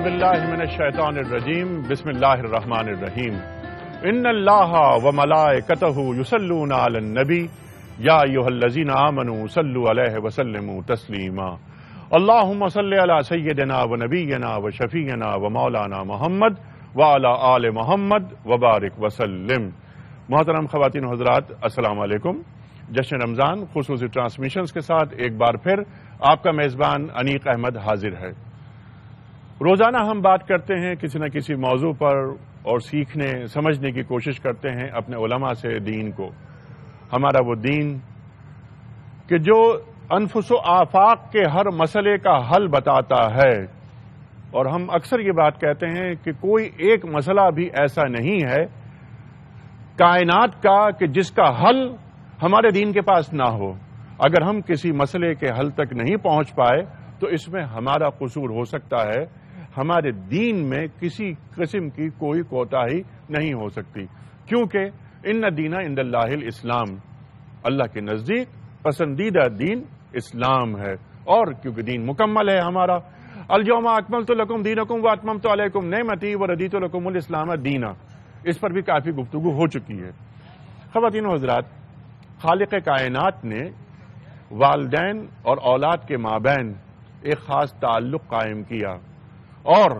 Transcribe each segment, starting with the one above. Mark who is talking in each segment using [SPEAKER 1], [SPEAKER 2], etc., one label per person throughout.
[SPEAKER 1] باللہ من الشیطان الرجیم بسم اللہ الرحمن الرحیم ان اللہ وملائکتہ یصلون علی النبی یا ایھا الذین آمنوا صلوا علیہ وسلموا تسلیما اللہم صل علی سیدنا ونبینا وشفیعنا ومولانا محمد وعلی آل محمد وبارک وسلم۔ محترم خواتین و حضرات، السلام علیکم۔ جشن رمضان خصوصی ٹرانسمیشنز کے ساتھ ایک بار پھر آپ کا میزبان انیق احمد حاضر ہے۔ روزانہ ہم بات کرتے ہیں کسی نہ کسی موضوع پر اور سیکھنے سمجھنے کی کوشش کرتے ہیں اپنے علماء سے دین کو، ہمارا وہ دین کہ جو انفس و آفاق کے ہر مسئلے کا حل بتاتا ہے۔ اور ہم اکثر یہ بات کہتے ہیں کہ کوئی ایک مسئلہ بھی ایسا نہیں ہے کائنات کا کہ جس کا حل ہمارے دین کے پاس نہ ہو۔ اگر ہم کسی مسئلے کے حل تک نہیں پہنچ پائے تو اس میں ہمارا قصور ہو سکتا ہے، ہمارے دین میں کسی قسم کی کوئی کوتاہی نہیں ہو سکتی، کیونکہ ان دین عند اللہ الاسلام، اللہ کے نزدیک پسندیدہ دین اسلام ہے، اور کیونکہ دین مکمل ہے ہمارا۔ الیوم اکملت لکم دینکم واتممت علیکم نعمتی وردیت لکم الاسلام دینا، اس پر بھی کافی گفتگو ہو چکی ہے۔ خواتین و حضرات، خالق کائنات نے والدین اور اولاد کے مابین ایک خاص تعلق قائم کیا اور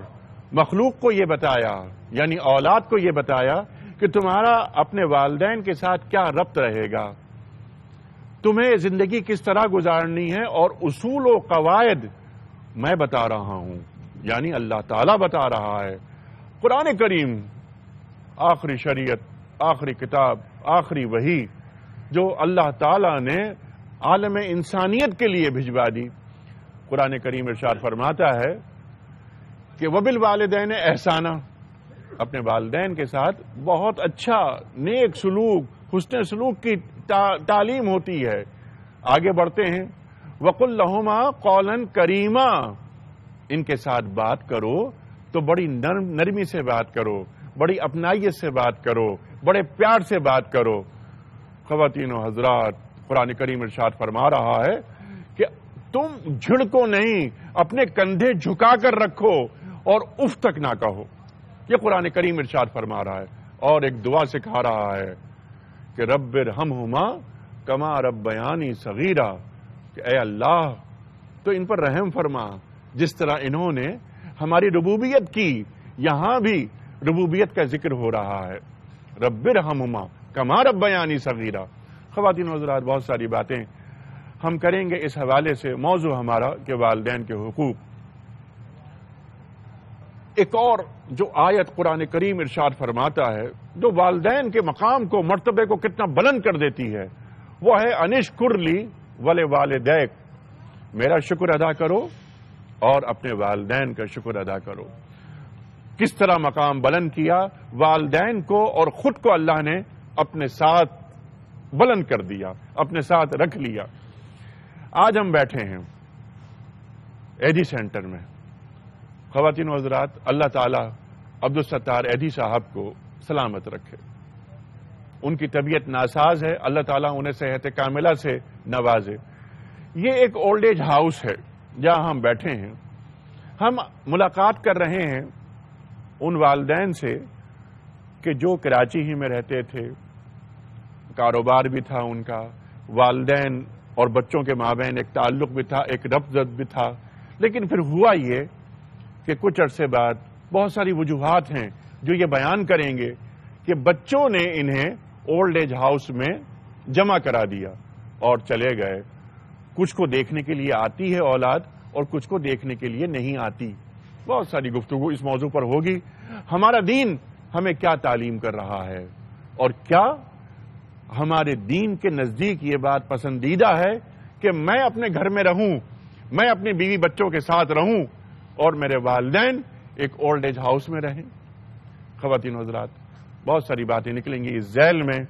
[SPEAKER 1] مخلوق کو یہ بتایا، یعنی اولاد کو یہ بتایا کہ تمہارا اپنے والدین کے ساتھ کیا ربط رہے گا، تمہیں زندگی کس طرح گزارنی ہے، اور اصول و قواعد میں بتا رہا ہوں، یعنی اللہ تعالیٰ بتا رہا ہے۔ قرآن کریم آخری شریعت، آخری کتاب، آخری وحی جو اللہ تعالیٰ نے عالم انسانیت کے لیے بھجوا دی۔ قرآن کریم ارشاد فرماتا ہے کہ وبالوالدین احسانا، اپنے والدین کے ساتھ بہت اچھا نیک سلوک، حسن سلوک کی تعلیم ہوتی ہے۔ آگے بڑھتے ہیں، وقل لہما قولا کریما، ان کے ساتھ بات کرو تو بڑی نرمی سے بات کرو، بڑی اپنائیت سے بات کرو، بڑے پیار سے بات کرو۔ خواتین و حضرات، قرآن کریم ارشاد فرما رہا ہے کہ تم جھڑکو نہیں، اپنے کندھے جھکا کر رکھو اور اف تک نہ کہو، یہ قرآن کریم ارشاد فرما رہا ہے۔ اور ایک دعا سکھا رہا ہے کہ رب ارحمہما کما ربیانی صغیرا، کہ اے اللہ تو ان پر رحم فرما جس طرح انہوں نے ہماری ربوبیت کی۔ یہاں بھی ربوبیت کا ذکر ہو رہا ہے، رب ارحمہما کما ربیانی صغیرا۔ خواتین و حضرات، بہت ساری باتیں ہم کریں گے اس حوالے سے۔ موضوع ہمارا کہ والدین کے حقوق۔ ایک اور جو آیت قرآن کریم ارشاد فرماتا ہے جو والدین کے مقام کو، مرتبے کو کتنا بلند کر دیتی ہے، وہ ہے انشکر لی ولوالدیک، میرا شکر ادا کرو اور اپنے والدین کا شکر ادا کرو۔ کس طرح مقام بلند کیا والدین کو، اور خود کو اللہ نے اپنے ساتھ بلند کر دیا، اپنے ساتھ رکھ لیا۔ آج ہم بیٹھے ہیں ایدھی سینٹر میں۔ خواتین و حضرات، اللہ تعالیٰ عبدالستار ایدھی صاحب کو سلامت رکھے۔ ان کی طبیعت ناساز ہے، اللہ تعالیٰ انہیں صحت کاملہ سے نوازے۔ یہ ایک اولڈ ایج ہاؤس ہے جہاں ہم بیٹھے ہیں۔ ہم ملاقات کر رہے ہیں ان والدین سے کہ جو کراچی ہی میں رہتے تھے، کاروبار بھی تھا ان کا، والدین اور بچوں کے مابین ایک تعلق بھی تھا، ایک ربط بھی تھا، لیکن پھر ہوا یہ کہ کچھ عرصے بعد بہت ساری وجوہات ہیں جو یہ بیان کریں گے کہ بچوں نے انہیں اولڈ ایج ہاؤس میں جمع کرا دیا اور چلے گئے۔ کچھ کو دیکھنے کے لیے آتی ہے اولاد اور کچھ کو دیکھنے کے لیے نہیں آتی۔ بہت ساری گفتگو اس موضوع پر ہوگی۔ ہمارا دین ہمیں کیا تعلیم کر رہا ہے، اور کیا ہمارے دین کے نزدیک یہ بات پسندیدہ ہے کہ میں اپنے گھر میں رہوں، میں اپنی بیوی بچوں کے ساتھ رہوں اور میرے والدین ایک اولڈ ایج ہاؤس میں رہیں۔ خواتین و حضرات، بہت ساری باتیں نکلیں گی اس ذیل میں،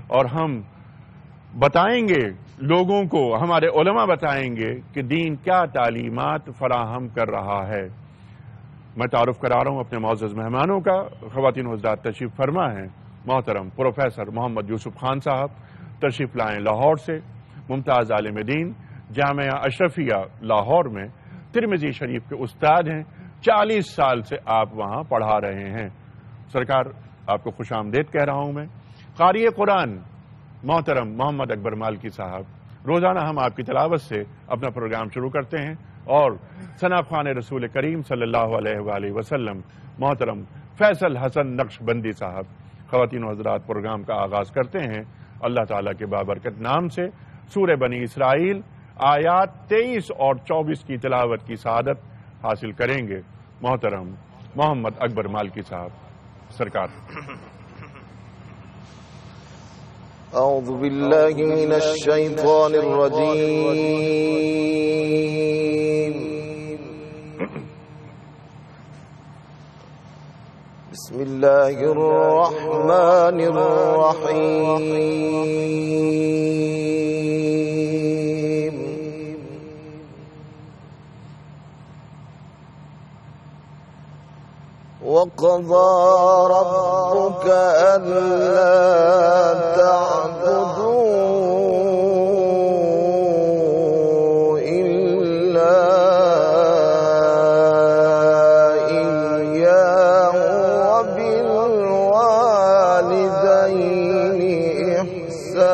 [SPEAKER 1] اور ہم بتائیں گے لوگوں کو، ہمارے علماء بتائیں گے کہ دین کیا تعلیمات فراہم کر رہا ہے۔ میں تعارف کرا رہا ہوں اپنے معزز مہمانوں کا۔ خواتین و حضرات، تشریف فرما ہیں محترم پروفیسر محمد یوسف خان صاحب، تشریف لائیں لاہور سے، ممتاز عالم دین، جامعہ اشرفیہ لاہور میں ترمذی شریف کے استاد ہیں، 40 سال سے آپ وہاں پڑھا رہے ہیں۔ سرکار آپ کو خوش آمدید کہہ رہا ہوں میں۔ قاری قرآن محترم محمد اکبر مالکی صاحب، روزانہ ہم آپ کی تلاوت سے اپنا پروگرام شروع کرتے ہیں، اور ثنا خوان رسول کریم صلی اللہ علیہ وآلہ وسلم محترم فیصل حسن نقش بندی صاحب، خواتین و حضرات، پروگرام کا آغاز کرتے ہیں اللہ تعالیٰ کے بابرکت نام سے۔ سورہ بنی اسرائیل آیات 23 اور 24 کی تلاوت کی سعادت حاصل کریں گے محترم محمد اکبر مالکی صاحب۔ سرکار۔
[SPEAKER 2] اعوذ باللہ من الشیطان الرجیم، بسم اللہ الرحمن الرحیم۔ وَقَضَى رَبُّكَ أَلَّا تَعْبُدُوا إِلَّا إِيَّاهُ وَبِالْوَالِدَيْنِ إِحْسَانًا۔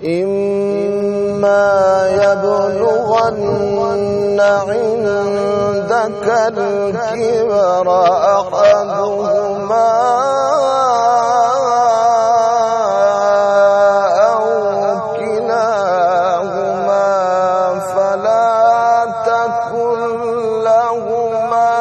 [SPEAKER 2] إِمَّا يَبْلُغَنَّ عِندَكَ الْكِبَرَ أَحَدُهُمَا أَوْ كِلَاهُمَا فَلَا تَقُل لَّهُمَا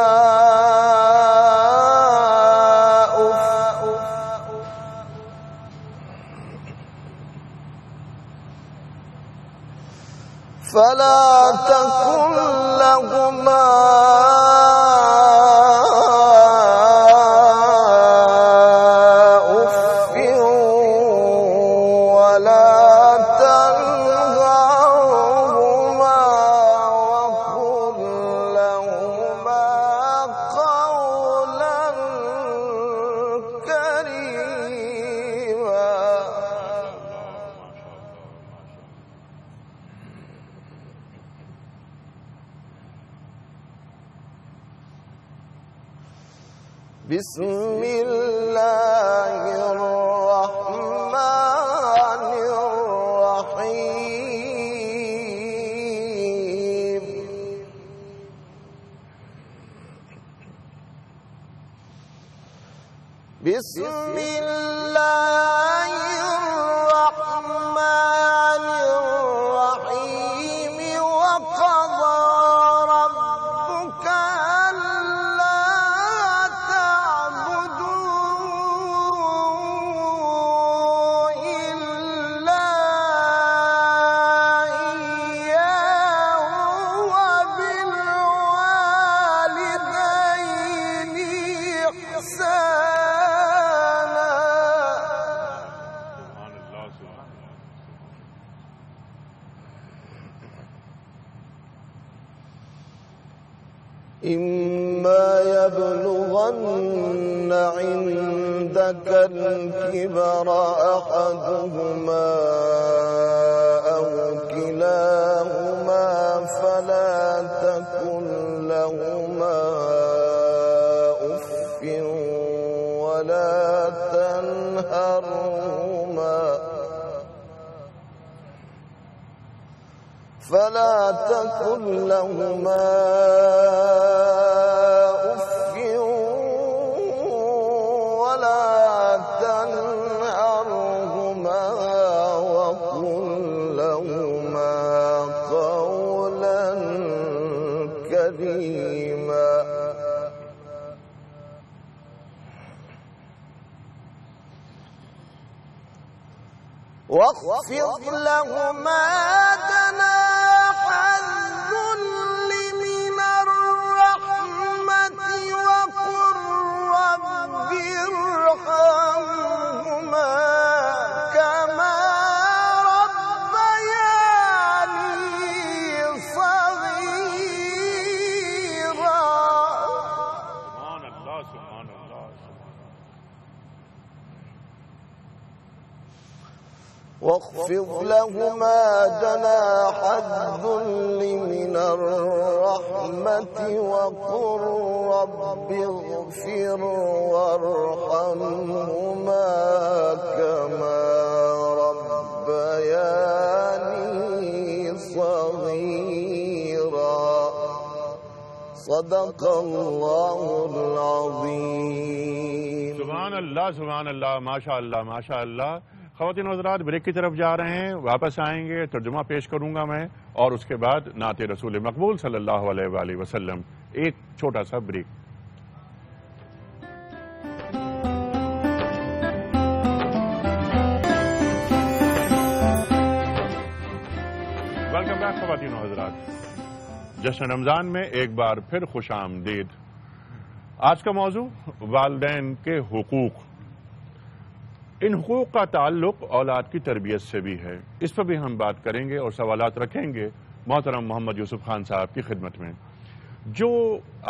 [SPEAKER 2] أُفٍّ وَلَا تَنْهَرْهُمَا وَقُل لَّهُمَا قَوْلًا كَرِيمًا۔ بسم اللہ الرحمن الرحیم۔ بسم اللہ الرحمن الرحیم۔ وقضى ربك إِمَّا يَبْلُغَنَّ عِندَكَ الْكِبَرَ أَحَدُهُمَا أَوْ كِلَاهُمَا فَلَا تَقُل لَّهُمَا أُفٍّ وَلَا تَنْهَرْهُمَا فلا تقل لهما أف ولا تنهرهما وقل لهما قولا كريما۔ واخفض لهما جناح الذل من الرحمة وقل رب ارحمهما كما ربياني صغيرا۔
[SPEAKER 1] سبحان اللہ، سبحان اللہ،
[SPEAKER 2] واخفض لهما جناح الذل من الرحمة وقل رب اغفر وارحمهما كما ربياني صغيرا صدق الله العظيم.
[SPEAKER 1] سبحان اللہ ماشاء اللہ. خواتین و حضرات بریک کی طرف جا رہے ہیں، واپس آئیں گے، ترجمہ پیش کروں گا میں، اور اس کے بعد نعت رسول مقبول صلی اللہ علیہ وآلہ وسلم. ایک چھوٹا سا بریک. ویلکم بیک خواتین و حضرات. جشن رمضان میں ایک بار پھر خوش آمدید. آج کا موضوع والدین کے حقوق. ان حقوق کا تعلق اولاد کی تربیت سے بھی ہے، اس پر بھی ہم بات کریں گے اور سوالات رکھیں گے محترم محمد یوسف خان صاحب کی خدمت میں. جو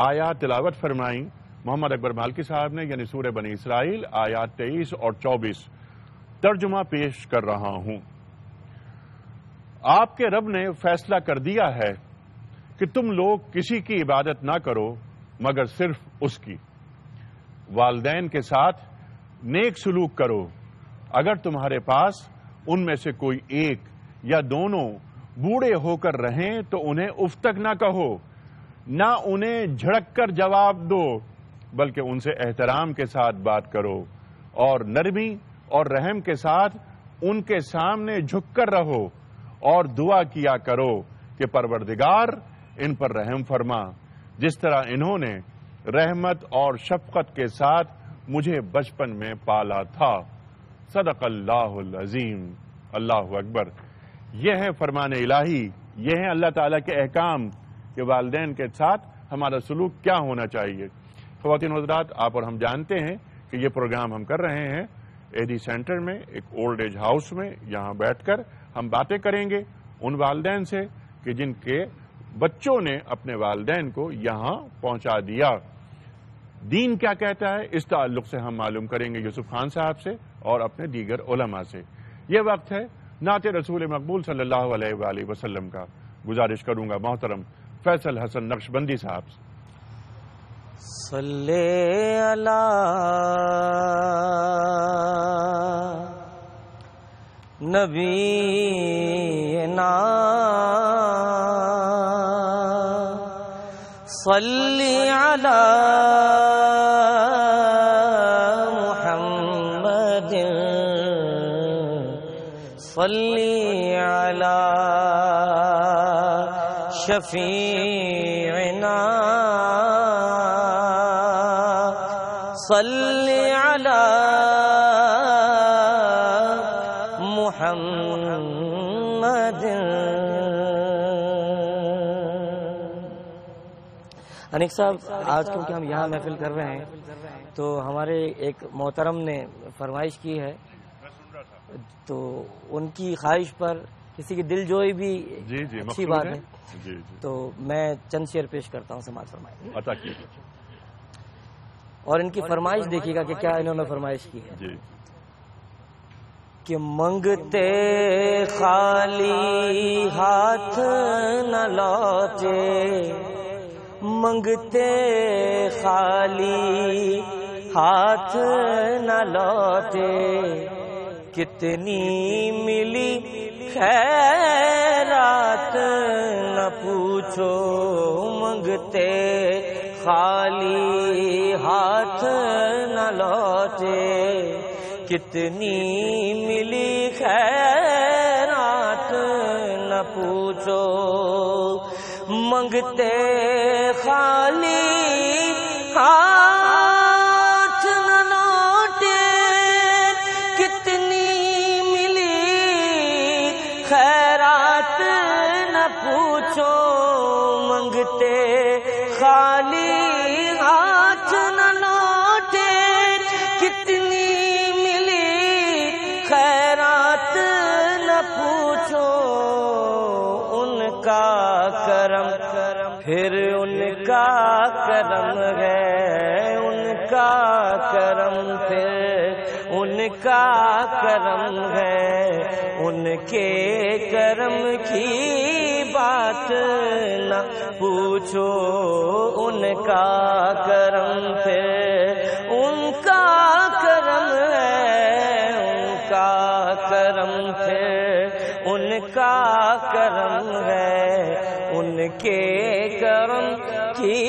[SPEAKER 1] آیات تلاوت فرمائیں محمد اکبر مالکی صاحب نے، یعنی سورہ بنی اسرائیل آیات 23 اور 24، ترجمہ پیش کر رہا ہوں. آپ کے رب نے فیصلہ کر دیا ہے کہ تم لوگ کسی کی عبادت نہ کرو مگر صرف اس کی. والدین کے ساتھ نیک سلوک کرو. اگر تمہارے پاس ان میں سے کوئی ایک یا دونوں بوڑھے ہو کر رہیں تو انہیں اف تک نہ کہو، نہ انہیں جھڑک کر جواب دو، بلکہ ان سے احترام کے ساتھ بات کرو اور نرمی اور رحم کے ساتھ ان کے سامنے جھک کر رہو اور دعا کیا کرو کہ پروردگار ان پر رحم فرما جس طرح انہوں نے رحمت اور شفقت کے ساتھ مجھے بچپن میں پالا تھا. صدق اللہ العظیم. اللہ اکبر. یہ ہے فرمان الہی، یہ ہے اللہ تعالیٰ کے احکام کہ والدین کے ساتھ ہمارا سلوک کیا ہونا چاہیے. خواتین و حضرات، آپ اور ہم جانتے ہیں کہ یہ پروگرام ہم کر رہے ہیں ایڈی سینٹر میں، ایک اولڈ ایج ہاؤس میں. یہاں بیٹھ کر ہم باتیں کریں گے ان والدین سے کہ جن کے بچوں نے اپنے والدین کو یہاں پہنچا دیا. دین کیا کہتا ہے اس تعلق سے ہم معلوم کریں گے یوسف خان صاحب سے اور اپنے دیگر علماء سے. یہ وقت ہے نعت رسول مقبول صلی اللہ علیہ وآلہ وسلم کا. گزارش کروں گا محترم فیصل حسن نقشبندی صاحب سے.
[SPEAKER 3] صلی علی نبینا صلی علی محمد صلی علی شفیعنا صلی علی محمد. انیک صاحب، آج کیونکہ ہم یہاں محفل کر رہے ہیں تو ہمارے ایک محترم نے فرمائش کی ہے، تو ان کی خواہش پر کسی کی دل جوئی بھی اچھی بات ہے. تو میں چند شعر پیش کرتا ہوں، سماعت فرمائیں. اور ان کی فرمائش دیکھیے گا کہ کیا انہوں نے فرمائش کی ہے کہ منگتے خالی ہاتھ نہ لوٹے، منگتے خالی ہاتھ نہ لوٹے، کتنی ملی خیرات نہ پوچھو، منگتے خالی ہاتھ نہ لوٹے، کتنی ملی خیرات نہ پوچھو، منگتے خالی ہاتھ نہ لوٹے، کتنی ملی خیرات نہ پوچھو، منگتے خالی ہاتھ نہ لوٹے، کتنی ملی خیرات نہ پوچھو، ان کا کرم پھر ان کا کرم ہے، ان کا کرم پھر ان کا کرم ہے، ان کے کرم کی بات نہ پوچھو، ان کا کرم پھر ان کا کرم ہے، ان کا کرم پھر ان کا کرم ہے، ان کے کرم کی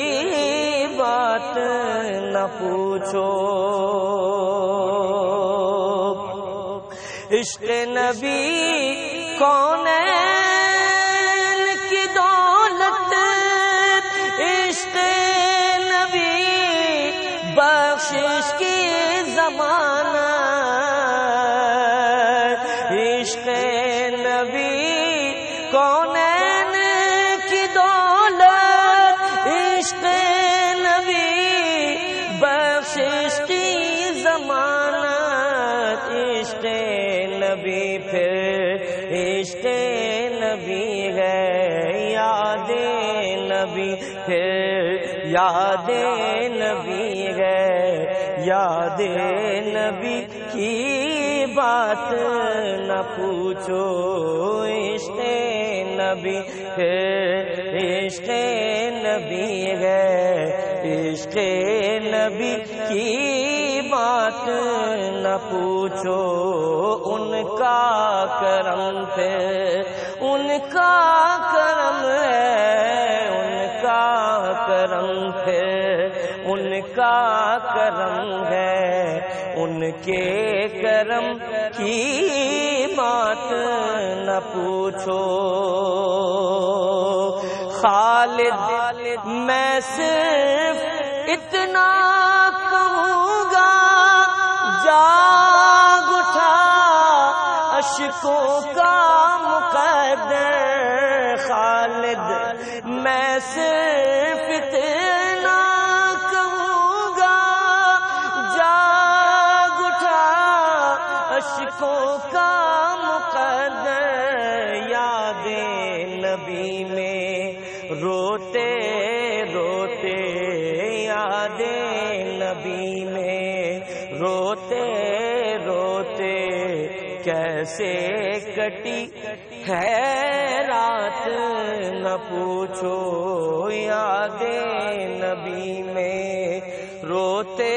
[SPEAKER 3] بات نہ پوچھو۔ عشق نبی کونین کی دولت، عشق نبی بخشش کی زمانہ، عشق نبی کونین کی دولت، عشق نبی بخشش کی ضمانت، عشق نبی پھر عشق نبی ہے، یاد نبی پھر یاد نبی ہے، یاد نبی کی بات نہ پوچھو، عشق نبی پھر عشق نبی ہے، عشق نبی کی بات نہ پوچھو، ان کا کرم پھر ان کا کرم ہے، ان کا کرم پھر ان کا کرم ہے، ان کے کرم کی بات نہ پوچھو۔ خالد میں صرف اتنا کہوں گا، جاگ اٹھا اشکوں کا مقدر، خالد میں صرف اتنا کہوں گا، جاگ اٹھا اشکوں کا مقدر، یاد نبی میں روتے روتے، یاد نبی میں روتے روتے، کیسے کٹی ہے رات نہ پوچھو، یاد نبی میں روتے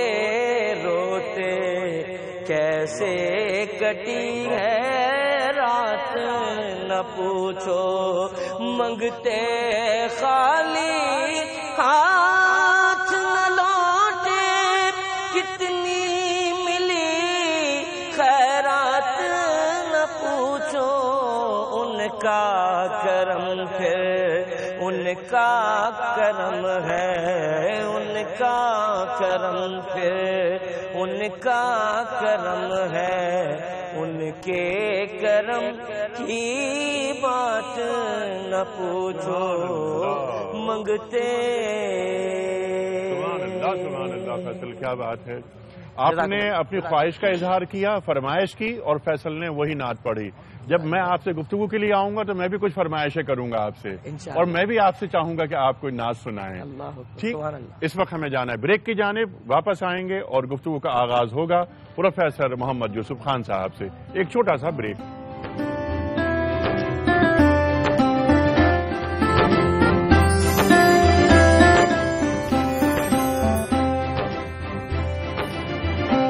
[SPEAKER 3] روتے، کیسے کٹی ہے رات نہ پوچھو، منگتے خالی ہاتھ نہ لوٹے، کتنی ملی خیرات نہ پوچھو، ان کا کرم پھر ان کا کرم ہے، ان کا کرم پھر ان کا کرم ہے، ان کے کرم کی بات نہ پوچھو، منگتے۔
[SPEAKER 1] سبحان اللہ فیصل، کیا بات ہے! آپ نے اپنی خواہش کا اظہار کیا، فرمائش کی، اور فیصل نے وہی نعت پڑھی۔ جب میں آپ سے گفتگو کے لیے آؤں گا تو میں بھی کچھ فرمائشیں کروں گا آپ سے، اور میں بھی آپ سے چاہوں گا کہ آپ کوئی نعت سنائیں۔ ٹھیک، اس وقت ہمیں جانا ہے بریک کی جانب، واپس آئیں گے اور گفتگو کا آغاز ہوگا پروفیسر محمد یوسف خان صاحب سے۔ ایک چھوٹا سا بریک۔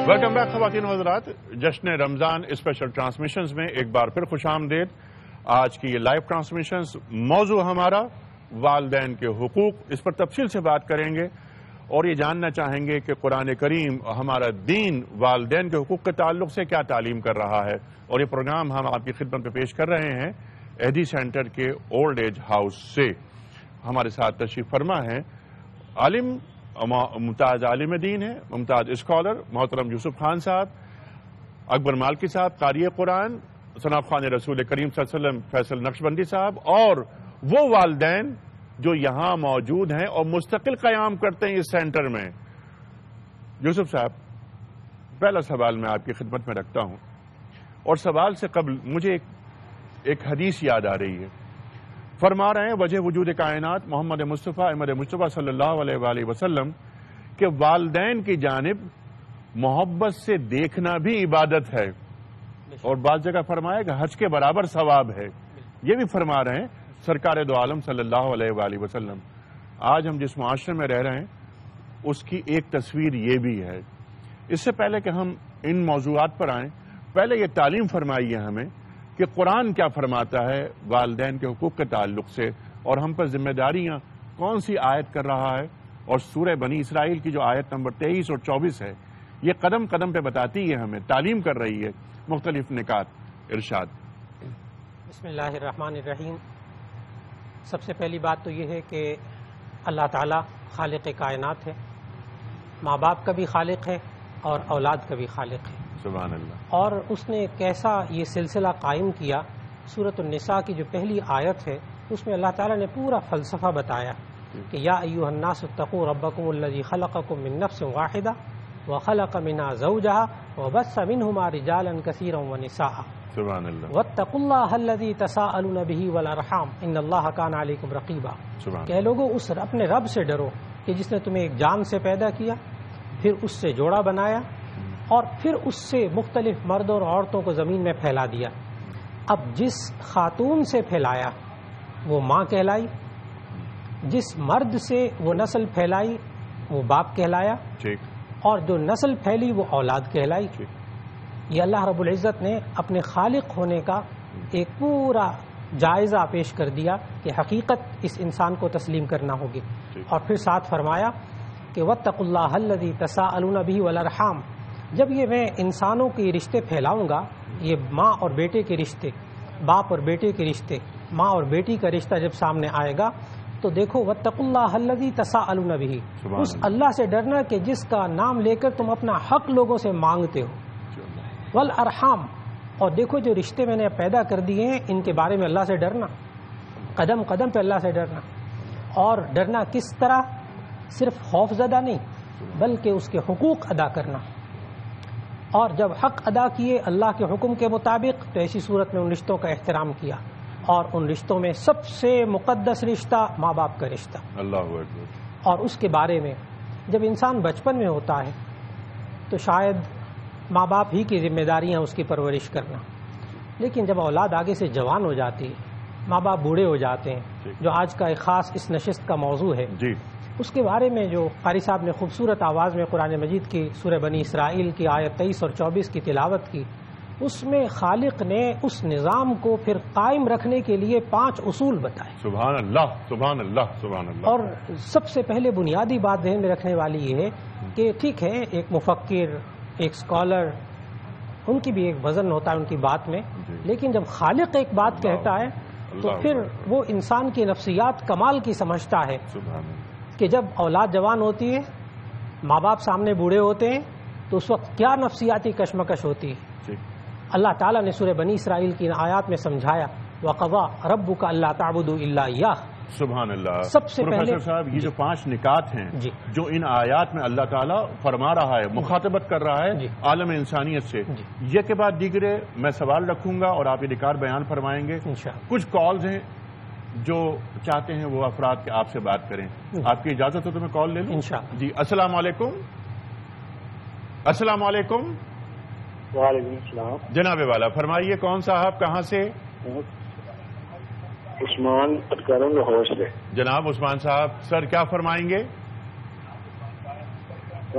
[SPEAKER 1] ویلکم بیک خواتین و حضرات، جشن رمضان اسپیشل ٹرانسمیشنز میں ایک بار پھر خوش آمدید۔ آج کی یہ لائیو ٹرانسمیشنز موضوع ہمارا والدین کے حقوق، اس پر تفصیل سے بات کریں گے اور یہ جاننا چاہیں گے کہ قرآن کریم ہمارا دین والدین کے حقوق کے تعلق سے کیا تعلیم کر رہا ہے، اور یہ پروگرام ہم آپ کی خدمت میں پیش کر رہے ہیں ایڈی سینٹر کے اولڈ ایج ہاؤس سے۔ ہمارے ساتھ تشریف فرما ہے عالم، ممتاز عالم دین ہے، ممتاز اسکالر محترم یوسف خان صاحب، اکبر مالکی صاحب قاری قرآن، ثنا خوان رسول کریم صلی اللہ علیہ وسلم فیصل نقشبندی صاحب، اور وہ والدین جو یہاں موجود ہیں اور مستقل قیام کرتے ہیں اس سینٹر میں۔ یوسف صاحب، پہلا سوال میں آپ کی خدمت میں رکھتا ہوں، اور سوال سے قبل مجھے ایک حدیث یاد آ رہی ہے۔ فرما رہے ہیں وجہ وجود کائنات محمد مصطفیٰ احمد مصطفیٰ صلی اللہ علیہ وآلہ وسلم کہ والدین کی جانب محبت سے دیکھنا بھی عبادت ہے، اور بعض جگہ فرمایا کہ حج کے برابر ثواب ہے، یہ بھی فرما رہے ہیں سرکار دو عالم صلی اللہ علیہ وآلہ وسلم۔ آج ہم جس معاشرے میں رہ رہے ہیں اس کی ایک تصویر یہ بھی ہے۔ اس سے پہلے کہ ہم ان موضوعات پر آئیں، پہلے یہ تعلیم فرمائی ہے ہمیں کہ قرآن کیا فرماتا ہے والدین کے حقوق کے تعلق سے، اور ہم پر ذمہ داریاں کون سی آیت کر رہا ہے، اور سورہ بنی اسرائیل کی جو آیت نمبر 23 اور 24 ہے یہ قدم قدم پہ بتاتی ہے، ہمیں تعلیم کر رہی ہے مختلف نکات۔ ارشاد۔
[SPEAKER 4] بسم اللہ الرحمن الرحیم۔ سب سے پہلی بات تو یہ ہے کہ اللہ تعالیٰ خالق کائنات ہے، ماں باپ کا بھی خالق ہے اور اولاد کا بھی خالق ہے۔
[SPEAKER 1] سبحان اللہ۔
[SPEAKER 4] اور اس نے کیسا یہ سلسلہ قائم کیا، سورۃ النساء کی جو پہلی آیت ہے اس میں اللہ تعالیٰ نے پورا فلسفہ بتایا کہ یا ایھا الناس اتقوا ربکم الذی خلقکم من نفس واحدہ وخلق منها زوجها وبث منهما رجالا كثيرا ونساء
[SPEAKER 1] سبحان اللہ۔
[SPEAKER 4] واتقوا اللہ الذی تساءلون به والارحام ان اللہ کان علیکم رقیبا۔ کہ لوگوں اس اپنے رب سے ڈرو کہ جس نے تمہیں ایک جان سے پیدا کیا، پھر اس سے جوڑا بنایا، اور پھر اس سے مختلف مردوں اور عورتوں کو زمین میں پھیلا دیا۔ اب جس خاتون سے پھیلایا وہ ماں کہلائی، جس مرد سے وہ نسل پھیلائی وہ باپ کہلایا،
[SPEAKER 1] ٹھیک،
[SPEAKER 4] اور جو نسل پھیلی وہ اولاد کہلائی۔ یہ اللہ رب العزت نے اپنے خالق ہونے کا ایک پورا جائزہ پیش کر دیا کہ حقیقت اس انسان کو تسلیم کرنا ہوگی، اور پھر ساتھ فرمایا کہ واتقوا اللہ الذی تساءلون به والارحام۔ جب یہ میں انسانوں کے رشتے پھیلاؤں گا، یہ ماں اور بیٹے کے رشتے، باپ اور بیٹے کے رشتے، ماں اور بیٹی کا رشتہ جب سامنے آئے گا تو دیکھو واتقوا اللہ الذی تساءلون به، اس اللہ سے ڈرنا کہ جس کا نام لے کر تم اپنا حق لوگوں سے مانگتے ہو، والارحام، اور دیکھو جو رشتے میں نے پیدا کر دیے ہیں ان کے بارے میں اللہ سے ڈرنا، قدم قدم پہ اللہ سے ڈرنا، اور ڈرنا کس طرح؟ صرف خوف زدہ نہیں بلکہ اس کے حقوق ادا کرنا، اور جب حق ادا کیے اللہ کے حکم کے مطابق تو ایسی صورت میں ان رشتوں کا احترام کیا، اور ان رشتوں میں سب سے مقدس رشتہ ماں باپ کا رشتہ۔
[SPEAKER 1] اللہ اکبر۔
[SPEAKER 4] اور اس کے بارے میں جب انسان بچپن میں ہوتا ہے تو شاید ماں باپ ہی کی ذمہ داریاں اس کی پرورش کرنا، لیکن جب اولاد آگے سے جوان ہو جاتی ہے، ماں باپ بوڑھے ہو جاتے ہیں، جو آج کا ایک خاص اس نشست کا موضوع ہے،
[SPEAKER 1] جی،
[SPEAKER 4] اس کے بارے میں جو قاری صاحب نے خوبصورت آواز میں قرآن مجید کی سورہ بنی اسرائیل کی آیت 23 اور 24 کی تلاوت کی، اس میں خالق نے اس نظام کو پھر قائم رکھنے کے لیے 5 اصول بتائے۔
[SPEAKER 1] سبحان اللہ، سبحان اللہ، سبحان اللہ۔
[SPEAKER 4] اور سب سے پہلے بنیادی بات ذہن میں رکھنے والی یہ ہے کہ ٹھیک ہے ایک مفکر، ایک اسکالر، ان کی بھی ایک وزن ہوتا ہے ان کی بات میں، لیکن جب خالق ایک بات کہتا ہے تو پھر وہ انسان کی نفسیات کمال کی سمجھتا ہے کہ جب اولاد جوان ہوتی ہے، ماں باپ سامنے بوڑھے ہوتے ہیں، تو اس وقت کیا نفسیاتی کشمکش ہوتی ہے۔ اللہ تعالیٰ نے سورہ بنی اسرائیل کی آیات میں سمجھایا وَقَضَىٰ رَبُّكَ أَلَّا تَعْبُدُوا إِلَّا إِيَّاهُ۔
[SPEAKER 1] سبحان اللہ۔
[SPEAKER 4] سب سے پہلے
[SPEAKER 1] پروفیسر صاحب یہ جو 5 نکات ہیں جو ان آیات میں اللہ تعالیٰ فرما رہا ہے، مخاطبت کر رہا ہے عالم انسانیت سے، یہ کے بعد دیگرے میں سوال رکھوں گا اور آپ یہ ریکارڈ بیان فرمائیں گے۔ کچھ کالز ہیں جو چاہتے ہیں وہ افراد کے آپ سے بات کریں، آپ کی اجازت ہو تو میں کال لے لوں؟ جی، السلام علیکم۔ السلام علیکم۔
[SPEAKER 5] وعلیکم السلام۔
[SPEAKER 1] جناب والا فرمائیے، کون صاحب، کہاں سے؟
[SPEAKER 5] عثمان بات کر رہا ہوں لاہور سے۔
[SPEAKER 1] جناب عثمان صاحب، سر کیا فرمائیں گے؟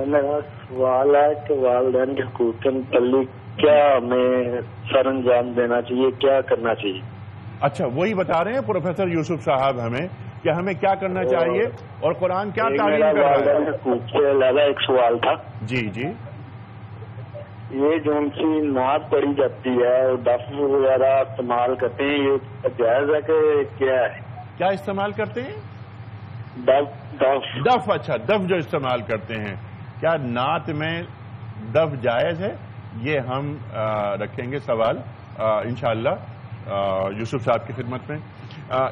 [SPEAKER 5] میرا سوال ہے کہ والدین کے حقوق کے متعلق کیا ہمیں سر انجام دینا چاہیے، کیا کرنا چاہیے؟
[SPEAKER 1] اچھا، وہی بتا رہے ہیں پروفیسر یوسف صاحب ہمیں کہ ہمیں کیا کرنا چاہیے اور قرآن کیا تعلیم کر رہا ہے۔
[SPEAKER 5] والدین کے حقوق سے علیحدہ ایک سوال تھا۔
[SPEAKER 1] جی جی۔
[SPEAKER 5] یہ جو ان کی نعت پڑھی جاتی ہے اور دف وغیرہ استعمال کرتے ہیں، یہ جائز ہے کہ کیا ہے؟
[SPEAKER 1] کیا استعمال کرتے ہیں؟
[SPEAKER 5] دف۔
[SPEAKER 1] اچھا، دف جو استعمال کرتے ہیں، کیا نعت میں دف جائز ہے؟ یہ ہم رکھیں گے سوال انشاءاللہ یوسف صاحب کی خدمت میں۔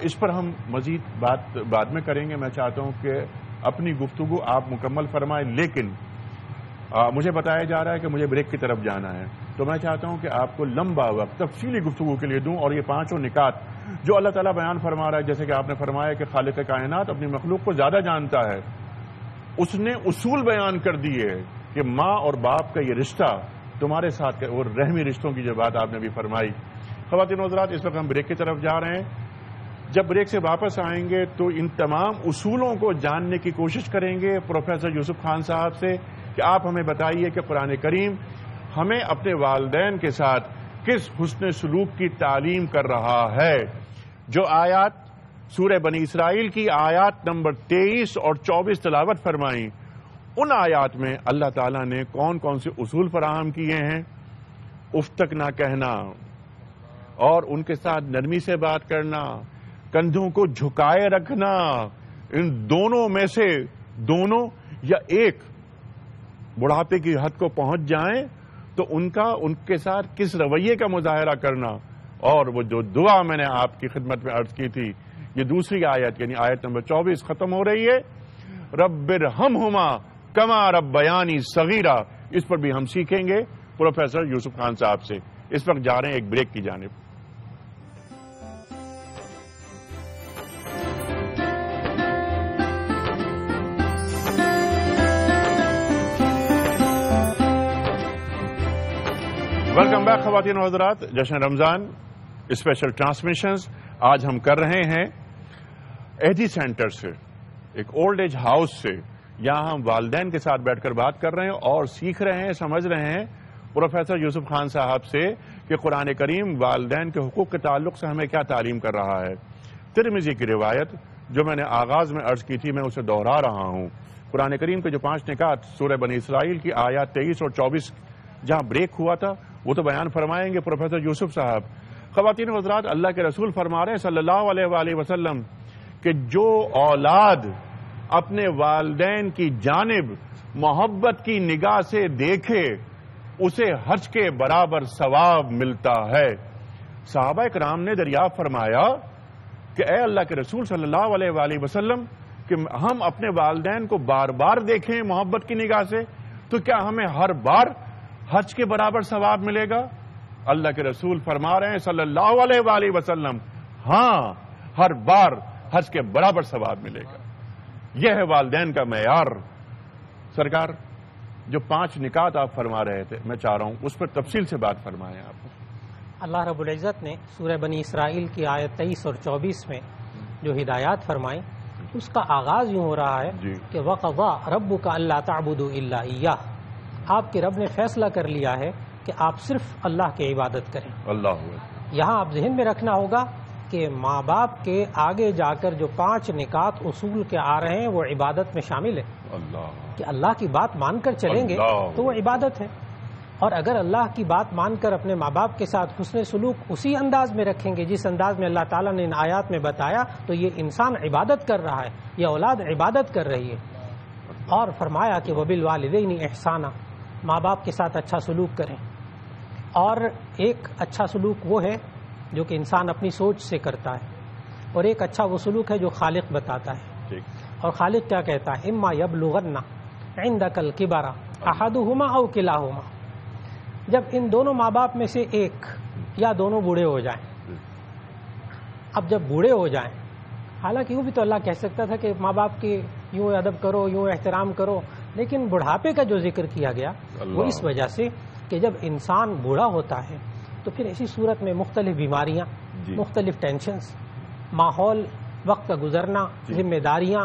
[SPEAKER 1] اس پر ہم مزید بات بعد میں کریں گے۔ میں چاہتا ہوں کہ اپنی گفتگو آپ مکمل فرمائیں، لیکن مجھے بتایا جا رہا ہے کہ مجھے بریک کی طرف جانا ہے، تو میں چاہتا ہوں کہ آپ کو لمبا وقت تفصیلی گفتگو کے لیے دوں، اور یہ 5 نکات جو اللہ تعالیٰ بیان فرما رہا ہے، جیسے کہ آپ نے فرمایا کہ خالق کائنات اپنی مخلوق کو زیادہ جانتا ہے، اس نے اصول بیان کر دیے کہ ماں اور باپ کا یہ رشتہ تمہارے ساتھ اور رحمی رشتوں کی جو بات آپ نے بھی فرمائی. خواتین و حضرات، اس وقت ہم بریک کی طرف جا رہے ہیں. جب بریک سے واپس آئیں گے تو ان تمام اصولوں کو جاننے کی کوشش کریں گے پروفیسر یوسف خان صاحب سے کہ آپ ہمیں بتائیے کہ قرآن کریم ہمیں اپنے والدین کے ساتھ کس حسن سلوک کی تعلیم کر رہا ہے. جو آیات سورہ بنی اسرائیل کی آیات نمبر 23 اور 24 تلاوت فرمائیں، ان آیات میں اللہ تعالیٰ نے کون کون سے اصول فراہم کیے ہیں؟ اف تک نہ کہنا اور ان کے ساتھ نرمی سے بات کرنا، کندھوں کو جھکائے رکھنا. ان دونوں میں سے دونوں یا ایک بڑھاپے کی حد کو پہنچ جائیں تو ان کے ساتھ کس رویے کا مظاہرہ کرنا. اور وہ جو دعا میں نے آپ کی خدمت میں عرض کی تھی، یہ دوسری آیت یعنی آیت نمبر 24 ختم ہو رہی ہے، رب ارحمہما کما ربیانی صغیرا. اس پر بھی ہم سیکھیں گے پروفیسر یوسف خان صاحب سے. اس وقت جا رہے ہیں ایک بریک کی جانب. ویلکم بیک خواتین و حضرات. جشن رمضان اسپیشل ٹرانسمیشنز آج ہم کر رہے ہیں ایجی سینٹر سے، ایک اولڈ ایج ہاؤس سے. یہاں ہم والدین کے ساتھ بیٹھ کر بات کر رہے ہیں اور سیکھ رہے ہیں، سمجھ رہے ہیں پروفیسر یوسف خان صاحب سے کہ قرآن کریم والدین کے حقوق کے تعلق سے ہمیں کیا تعلیم کر رہا ہے. ترمذی کی روایت جو میں نے آغاز میں عرض کی تھی، میں اسے دوہرا رہا ہوں. قرآن کریم کے جو 5 نکات سورہ بنی اسرائیل کی آیات 23 اور 24 جہاں بریک ہوا تھا وہ تو بیان فرمائیں گے پروفیسر یوسف صاحب. خواتین و حضرات، اللہ کے رسول فرما رہے ہیں صلی اللہ علیہ وآلہ وسلم کہ جو اولاد اپنے والدین کی جانب محبت کی نگاہ سے دیکھے اسے حج کے برابر ثواب ملتا ہے. صحابہ کرام نے دریافت فرمایا کہ اے اللہ کے رسول صلی اللہ علیہ وآلہ وسلم کہ ہم اپنے والدین کو بار بار دیکھیں محبت کی نگاہ سے تو کیا ہمیں ہر بار حج کے برابر ثواب ملے گا؟ اللہ کے رسول فرما رہے ہیں صلی اللہ علیہ وآلہ وسلم، ہاں ہر بار حج کے برابر ثواب ملے گا. یہ ہے والدین کا معیار. سرکار جو 5 نکات آپ فرما رہے تھے، میں چاہ رہا ہوں اس پر تفصیل سے بات فرمائیں آپ.
[SPEAKER 4] اللہ رب العزت نے سورہ بنی اسرائیل کی آیت 23 اور 24 میں جو ہدایات فرمائیں اس کا آغاز یوں ہو رہا ہے کہ وَقَضَىٰ رَبُّكَ أَلَّا تَعْبُدُوا إِلَّا إِيَّاهُ. آپ کے رب نے فیصلہ کر لیا ہے کہ آپ صرف اللہ کی عبادت کریں.
[SPEAKER 1] اللہ.
[SPEAKER 4] یہاں آپ ذہن میں رکھنا ہوگا کہ ماں باپ کے آگے جا کر جو 5 نکات اصول کے آ رہے ہیں وہ عبادت میں شامل ہے.
[SPEAKER 1] اللہ.
[SPEAKER 4] کہ اللہ کی بات مان کر چلیں گے تو وہ عبادت ہے. اور اگر اللہ کی بات مان کر اپنے ماں باپ کے ساتھ حسن سلوک اسی انداز میں رکھیں گے جس انداز میں اللہ تعالیٰ نے ان آیات میں بتایا تو یہ انسان عبادت کر رہا ہے، یہ اولاد عبادت کر رہی ہے. اور فرمایا کہ وَبِالْوَالِدَيْنِ إِحْسَانًا، ماں باپ کے ساتھ اچھا سلوک کریں. اور ایک اچھا سلوک وہ ہے جو کہ انسان اپنی سوچ سے کرتا ہے، اور ایک اچھا وہ سلوک ہے جو خالق بتاتا ہے. اور خالق کیا کہتا ہے؟ اما یبلغن عندک الکبر احدہما او کلاہما. جب ان دونوں ماں باپ میں سے ایک یا دونوں بوڑھے ہو جائیں. اب جب بوڑھے ہو جائیں، حالانکہ وہ بھی تو اللہ کہہ سکتا تھا کہ ماں باپ کی یوں ادب کرو، یوں احترام کرو، لیکن بڑھاپے کا جو ذکر کیا گیا وہ اس وجہ سے کہ جب انسان بوڑھا ہوتا ہے تو پھر ایسی صورت میں مختلف بیماریاں، مختلف ٹینشنز، ماحول، وقت کا گزرنا، ذمہ داریاں،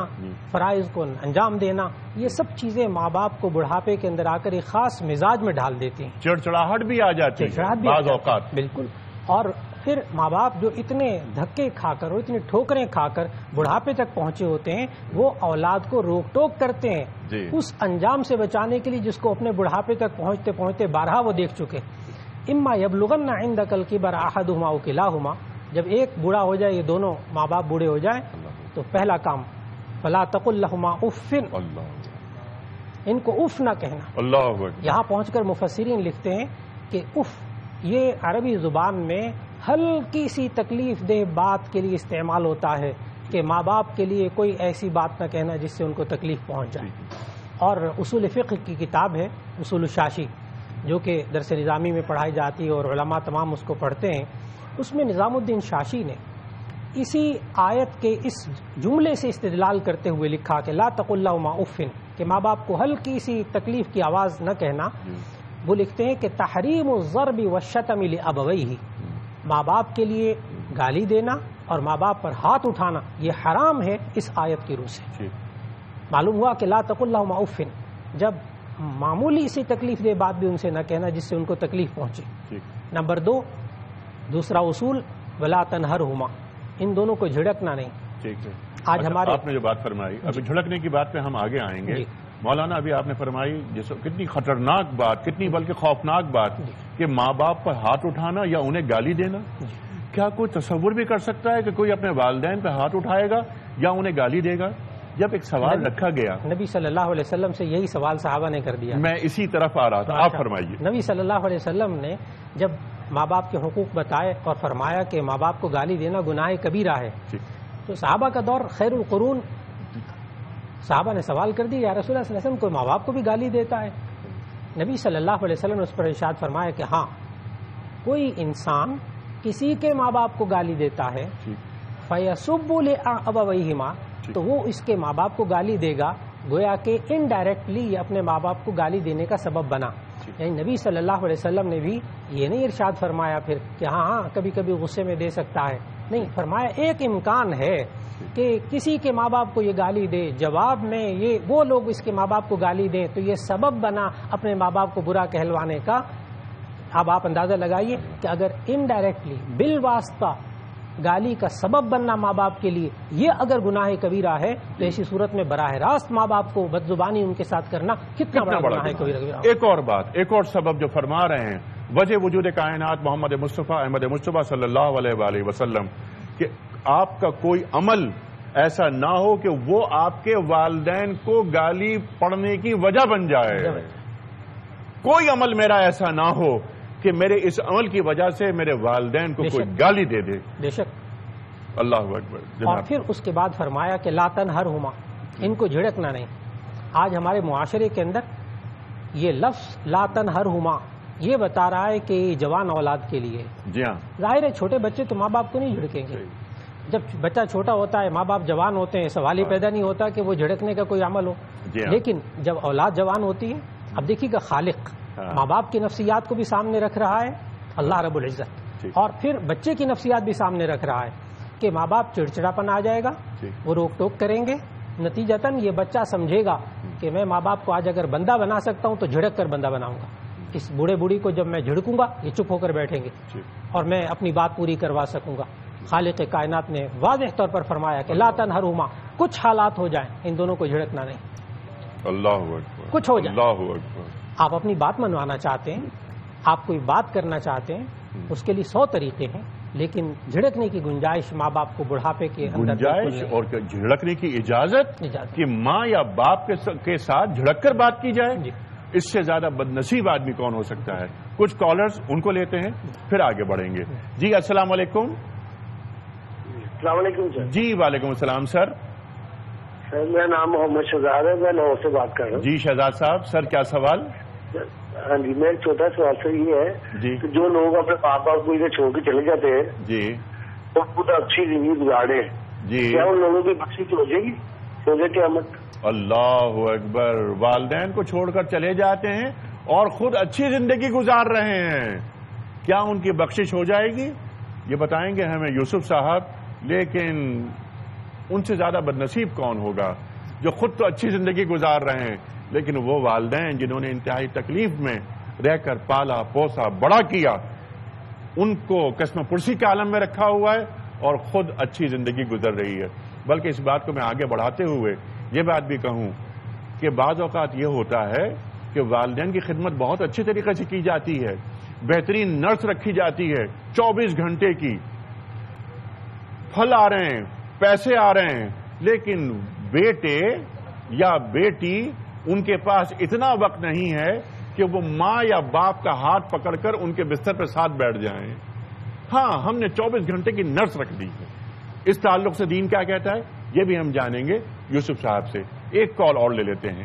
[SPEAKER 4] فرائض کو انجام دینا، یہ سب چیزیں ماں باپ کو بڑھاپے کے اندر آ کر ایک خاص مزاج میں ڈال دیتی ہیں.
[SPEAKER 1] چڑچڑاہٹ بھی آ جاتی ہے بعض اوقات.
[SPEAKER 4] بالکل. اور پھر ماں باپ جو اتنے دھکے کھا کر اور اتنی ٹھوکریں کھا کر بڑھاپے تک پہنچے ہوتے ہیں وہ اولاد کو روک ٹوک کرتے ہیں اس انجام سے بچانے کے لیے جس کو اپنے بڑھاپے تک پہنچتے پہنچتے بارہا وہ دیکھ چکے. اما یبلغن عندک الکبر احدہما او کلاہما، جب ایک بوڑھا ہو جائے، یہ دونوں ماں باپ بوڑھے ہو جائیں تو پہلا کام فلا تقل لہما اف، ان کو اف نہ کہنا.
[SPEAKER 1] اللہ. یہاں
[SPEAKER 4] پہنچ کر مفسرین لکھتے ہیں کہ اف یہ عربی زبان میں ہلکی سی تکلیف دہ بات کے لیے استعمال ہوتا ہے کہ ماں باپ کے لیے کوئی ایسی بات نہ کہنا جس سے ان کو تکلیف پہنچ جائے. اور اصول فقہ کی کتاب ہے اصول الشاشی جو کہ درس نظامی میں پڑھائی جاتی ہے اور علماء تمام اس کو پڑھتے ہیں. اس میں نظام الدین شاشی نے اسی آیت کے اس جملے سے استدلال کرتے ہوئے لکھا کہ لا تقل لہما اف، کہ ماں باپ کو ہلکی سی تکلیف کی آواز نہ کہنا، وہ لکھتے ہیں کہ تحریم الضرب والشتم لأبویہ، ماں باپ کے لیے گالی دینا اور ماں باپ پر ہاتھ اٹھانا یہ حرام ہے اس آیت کی روح سے۔ معلوم ہوا کہ لا تقل لہما اف، جب معمولی سی تکلیف دہ بات بھی ان سے نہ کہنا جس سے ان کو تکلیف پہنچے۔ نمبر 2، دوسرا اصول ولا تنہرہما، ان دونوں کو جھڑکنا نہیں۔
[SPEAKER 1] ٹھیک ہے،
[SPEAKER 4] آج ہمارے
[SPEAKER 1] آپ نے جو بات فرمائی، ابھی جھڑکنے کی بات پہ ہم آگے آئیں گے۔ مولانا ابھی آپ نے فرمائی کتنی خطرناک بات، کتنی بلکہ خوفناک بات کہ ماں باپ پر ہاتھ اٹھانا یا انہیں گالی دینا۔ کیا کوئی تصور بھی کر سکتا ہے کہ کوئی اپنے والدین پہ ہاتھ اٹھائے گا یا انہیں گالی دے گا؟ جب ایک سوال رکھا گیا،
[SPEAKER 4] نبی صلی اللہ علیہ وسلم سے یہی سوال صحابہ نے کر دیا،
[SPEAKER 1] میں اسی طرف آ رہا تھا، آپ فرمائیے۔
[SPEAKER 4] نبی صلی اللہ علیہ وسلم نے جب ماں باپ کے حقوق بتائے اور فرمایا کہ ماں باپ کو گالی دینا گناہ کبیرہ ہے، تو صحابہ کا دور خیر القرون، صحابہ نے سوال کر دی یا رسول اللہ صلی اللہ علیہ وسلم کوئی ماں باپ کو بھی گالی دیتا ہے؟ نبی صلی اللہ علیہ وسلم نے اس پر ارشاد فرمایا کہ ہاں، کوئی انسان کسی کے ماں باپ کو گالی دیتا ہے فَيَسُبُّ لِأَبَوَيْهِمَا، تو وہ اس کے ماں باپ کو گالی دے گا، گویا کہ انڈائریکٹلی یہ اپنے ماں باپ کو گالی دینے کا سبب بنا۔ یعنی نبی صلی اللہ علیہ وسلم نے بھی یہ نہیں ارشاد فرمایا پھر کہ ہاں کبھی کبھی غصے میں دے سکتا ہے، نہیں، فرمایا ایک امکان ہے کہ کسی کے ماں باپ کو یہ گالی دے، جواب میں یہ وہ لوگ اس کے ماں باپ کو گالی دیں تو یہ سبب بنا اپنے ماں باپ کو برا کہلوانے کا۔ اب آپ اندازہ لگائیے کہ اگر انڈائریکٹلی بالواسطہ گالی کا سبب بننا ماں باپ کے لیے یہ اگر گناہ کبیرہ ہے تو ایسی صورت میں براہ راست ماں باپ کو بد زبانی ان کے ساتھ کرنا کتنا بڑا گناہ کبیرہ۔
[SPEAKER 1] ایک اور بات، ایک اور سبب جو فرما رہے ہیں، وجہ وجود کائنات محمد مصطفیٰ احمد مصطفیٰ صلی اللہ علیہ وآلہ وسلم، کہ آپ کا کوئی عمل ایسا نہ ہو کہ وہ آپ کے والدین کو گالی پڑنے کی وجہ بن جائے۔ کوئی عمل میرا ایسا نہ ہو کہ میرے اس عمل کی وجہ سے میرے والدین کو کوئی گالی دے دے۔
[SPEAKER 4] بے شک،
[SPEAKER 1] اللہ اکبر۔
[SPEAKER 4] اور پھر اس کے بعد فرمایا کہ لا تنہرہما، ان کو جھڑکنا نہیں۔ آج ہمارے معاشرے کے اندر یہ لفظ لا تنہرہما یہ بتا رہا ہے کہ یہ جوان اولاد کے لیے۔
[SPEAKER 1] جی ہاں،
[SPEAKER 4] ظاہر ہے چھوٹے بچے تو ماں باپ کو نہیں جھڑکیں گے، جب بچہ چھوٹا ہوتا ہے ماں باپ جوان ہوتے ہیں، سوال ہی پیدا نہیں ہوتا کہ وہ جھڑکنے کا کوئی عمل ہو۔ لیکن جب اولاد جوان ہوتی ہے، اب دیکھیے گا خالق ماں باپ کی نفسیات کو بھی سامنے رکھ رہا ہے اللہ رب العزت، اور پھر بچے کی نفسیات بھی سامنے رکھ رہا ہے کہ ماں باپ چڑچڑاپن آ جائے گا، وہ روک ٹوک کریں گے، نتیجتاً یہ بچہ سمجھے گا کہ میں ماں باپ کو آج اگر بندہ بنا سکتا ہوں تو جھڑک کر بندہ بناؤں گا، اس بوڑھے بوڑھی کو جب میں جھڑکوں گا یہ چپ ہو کر بیٹھیں گے اور میں اپنی بات پوری کروا سکوں گا۔ خالق کائنات نے واضح طور پر فرمایا کہ لا تنہرہما، کچھ حالات ہو جائیں ان دونوں کو جھڑکنا نہیں۔
[SPEAKER 1] اللہ اکبر،
[SPEAKER 4] کچھ ہو جائے،
[SPEAKER 1] اللہ اکبر۔
[SPEAKER 4] آپ اپنی بات منوانا چاہتے ہیں، آپ کوئی بات کرنا چاہتے ہیں، اس کے لیے 100 طریقے ہیں، لیکن جھڑکنے کی گنجائش ماں باپ کو بڑھاپے کے اندر
[SPEAKER 1] گنجائش اور جھڑکنے کی اجازت کہ ماں یا باپ کے ساتھ جھڑک کر بات کی جائے، اس سے زیادہ بدنصیب آدمی کون ہو سکتا ہے؟ کچھ کالرز ان کو لیتے ہیں پھر آگے بڑھیں گے۔ جی السلام علیکم۔
[SPEAKER 5] السلام علیکم سر۔
[SPEAKER 1] جی وعلیکم السلام سر۔
[SPEAKER 5] سر میرا نام محمد شہزاد ہے، میں لاہور سے بات کر رہا ہوں۔
[SPEAKER 1] جی شہزاد صاحب، سر کیا سوال؟
[SPEAKER 5] ہاں جی، میرا چھوٹا سوال سر یہ ہے
[SPEAKER 1] جی
[SPEAKER 5] کہ جو لوگ اپنے ماں باپ کو ادھر چھوڑ کے چلے جاتے ہیں
[SPEAKER 1] جی
[SPEAKER 5] وہ خود اچھی زندگی گزارے،
[SPEAKER 1] جی،
[SPEAKER 5] کیا ان لوگوں کی بخشش ہو جائے گی روزے قیامت؟
[SPEAKER 1] اللہ اکبر، والدین کو چھوڑ کر چلے جاتے ہیں اور خود اچھی زندگی گزار رہے ہیں، کیا ان کی بخشش ہو جائے گی؟ یہ بتائیں گے ہمیں یوسف صاحب، لیکن ان سے زیادہ بدنصیب کون ہوگا جو خود تو اچھی زندگی گزار رہے ہیں لیکن وہ والدین جنہوں نے انتہائی تکلیف میں رہ کر پالا پوسا بڑا کیا، ان کو قسم پرسی کے عالم میں رکھا ہوا ہے اور خود اچھی زندگی گزر رہی ہے۔ بلکہ اس بات کو میں آگے بڑھاتے ہوئے یہ بات بھی کہوں کہ بعض اوقات یہ ہوتا ہے کہ والدین کی خدمت بہت اچھے طریقے سے کی جاتی ہے، بہترین نرس رکھی جاتی ہے 24 گھنٹے کی، پھل آ رہے ہیں، پیسے آ رہے ہیں، لیکن بیٹے یا بیٹی ان کے پاس اتنا وقت نہیں ہے کہ وہ ماں یا باپ کا ہاتھ پکڑ کر ان کے بستر پر ساتھ بیٹھ جائیں۔ ہاں، ہم نے 24 گھنٹے کی نرس رکھ دی ہے۔ اس تعلق سے دین کیا کہتا ہے یہ بھی ہم جانیں گے یوسف صاحب سے۔ ایک کال اور لے لیتے ہیں۔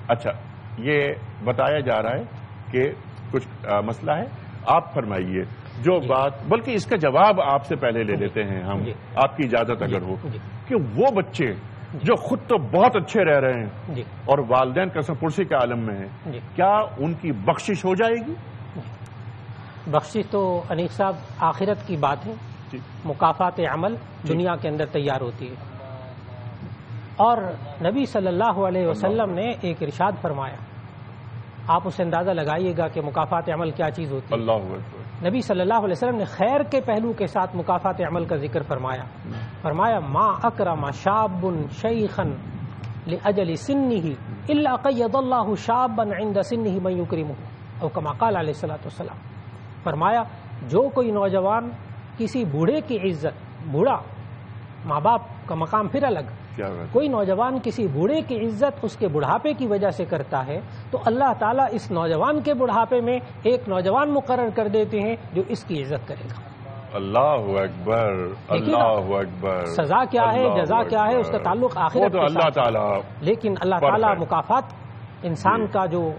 [SPEAKER 1] اچھا، یہ بتایا جا رہا ہے کہ کچھ مسئلہ ہے، آپ فرمائیے جو بات، بلکہ اس کا جواب آپ سے پہلے لے لیتے ہیں ہم، آپ کی اجازت اگر ہو، کہ وہ بچے جو خود تو بہت اچھے رہ رہے ہیں
[SPEAKER 4] جی
[SPEAKER 1] اور والدین قسم پرسی کے عالم میں ہیں،
[SPEAKER 4] جی
[SPEAKER 1] کیا ان کی بخشش ہو جائے گی؟
[SPEAKER 4] بخشش تو انیس صاحب آخرت کی بات ہے،
[SPEAKER 1] جی
[SPEAKER 4] مکافات عمل دنیا کے اندر تیار ہوتی ہے. اور نبی صلی اللہ علیہ وسلم نے ایک ارشاد فرمایا، آپ اسے اندازہ لگائیے گا کہ مکافات عمل کیا چیز ہوتی ہے.
[SPEAKER 1] اللہ اکبر.
[SPEAKER 4] نبی صلی اللہ علیہ وسلم نے خیر کے پہلو کے ساتھ مکافات عمل کا ذکر فرمایا ما اکرم شاب شیخا لاجل سنه الا قید اللہ شابا عند سنه من یکرمه او کما قال علیہ الصلوۃ والسلام. فرمایا جو کوئی نوجوان کسی بوڑھے کی عزت، بوڑھا ماں باپ کا مقام پھر الگ، کوئی نوجوان کسی بوڑھے کی عزت اس کے بڑھاپے کی وجہ سے کرتا ہے تو اللہ تعالیٰ اس نوجوان کے بڑھاپے میں ایک نوجوان مقرر کر دیتے ہیں جو اس کی عزت کرے گا.
[SPEAKER 1] اللہ اکبر، اللہ اکبر.
[SPEAKER 4] سزا کیا ہے، جزا کیا ہے، اس کا تعلق آخرت
[SPEAKER 1] تو اللہ تعالیٰ.
[SPEAKER 4] لیکن اللہ تعالیٰ مکافات انسان کا جو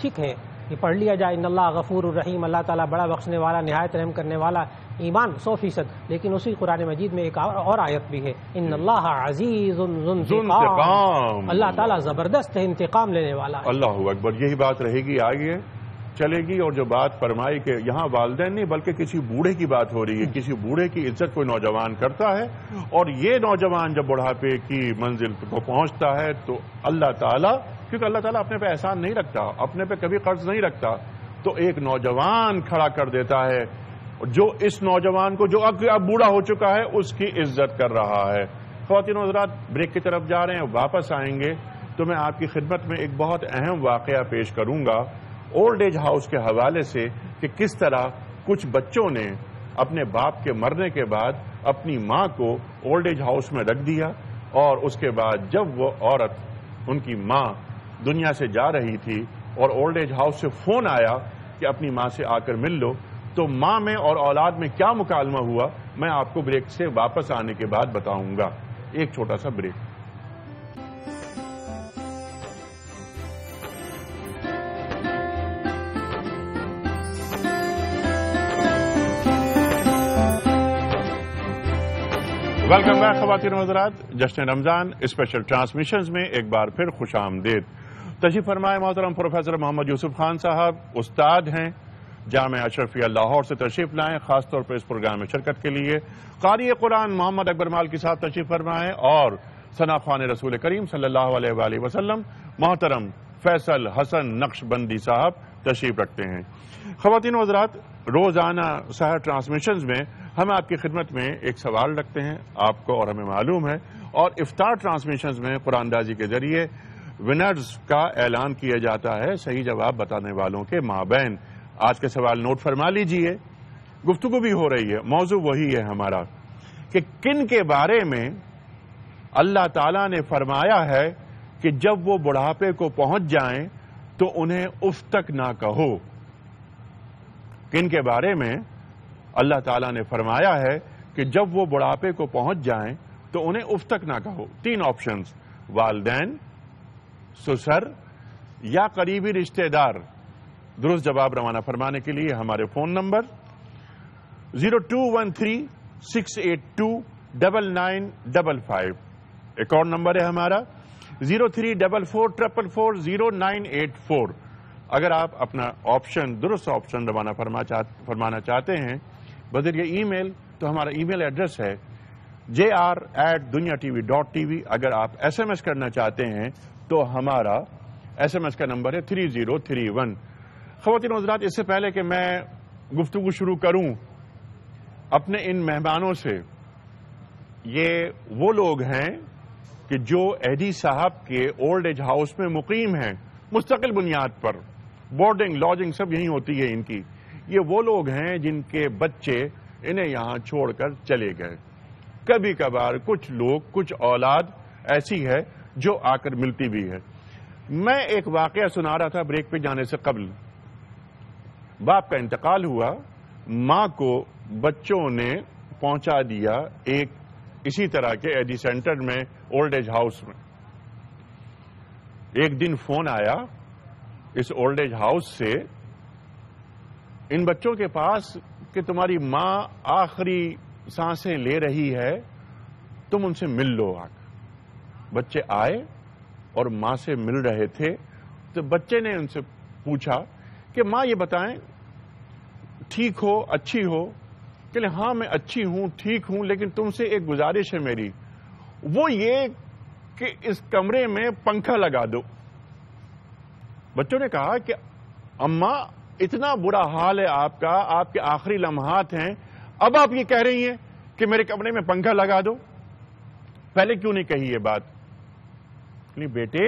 [SPEAKER 4] ٹھیک ہے یہ پڑھ لیا جائے، ان اللہ غفور الرحیم، اللہ تعالیٰ بڑا بخشنے والا، نہایت رحم کرنے والا، ایمان 100%. لیکن اسی قرآن مجید میں ایک اور آیت بھی ہے، ان اللہ عزیز ذو انتقام، اللہ تعالیٰ زبردست ہے، انتقام لینے والا ہے.
[SPEAKER 1] اللہ اکبر. یہی بات رہے گی، آگے چلے گی. اور جو بات فرمائی کہ یہاں والدین نہیں بلکہ کسی بوڑھے کی بات ہو رہی ہے، کسی بوڑھے کی عزت کوئی نوجوان کرتا ہے اور یہ نوجوان جب بڑھاپے کی منزل کو پہنچتا ہے تو اللہ تعالیٰ، کیونکہ اللہ تعالیٰ اپنے پہ احسان نہیں رکھتا، اپنے پہ کبھی قرض نہیں رکھتا، تو ایک نوجوان کھڑا کر دیتا ہے جو اس نوجوان کو جو اب بوڑھا ہو چکا ہے اس کی عزت کر رہا ہے. خواتین و حضرات، بریک کی طرف جا رہے ہیں، واپس آئیں گے تو میں آپ کی خدمت میں ایک بہت اہم واقعہ پیش کروں گا اولڈ ایج ہاؤس کے حوالے سے کہ کس طرح کچھ بچوں نے اپنے باپ کے مرنے کے بعد اپنی ماں کو اولڈ ایج ہاؤس میں رکھ دیا، اور اس کے بعد جب وہ عورت، ان کی ماں دنیا سے جا رہی تھی اور اولڈ ایج ہاؤس سے فون آیا کہ اپنی ماں سے آ کر مل لو، تو ماں میں اور اولاد میں کیا مکالمہ ہوا میں آپ کو بریک سے واپس آنے کے بعد بتاؤں گا. ایک چھوٹا سا بریک. ویلکم بیک خواتین و حضرات، جشن رمضان اسپیشل ٹرانسمیشنز میں ایک بار پھر خوش آمدید. تشریف فرمائے محترم پروفیسر محمد یوسف خان صاحب، استاد ہیں، جامعہ اشرفیہ لاہور سے تشریف لائیں خاص طور پر اس پروگرام میں شرکت کے لیے. قاری قرآن محمد اکبر مالکی صاحب تشریف فرمائیں، اور ثنا خوان رسول کریم صلی اللہ علیہ وآلہ وسلم محترم فیصل حسن نقش بندی صاحب تشریف رکھتے ہیں. خواتین و حضرات، روزانہ سحر ٹرانسمیشنز میں ہم آپ کی خدمت میں ایک سوال رکھتے ہیں، آپ کو اور ہمیں معلوم ہے، اور افطار ٹرانسمیشنز میں قرآن اندازی کے ذریعے ونرز کا اعلان کیا جاتا ہے صحیح جواب بتانے والوں کے مابین. آج کا سوال نوٹ فرما لیجئے، گفتگو بھی ہو رہی ہے، موضوع وہی ہے ہمارا کہ کن کے بارے میں اللہ تعالیٰ نے فرمایا ہے کہ جب وہ بڑھاپے کو پہنچ جائیں تو انہیں اف تک نہ کہو. کن کے بارے میں اللہ تعالیٰ نے فرمایا ہے کہ جب وہ بڑھاپے کو پہنچ جائیں تو انہیں اف تک نہ کہو. 3 آپشنز، والدین، سسر یا قریبی رشتہ دار. درست جواب روانہ فرمانے کے لیے ہمارے فون نمبر 0213-682-9955، ایک اور نمبر ہے ہمارا 0344440984. اگر آپ اپنا آپشن، درست آپشن روانہ فرمانا چاہتے ہیں بذریعہ ای میل تو ہمارا ای میل ایڈریس ہے jr@dunyatv.tv. اگر آپ ایس ایم ایس کرنا چاہتے ہیں تو ہمارا ایس ایم ایس کا نمبر ہے 3031. خواتین و حضرات، اس سے پہلے کہ میں گفتگو شروع کروں اپنے ان مہمانوں سے، یہ وہ لوگ ہیں کہ جو ایڈی صاحب کے اولڈ ایج ہاؤس میں مقیم ہیں مستقل بنیاد پر، بورڈنگ لاڈجنگ سب یہیں ہوتی ہے ان کی. یہ وہ لوگ ہیں جن کے بچے انہیں یہاں چھوڑ کر چلے گئے. کبھی کبھار کچھ لوگ، کچھ اولاد ایسی ہے جو آ کر ملتی بھی ہے. میں ایک واقعہ سنا رہا تھا بریک پہ جانے سے قبل. باپ کا انتقال ہوا، ماں کو بچوں نے پہنچا دیا ایک اسی طرح کے ایڈی سینٹر میں، اولڈ ایج ہاؤس میں. ایک دن فون آیا اس اولڈ ایج ہاؤس سے ان بچوں کے پاس کہ تمہاری ماں آخری سانسیں لے رہی ہے، تم ان سے مل لو. بچے آئے اور ماں سے مل رہے تھے تو بچے نے ان سے پوچھا کہ ماں یہ بتائیں ٹھیک ہو اچھی ہو؟ کہ ہاں میں اچھی ہوں ٹھیک ہوں، لیکن تم سے ایک گزارش ہے میری، وہ یہ کہ اس کمرے میں پنکھا لگا دو۔ بچوں نے کہا کہ اماں اتنا برا حال ہے آپ کا، آپ کے آخری لمحات ہیں، اب آپ یہ کہہ رہی ہیں کہ میرے کمرے میں پنکھا لگا دو، پہلے کیوں نہیں کہی یہ بات؟ نہیں بیٹے،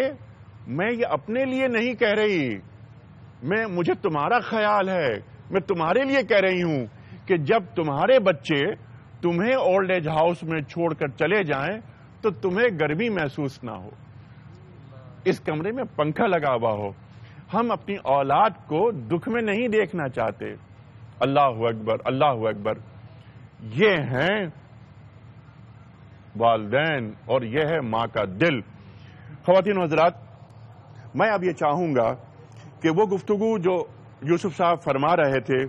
[SPEAKER 1] میں یہ اپنے لیے نہیں کہہ رہی، مجھے تمہارا خیال ہے، میں تمہارے لیے کہہ رہی ہوں کہ جب تمہارے بچے تمہیں اولڈ ایج ہاؤس میں چھوڑ کر چلے جائیں تو تمہیں گرمی محسوس نہ ہو، اس کمرے میں پنکھا لگا ہوا ہو۔ ہم اپنی اولاد کو دکھ میں نہیں دیکھنا چاہتے۔ اللہ اکبر، اللہ اکبر۔ یہ ہیں والدین اور یہ ہے ماں کا دل۔ خواتین و حضرات، میں اب یہ چاہوں گا کہ وہ گفتگو جو یوسف صاحب فرما رہے تھے،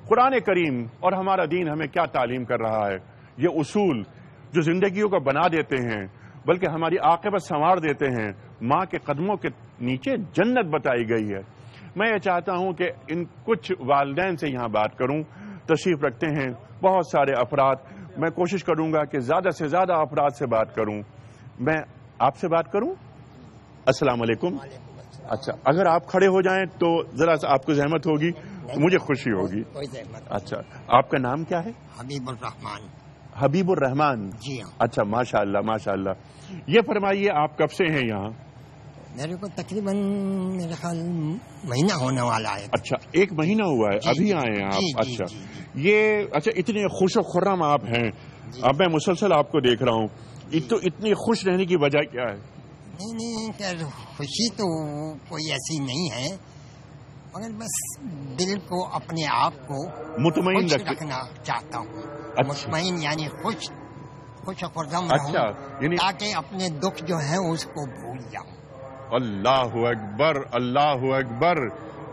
[SPEAKER 1] قرآن کریم اور ہمارا دین ہمیں کیا تعلیم کر رہا ہے، یہ اصول جو زندگیوں کو بنا دیتے ہیں بلکہ ہماری عاقبت سنوار دیتے ہیں، ماں کے قدموں کے نیچے جنت بتائی گئی ہے۔ میں یہ چاہتا ہوں کہ ان کچھ والدین سے یہاں بات کروں، تشریف رکھتے ہیں بہت سارے افراد، میں کوشش کروں گا کہ زیادہ سے زیادہ افراد سے بات کروں۔ میں آپ سے بات کروں؟ السلام علیکم۔ اچھا، اگر آپ کھڑے ہو جائیں تو ذرا سا آپ کو زحمت ہوگی، مجھے خوشی ہوگی۔ اچھا، آپ کا نام کیا ہے؟
[SPEAKER 6] حبیب الرحمان۔
[SPEAKER 1] حبیب الرحمان،
[SPEAKER 6] جی ہاں۔
[SPEAKER 1] اچھا، ماشاء اللہ ماشاء اللہ۔ یہ فرمائیے آپ کب سے ہیں یہاں؟
[SPEAKER 6] میرے کو تقریباً میرے خیال مہینہ ہونے والا ہے۔
[SPEAKER 1] اچھا، ایک مہینہ ہوا ہے، ابھی آئے ہیں آپ؟ اچھا، یہ اچھا اتنے خوش و خرم آپ ہیں، اب میں مسلسل آپ کو دیکھ رہا ہوں، تو اتنی خوش رہنے کی وجہ کیا ہے؟
[SPEAKER 6] نہیں، خوشی تو کوئی ایسی نہیں ہے، مگر بس دل کو اپنے آپ کو
[SPEAKER 1] مطمئن
[SPEAKER 6] رکھنا چاہتا ہوں۔ مطمئن یعنی خوش و خرم
[SPEAKER 1] اچھا، یعنی
[SPEAKER 6] تاکہ اپنے دکھ جو ہیں اس کو بھول جاؤں۔
[SPEAKER 1] اللہ اکبر، اللہ اکبر،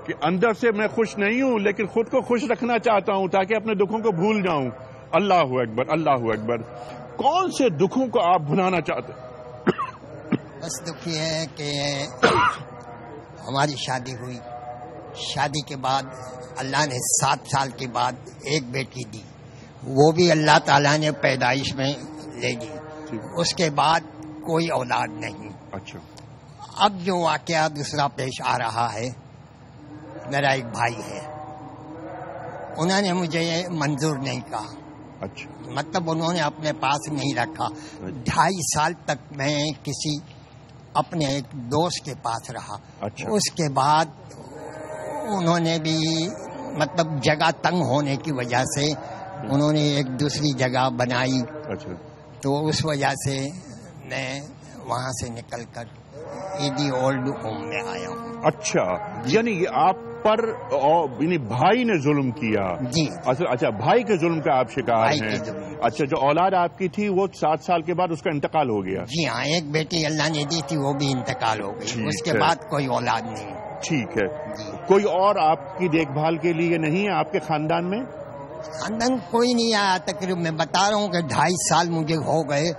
[SPEAKER 1] کہ اندر سے میں خوش نہیں ہوں لیکن خود کو خوش رکھنا چاہتا ہوں تاکہ اپنے دکھوں کو بھول جاؤں۔ اللہ اکبر، اللہ اکبر۔ کون سے دکھوں کو آپ بھلانا چاہتے ہیں؟
[SPEAKER 6] بس دکھ یہ ہے کہ ہماری شادی ہوئی، شادی کے بعد اللہ نے 7 سال کے بعد ایک بیٹی دی، وہ بھی اللہ تعالیٰ نے پیدائش میں لے لی، اس کے بعد کوئی اولاد نہیں۔
[SPEAKER 1] اچھا،
[SPEAKER 6] اب جو واقعہ دوسرا پیش آ رہا ہے، میرا ایک بھائی ہے، انہوں نے مجھے یہ منظور نہیں کہا،
[SPEAKER 1] اچھا،
[SPEAKER 6] مطلب انہوں نے اپنے پاس نہیں رکھا۔ 2.5 سال تک میں کسی اپنے ایک دوست کے پاس رہا،
[SPEAKER 1] اچھا،
[SPEAKER 6] اس کے بعد انہوں نے بھی مطلب جگہ تنگ ہونے کی وجہ سے انہوں نے ایک دوسری جگہ بنائی،
[SPEAKER 1] اچھا،
[SPEAKER 6] تو اس وجہ سے میں وہاں سے نکل کر ایدی اولڈ ہوم میں آیا ہوں۔
[SPEAKER 1] اچھا، یعنی یہ آپ پر یعنی بھائی نے ظلم کیا؟
[SPEAKER 6] جی،
[SPEAKER 1] اچھا، بھائی کے ظلم کا آپ شکار
[SPEAKER 6] بھائی
[SPEAKER 1] ہیں۔
[SPEAKER 6] کے ظلم۔
[SPEAKER 1] اچھا، جو اولاد آپ کی تھی وہ 7 سال کے بعد اس کا انتقال ہو گیا؟
[SPEAKER 6] جی ہاں، ایک بیٹی اللہ نے دی تھی، وہ بھی انتقال ہو گئی، اس کے بعد کوئی اولاد نہیں۔
[SPEAKER 1] ٹھیک ہے،
[SPEAKER 6] جی،
[SPEAKER 1] کوئی اور آپ کی دیکھ بھال کے لیے نہیں ہے آپ کے خاندان میں؟
[SPEAKER 6] خاندان کوئی نہیں آیا، تقریباً میں بتا رہا ہوں کہ 2.5 سال مجھے ہو گئے،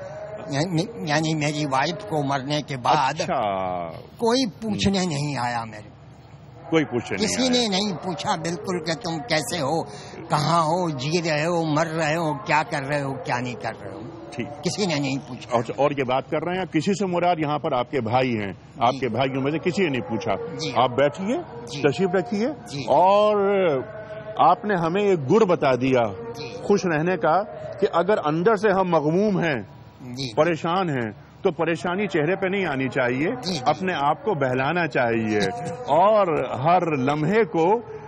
[SPEAKER 6] یعنی میری وائف کو مرنے کے بعد
[SPEAKER 1] اچھا،
[SPEAKER 6] کوئی پوچھنے نہیں آیا، میرے
[SPEAKER 1] کوئی پوچھے نہیں
[SPEAKER 6] کسی نے نہیں پوچھا بالکل کہ تم کیسے ہو، کہاں ہو، جی رہے ہو، مر رہے ہو، کیا کر رہے ہو، کیا نہیں کر رہے ہو،
[SPEAKER 1] ٹھیک،
[SPEAKER 6] کسی نے نہیں پوچھا۔
[SPEAKER 1] اور یہ بات کر رہے ہیں کسی سے مراد یہاں پر آپ کے بھائی ہیں، آپ کے بھائیوں میں سے کسی نے نہیں پوچھا؟
[SPEAKER 6] جی،
[SPEAKER 1] آپ بیٹھیے،
[SPEAKER 6] جی،
[SPEAKER 1] تشریف رکھیے،
[SPEAKER 6] جی،
[SPEAKER 1] اور آپ نے ہمیں ایک گڑ بتا دیا
[SPEAKER 6] جی،
[SPEAKER 1] خوش رہنے کا کہ اگر اندر سے ہم مغموم ہیں،
[SPEAKER 6] جی،
[SPEAKER 1] پریشان ہیں، تو پریشانی چہرے پہ نہیں آنی چاہیے،
[SPEAKER 6] جی،
[SPEAKER 1] اپنے آپ کو بہلانا چاہیے اور ہر لمحے کو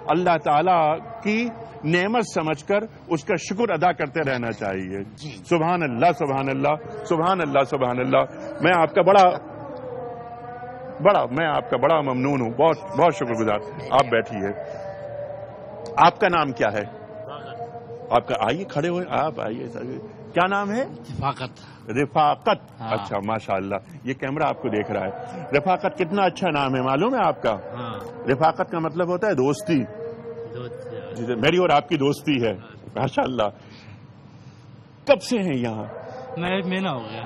[SPEAKER 1] اللہ تعالی کی نعمت سمجھ کر اس کا شکر ادا کرتے رہنا چاہیے۔
[SPEAKER 6] جی،
[SPEAKER 1] سبحان اللہ، سبحان اللہ، سبحان اللہ، سبحان اللہ۔ میں آپ کا بڑا ممنون ہوں، بہت بہت شکر گزار۔ آپ بیٹھیے، آپ کا نام کیا ہے؟ آپ کا، آئیے کھڑے ہوئے، آپ آئیے، کیا نام ہے؟ رفاقت۔ اچھا، ماشاء اللہ، یہ کیمرہ آپ کو دیکھ رہا ہے۔ رفاقت کتنا اچھا نام ہے، معلوم ہے آپ کا؟ رفاقت کا مطلب ہوتا ہے دوستی، میری اور آپ کی دوستی ہے، ماشاء اللہ۔ کب سے ہیں یہاں؟
[SPEAKER 7] میں 1 مہینہ ہو گیا۔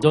[SPEAKER 7] 2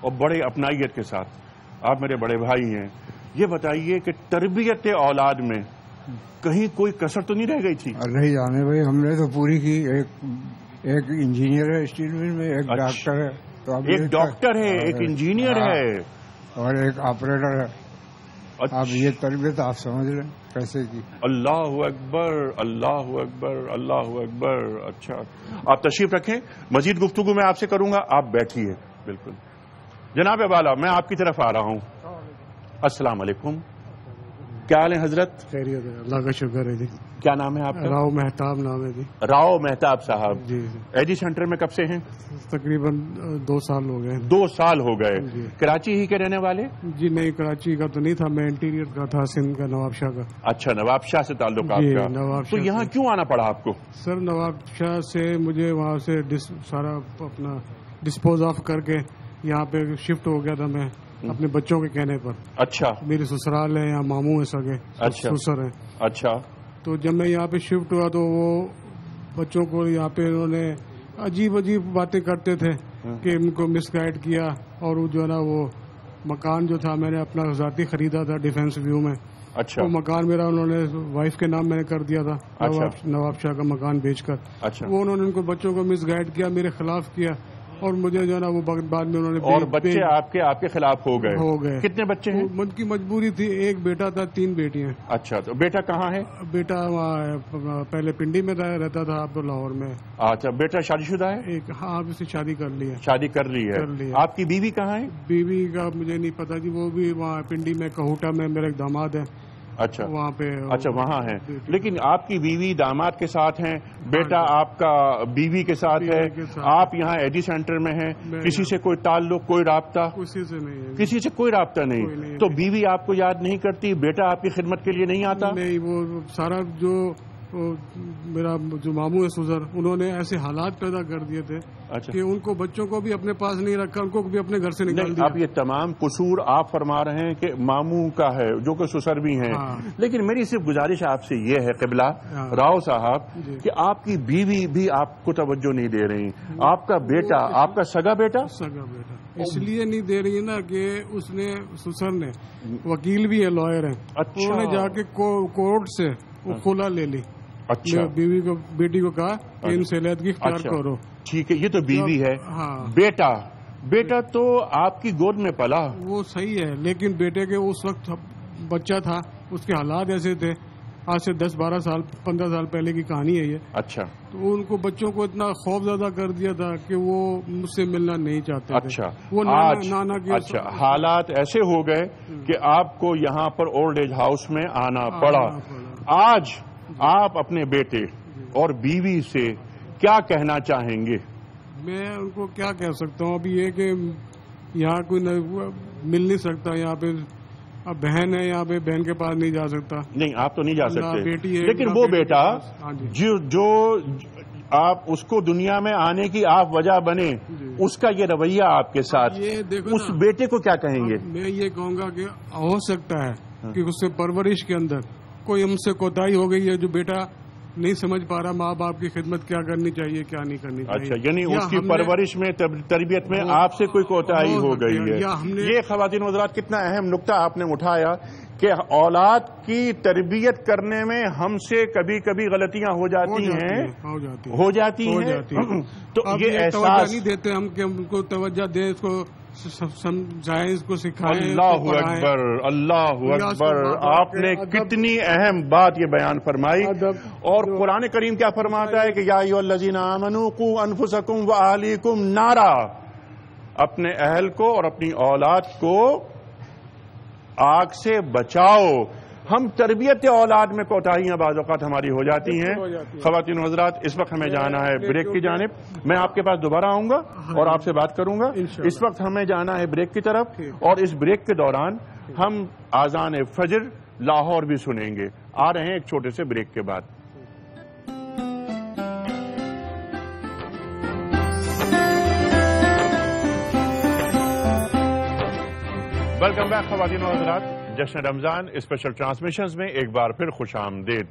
[SPEAKER 1] اور بڑے اپنائیت کے ساتھ. آپ میرے بڑے بھائی ہیں, یہ بتائیے کہ تربیت اولاد میں کہیں کوئی کسر تو نہیں رہ گئی تھی؟
[SPEAKER 8] نہیں جانے بھائی, ہم نے تو پوری کی. ایک انجینئر ہے اسٹیل مل میں, ایک ڈاکٹر ہے, تو
[SPEAKER 1] ایک ڈاکٹر ہے, ایک انجینئر ہے,
[SPEAKER 8] اور ایک آپریٹر ہے. اب یہ تربیت آپ سمجھ لیں کیسے کی.
[SPEAKER 1] اللہ اکبر, اللہ اکبر, اللہ اکبر. اچھا, آپ تشریف رکھیں, مزید گفتگو میں آپ سے کروں گا, آپ بیٹھیے. بالکل جناب والا, میں آپ کی طرف آ رہا ہوں. السلام علیکم, کیا حال ہے حضرت؟
[SPEAKER 9] خیریت ہے, اللہ کا شکر ہے جی.
[SPEAKER 1] کیا نام ہے آپ کا؟
[SPEAKER 9] راؤ مہتاب نام ہے جی.
[SPEAKER 1] راؤ مہتاب صاحب
[SPEAKER 9] جی.
[SPEAKER 1] ایجی سینٹر میں کب سے ہیں؟
[SPEAKER 9] تقریباً 2 سال ہو گئے.
[SPEAKER 1] 2 سال ہو گئے.
[SPEAKER 9] جی.
[SPEAKER 1] کراچی ہی کے رہنے والے؟
[SPEAKER 9] جی نہیں, کراچی کا تو نہیں تھا, میں انٹیریئر کا تھا, سندھ کا, نواب شاہ کا.
[SPEAKER 1] اچھا, نواب شاہ سے تعلق آپ کا.
[SPEAKER 9] نواب
[SPEAKER 1] تو
[SPEAKER 9] شاہ
[SPEAKER 1] یہاں کیوں آنا پڑا آپ کو؟
[SPEAKER 9] سر نواب شاہ سے مجھے وہاں سے سارا اپنا ڈسپوز آف کر کے یہاں پہ شفٹ ہو گیا تھا میں اپنے بچوں کے کہنے پر.
[SPEAKER 1] اچھا.
[SPEAKER 9] میری سسرال ہے, یہاں ماموں ہے سگے, سسر ہیں.
[SPEAKER 1] اچھا.
[SPEAKER 9] تو جب میں یہاں پہ شفٹ ہوا تو وہ بچوں کو یہاں پہ انہوں نے عجیب باتیں کرتے تھے کہ ان کو مس گائیڈ کیا. اور وہ جو ہے نا, وہ مکان جو تھا میں نے اپنا ذاتی خریدا تھا ڈیفینس ویو میں.
[SPEAKER 1] اچھا.
[SPEAKER 9] وہ مکان میرا انہوں نے وائف کے نام میں نے کر دیا تھا, نواب شاہ کا مکان بیچ کر.
[SPEAKER 1] اچھا.
[SPEAKER 9] وہ انہوں نے ان کو بچوں کو مس گائیڈ کیا, میرے خلاف کیا, اور مجھے جو ہے نا وہ بعد میں انہوں نے.
[SPEAKER 1] اور بچے آپ کے خلاف ہو گئے. کتنے بچے ہیں؟
[SPEAKER 9] ان کی مجبوری تھی, ایک بیٹا تھا, 3 بیٹیاں.
[SPEAKER 1] اچھا, تو بیٹا کہاں ہے؟
[SPEAKER 9] بیٹا وہاں پہلے پنڈی میں رہتا تھا, اب تو لاہور میں.
[SPEAKER 1] اچھا, بیٹا شادی شدہ ہے؟
[SPEAKER 9] ایک, ہاں, اب اسے شادی کر لی ہے.
[SPEAKER 1] شادی کر لی ہے. آپ کی بیوی کہاں ہے؟
[SPEAKER 9] بیوی کا مجھے نہیں پتا جی, وہ بھی وہاں پنڈی میں کہوٹا میں میرے ایک داماد ہے.
[SPEAKER 1] اچھا,
[SPEAKER 9] وہاں پہ.
[SPEAKER 1] اچھا, وہاں ہے. لیکن آپ کی بیوی داماد کے ساتھ ہیں, بیٹا آپ کا بیوی کے ساتھ ہے, آپ یہاں ایجی سینٹر میں ہیں, کسی سے کوئی تعلق, کوئی رابطہ؟
[SPEAKER 9] کسی سے نہیں,
[SPEAKER 1] کسی سے کوئی رابطہ نہیں. تو بیوی آپ کو یاد نہیں کرتی, بیٹا آپ کی خدمت کے لیے نہیں آتا؟
[SPEAKER 9] نہیں, وہ سارا جو میرا جو ماموں ہے سزر, انہوں نے ایسے حالات پیدا کر دیے تھے کہ ان کو بچوں کو بھی اپنے پاس نہیں رکھا, ان کو بھی اپنے گھر سے نکال دیا.
[SPEAKER 1] اب یہ تمام قصور آپ فرما رہے ہیں کہ ماموں کا ہے, جو کہ سسر بھی ہیں. لیکن میری صرف گزارش آپ سے یہ ہے قبلہ راؤ صاحب کہ آپ کی بیوی بھی آپ کو توجہ نہیں دے رہی. آپ کا بیٹا, آپ کا سگا بیٹا
[SPEAKER 9] اس لیے نہیں دے رہی نا کہ اس نے, سسر نے, وکیل بھی ہے, لائر ہیں, انہوں نے جا کے کورٹ سے وہ خلا لے لی.
[SPEAKER 1] اچھا.
[SPEAKER 9] بیوی کو, بیٹی کو کہا کہ ان سے علیحدگی اختیار کرو.
[SPEAKER 1] ٹھیک ہے, یہ تو بیوی ہے. بیٹا تو آپ کی گود میں پلا.
[SPEAKER 9] وہ صحیح ہے, لیکن بیٹے کے اس وقت بچہ تھا, اس کے حالات ایسے تھے, آج سے 10-12 سال 15 سال پہلے کی کہانی ہے یہ.
[SPEAKER 1] اچھا.
[SPEAKER 9] تو ان کو بچوں کو اتنا خوف زدہ کر دیا تھا کہ وہ مجھ سے ملنا نہیں چاہتے.
[SPEAKER 1] اچھا.
[SPEAKER 9] وہ نانا کے.
[SPEAKER 1] اچھا, حالات ایسے ہو گئے کہ آپ کو یہاں پر اولڈ ایج ہاؤس میں آنا پڑا. آج آپ اپنے بیٹے اور بیوی سے کیا کہنا چاہیں گے؟
[SPEAKER 9] میں ان کو کیا کہہ سکتا ہوں, ابھی یہ کہ یہاں کوئی مل نہیں سکتا, یہاں پہ اب بہن ہے, یہاں پہ بہن کے پاس نہیں جا سکتا.
[SPEAKER 1] نہیں, آپ تو نہیں جا سکتے,
[SPEAKER 9] بیٹی ہے,
[SPEAKER 1] لیکن وہ بیٹا جو آپ اس کو دنیا میں آنے کی آپ وجہ بنے, اس کا یہ رویہ آپ کے ساتھ, اس بیٹے کو کیا کہیں گے؟
[SPEAKER 9] میں یہ کہوں گا کہ ہو سکتا ہے کہ اس سے پرورش کے اندر کوئی ہم سے کوتاہی ہو گئی ہے, جو بیٹا نہیں سمجھ پا رہا ماں باپ کی خدمت کیا کرنی چاہیے, کیا نہیں کرنی چاہیے.
[SPEAKER 1] اچھا, یعنی اس کی پرورش میں, تربیت میں آپ سے کوئی کوتاہی ہو گئی ہے. یہ خواتین حضرات کتنا اہم نقطہ آپ نے اٹھایا کہ اولاد کی تربیت کرنے میں ہم سے کبھی کبھی غلطیاں ہو جاتی ہیں. تو یہ احساس
[SPEAKER 9] نہیں دیتے ہم کہ ہم کو توجہ دیں, اس کو سمجھائیں, اس کو سکھائیں.
[SPEAKER 1] اللہ اکبر, اللہ اکبر. آپ نے کتنی اہم بات یہ بیان فرمائی. اور قرآن کریم کیا فرماتا ہے کہ یا ایھا الذین آمنوا قوا انفسکم واہلیکم نارا, اپنے اہل کو اور اپنی اولاد کو آگ سے بچاؤ. ہم تربیت اولاد میں کوتاہیاں بعض اوقات ہماری ہو جاتی ہیں. خواتین حضرات, اس وقت ہمیں جانا ہے بریک کی جانب. میں آپ کے پاس دوبارہ آؤں گا اور آپ سے بات کروں گا. اس وقت ہمیں جانا ہے بریک کی طرف, اور اس بریک کے دوران ہم اذان فجر لاہور بھی سنیں گے. آ رہے ہیں ایک چھوٹے سے بریک کے بعد. ویلکم بیک خواتین و حضرات, جشن رمضان اسپیشل ٹرانسمیشنز میں ایک بار پھر خوش آمدید.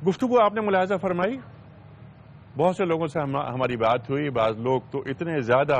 [SPEAKER 1] گفتگو آپ نے ملاحظہ فرمائی, بہت سے لوگوں سے ہماری بات ہوئی. بعض لوگ تو اتنے زیادہ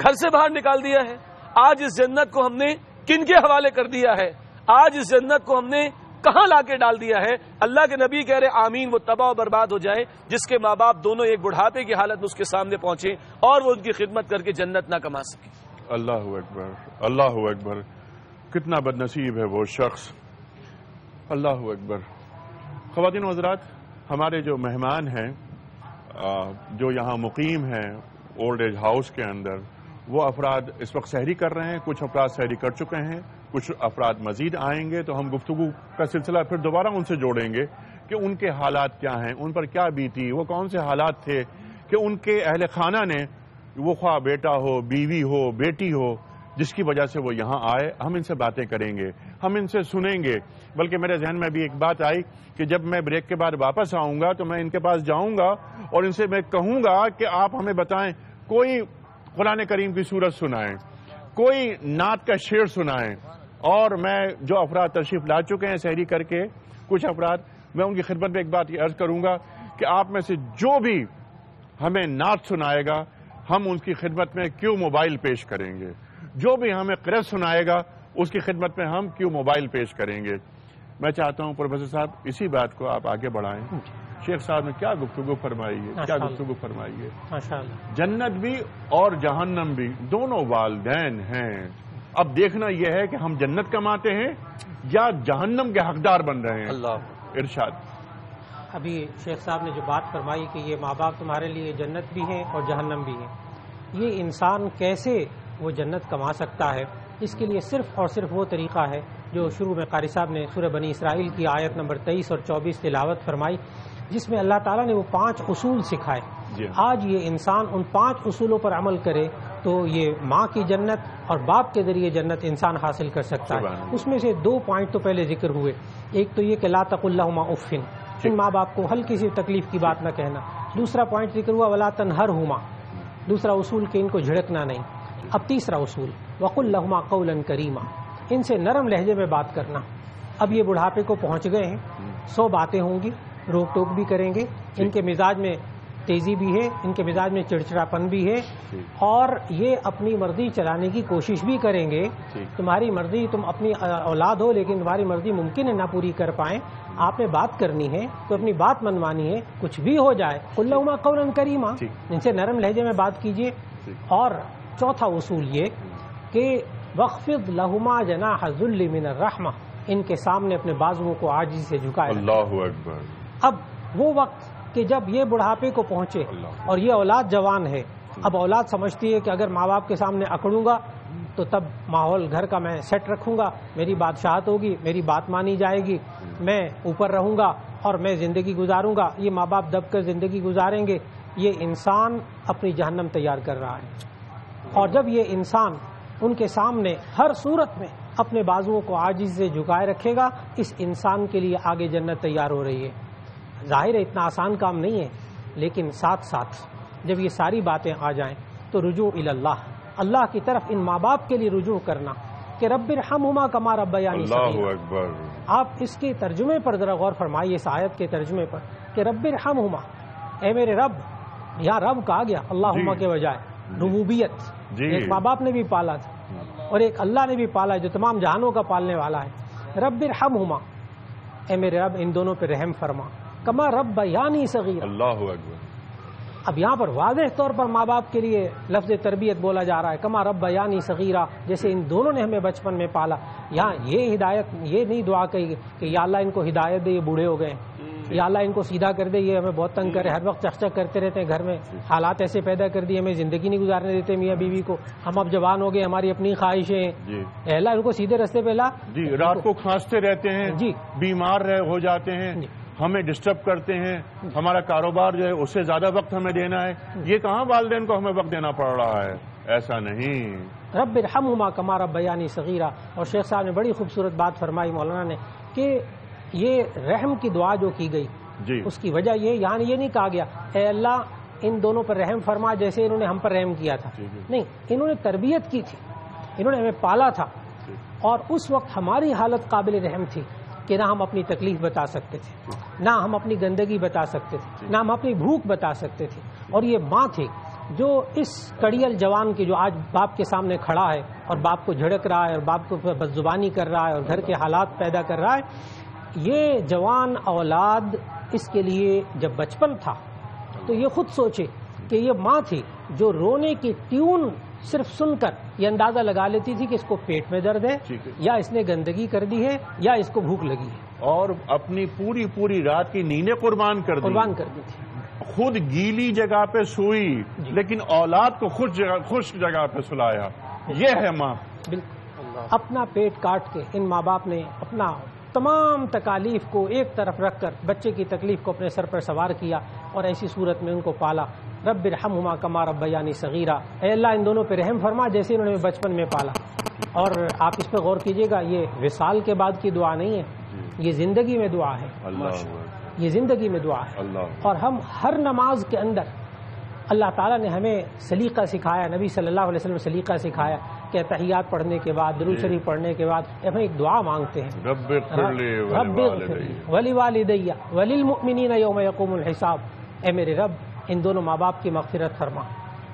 [SPEAKER 10] گھر سے باہر نکال دیا ہے. آج اس جنت کو ہم نے کن کے حوالے کر دیا ہے؟ آج اس جنت کو ہم نے کہاں لا کے ڈال دیا ہے؟ اللہ کے نبی کہہ رہے آمین وہ تباہ و برباد ہو جائے جس کے ماں باپ دونوں ایک بڑھاپے کی حالت میں اس کے سامنے پہنچے اور وہ ان کی خدمت کر کے جنت نہ کما سکے.
[SPEAKER 1] اللہ اکبر، اللہ اکبر، کتنا بد نصیب ہے وہ شخص. اللہ اکبر. خواتین و حضرات، ہمارے جو مہمان ہیں جو یہاں مقیم ہیں اولڈ ایج ہاؤس کے اندر، وہ افراد اس وقت سحری کر رہے ہیں. کچھ افراد سحری کر چکے ہیں، کچھ افراد مزید آئیں گے، تو ہم گفتگو کا سلسلہ پھر دوبارہ ان سے جوڑیں گے کہ ان کے حالات کیا ہیں، ان پر کیا بیتی، وہ کون سے حالات تھے کہ ان کے اہل خانہ نے، وہ خواہ بیٹا ہو، بیوی ہو، بیٹی ہو، جس کی وجہ سے وہ یہاں آئے. ہم ان سے باتیں کریں گے، ہم ان سے سنیں گے. بلکہ میرے ذہن میں بھی ایک بات آئی کہ جب میں بریک کے بعد واپس آؤں گا تو میں ان کے پاس جاؤں گا اور ان سے میں کہوں گا کہ آپ ہمیں بتائیں، کوئی قرآن کریم کی سورت سنائیں، کوئی نعت کا شعر سنائیں. اور میں جو افراد تشریف لا چکے ہیں سحری کر کے، کچھ افراد، میں ان کی خدمت میں ایک بات یہ عرض کروں گا کہ آپ میں سے جو بھی ہمیں نعت سنائے گا ہم ان کی خدمت میں کیوں موبائل پیش کریں گے. جو بھی ہمیں قرأت سنائے گا اس کی خدمت میں ہم کیوں موبائل پیش کریں گے. میں چاہتا ہوں پروفیسر صاحب اسی بات کو آپ آگے بڑھائیں. شیخ صاحب نے کیا گفتگو فرمائی ہے، کیا گفتگو فرمائی ہے. جنت بھی اور جہنم بھی دونوں والدین ہیں. اب دیکھنا یہ ہے کہ ہم جنت کماتے ہیں یا جہنم کے حقدار بن رہے ہیں. اللہ ارشاد.
[SPEAKER 4] ابھی شیخ صاحب نے جو بات فرمائی کہ یہ ماں باپ تمہارے لیے جنت بھی ہیں اور جہنم بھی ہیں، یہ انسان کیسے وہ جنت کما سکتا ہے؟ اس کے لیے صرف اور صرف وہ طریقہ ہے جو شروع میں قاری صاحب نے سورہ بنی اسرائیل کی آیت نمبر 23 اور 24 تلاوت فرمائی، جس میں اللہ تعالیٰ نے وہ 5 اصول سکھائے. آج یہ انسان ان 5 اصولوں پر عمل کرے تو یہ ماں کی جنت اور باپ کے ذریعے جنت انسان حاصل کر سکتا ہے. اس میں سے 2 پوائنٹ تو پہلے ذکر ہوئے. ایک تو یہ کہ لا تقل لہما اف، ان ماں باپ کو ہلکی سی تکلیف کی بات نہ کہنا. دوسرا پوائنٹ ذکر ہوا ولا تنہرہما، دوسرا اصول کہ ان کو جھڑکنا نہیں. اب تیسرا اصول وقل لہما قولا کریما، ان سے نرم لہجے میں بات کرنا. اب یہ بڑھاپے کو پہنچ گئے ہیں، 100 باتیں ہوں گی، روک ٹوک بھی کریں گے، ان کے مزاج میں تیزی بھی ہے، ان کے مزاج میں چڑچڑاپن بھی ہے، اور یہ اپنی مرضی چلانے کی کوشش بھی کریں گے. تمہاری مرضی، تم اپنی اولاد ہو لیکن تمہاری مرضی ممکن ہے نہ پوری کر پائیں. آپ نے بات کرنی ہے تو اپنی بات منوانی ہے، کچھ بھی ہو جائے قل لہما قولا کریما، ان سے نرم لہجے میں بات کیجیے. اور چوتھا اصول یہ کہ وخفض لہما جناح الذل من الرحمہ، ان کے سامنے اپنے بازوؤں کو عاجزی سے جھکائے.
[SPEAKER 1] اللہ اکبر.
[SPEAKER 4] اب وہ وقت کہ جب یہ بڑھاپے کو پہنچے اور یہ اولاد جوان ہے، اب اولاد سمجھتی ہے کہ اگر ماں باپ کے سامنے اکڑوں گا تو تب ماحول گھر کا میں سیٹ رکھوں گا، میری بادشاہت ہوگی، میری بات مانی جائے گی، میں اوپر رہوں گا اور میں زندگی گزاروں گا، یہ ماں باپ دب کر زندگی گزاریں گے. یہ انسان اپنی جہنم تیار کر رہا ہے. اور جب یہ انسان ان کے سامنے ہر صورت میں اپنے بازوؤں کو عاجز سے جھکائے رکھے گا، اس انسان کے لیے آگے جنت تیار ہو رہی ہے. ظاہر ہے اتنا آسان کام نہیں ہے، لیکن ساتھ ساتھ جب یہ ساری باتیں آ جائیں تو رجوع اللہ، اللہ کی طرف ان ماں باپ کے لیے رجوع کرنا کہ رب ارحمہما کما ربیانی صغیرا.
[SPEAKER 1] اللہ اکبر.
[SPEAKER 4] آپ اس کے ترجمے پر ذرا غور فرمائیے، اس آیت کے ترجمے پر کہ رب ارحمہما، اے میرے رب. یہاں رب کہا گیا اللہما کے بجائے. ربوبیت، ایک ماں باپ نے بھی پالا تھا اور ایک اللہ نے بھی پالا ہے جو تمام جہانوں کا پالنے والا ہے. رب ارحمہما، اے میرے رب ان دونوں پہ رحم فرما. کما ربیانی صغیرا.
[SPEAKER 1] اللہ اکبر.
[SPEAKER 4] اب یہاں پر واضح طور پر ماں باپ کے لیے لفظ تربیت بولا جا رہا ہے، کما ربیانی صغیرا، جیسے ان دونوں نے ہمیں بچپن میں پالا. یہاں یہ ہدایت، یہ نہیں دعا کہی کہ یا اللہ ان کو ہدایت دے، یہ بوڑھے ہو گئے، یا اللہ ان کو سیدھا کر دے، یہ ہمیں بہت تنگ کرے، ہر وقت چک چک کرتے رہتے ہیں گھر میں، حالات ایسے پیدا کر دیے ہمیں زندگی نہیں گزارنے دیتے میاں بیوی کو، ہم اب جوان ہو گئے، ہماری اپنی خواہشیں ہیں. اے اللہ ان کو سیدھے رستے پہ لا.
[SPEAKER 1] رات کو کھانستے رہتے ہیں، بیمار ہو جاتے ہیں، ہمیں ڈسٹرب کرتے ہیں، ہمارا کاروبار جو ہے اس سے زیادہ وقت ہمیں دینا ہے. یہ کہاں والدین کو ہمیں وقت دینا پڑ رہا ہے؟ ایسا نہیں.
[SPEAKER 4] رب ارحمہما کما ربیانی صغیرا. اور شیخ صاحب نے بڑی خوبصورت بات فرمائی مولانا نے کہ یہ رحم کی دعا جو کی گئی اس کی وجہ یہ، یہاں یہ نہیں کہا گیا اے اللہ ان دونوں پر رحم فرما جیسے انہوں نے ہم پر رحم کیا تھا. نہیں، انہوں نے تربیت کی تھی، انہوں نے ہمیں پالا تھا، اور اس وقت ہماری حالت قابل رحم تھی کہ نہ ہم اپنی تکلیف بتا سکتے تھے، نہ ہم اپنی گندگی بتا سکتے تھے، نہ ہم اپنی بھوک بتا سکتے تھے. اور یہ ماں تھی جو اس کڑیل جوان کی جو آج باپ کے سامنے کھڑا ہے اور باپ کو جھڑک رہا ہے اور باپ کو بدزبانی کر رہا ہے اور گھر کے حالات پیدا کر رہا ہے، یہ جوان اولاد اس کے لیے جب بچپن تھا تو یہ خود سوچے کہ یہ ماں تھی جو رونے کی ٹیون صرف سن کر یہ اندازہ لگا لیتی تھی کہ اس کو پیٹ میں درد ہے یا اس نے گندگی کر دی ہے یا اس کو بھوک لگی ہے،
[SPEAKER 1] اور اپنی پوری رات کی نیندیں قربان کر دی
[SPEAKER 4] تھی،
[SPEAKER 1] خود گیلی جگہ پہ سوئی لیکن اولاد کو خشک جگہ پہ سلایا. یہ ہے ماں.
[SPEAKER 4] بالکل اپنا پیٹ کاٹ کے ان ماں باپ نے اپنا تمام تکالیف کو ایک طرف رکھ کر بچے کی تکلیف کو اپنے سر پر سوار کیا اور ایسی صورت میں ان کو پالا. رب ارحمہما کما ربیانی صغیرہ، اے اللہ ان دونوں پہ رحم فرما جیسے انہوں نے بچپن میں پالا. اور آپ اس پہ غور کیجئے گا، یہ وصال کے بعد کی دعا نہیں ہے، یہ زندگی میں دعا ہے. یہ زندگی میں دعا ہے. اور ہم ہر نماز کے اندر اللہ تعالیٰ نے ہمیں سلیقہ سکھایا، نبی صلی اللہ علیہ وسلم نے سلیقہ سکھایا کہ تحیات پڑھنے کے بعد، درود شریف پڑھنے کے بعد ہم ایک دعا مانگتے ہیں، رب اغفر لی ولوالدی وللمؤمنین یوم یقوم الحساب. اے میرے رب ان دونوں ماں باپ کی مغفرت فرما،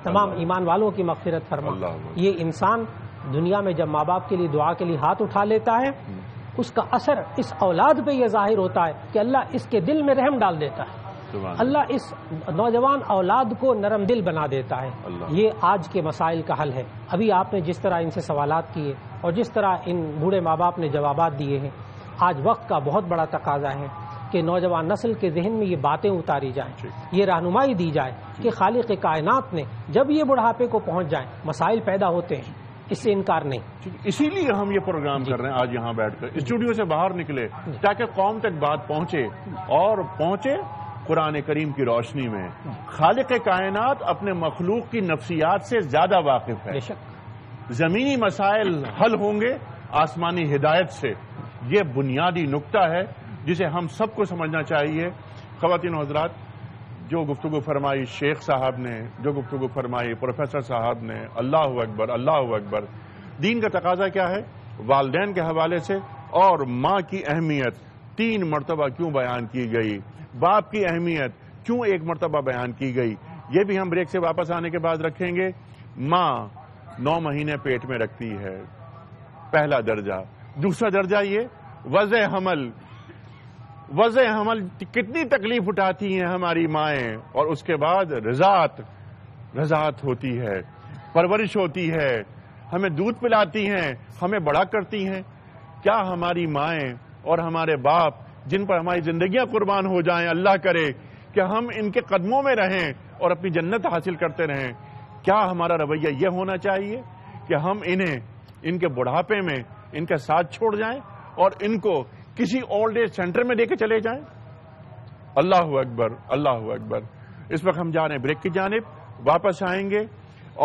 [SPEAKER 4] تمام ایمان والوں کی مغفرت فرما. یہ انسان دنیا میں جب ماں باپ کے لیے دعا کے لیے ہاتھ اٹھا لیتا ہے اس کا اثر اس اولاد پہ یہ ظاہر ہوتا ہے کہ اللہ اس کے دل میں رحم ڈال دیتا ہے، اللہ اس نوجوان اولاد کو نرم دل بنا دیتا ہے. یہ آج کے مسائل کا حل ہے. ابھی آپ نے جس طرح ان سے سوالات کیے اور جس طرح ان بوڑھے ماں باپ نے جوابات دیے ہیں، آج وقت کا بہت بڑا تقاضا ہے کہ نوجوان نسل کے ذہن میں یہ باتیں اتاری جائیں، یہ رہنمائی دی جائے کہ خالق کائنات نے جب یہ بڑھاپے کو پہنچ جائیں مسائل پیدا ہوتے ہیں، اس سے انکار نہیں.
[SPEAKER 1] اسی لیے ہم یہ پروگرام کر رہے ہیں آج یہاں بیٹھ کر، اسٹوڈیو سے باہر نکلے تاکہ قوم تک بات پہنچے، اور پہنچے قرآن کریم کی روشنی میں. خالق کائنات اپنے مخلوق کی نفسیات سے زیادہ واقف ہے. زمینی مسائل حل ہوں گے آسمانی ہدایت سے. یہ بنیادی نقطہ ہے جسے ہم سب کو سمجھنا چاہیے. خواتین و حضرات، جو گفتگو فرمائی شیخ صاحب نے، جو گفتگو فرمائی پروفیسر صاحب نے، اللہ اکبر اللہ اکبر. دین کا تقاضا کیا ہے؟ والدین کے حوالے سے اور ماں کی اہمیت 3 مرتبہ کیوں بیان کی گئی، باپ کی اہمیت کیوں 1 مرتبہ بیان کی گئی، یہ بھی ہم بریک سے واپس آنے کے بعد رکھیں گے. ماں 9 مہینے پیٹ میں رکھتی ہے، پہلا درجہ. دوسرا درجہ یہ وضع حمل کتنی تکلیف اٹھاتی ہیں ہماری مائیں، اور اس کے بعد رضاعت ہوتی ہے، پرورش ہوتی ہے، ہمیں دودھ پلاتی ہیں، ہمیں بڑا کرتی ہیں. کیا ہماری مائیں اور ہمارے باپ جن پر ہماری زندگیاں قربان ہو جائیں، اللہ کرے کہ ہم ان کے قدموں میں رہیں اور اپنی جنت حاصل کرتے رہیں، کیا ہمارا رویہ یہ ہونا چاہیے کہ ہم انہیں ان کے بڑھاپے میں ان کا ساتھ چھوڑ جائیں اور ان کو کسی اولڈ ایج سینٹر میں لے کے چلے جائیں؟ اللہ اکبر اللہ اکبر. اس وقت ہم جا رہے ہیں بریک کی جانب، واپس آئیں گے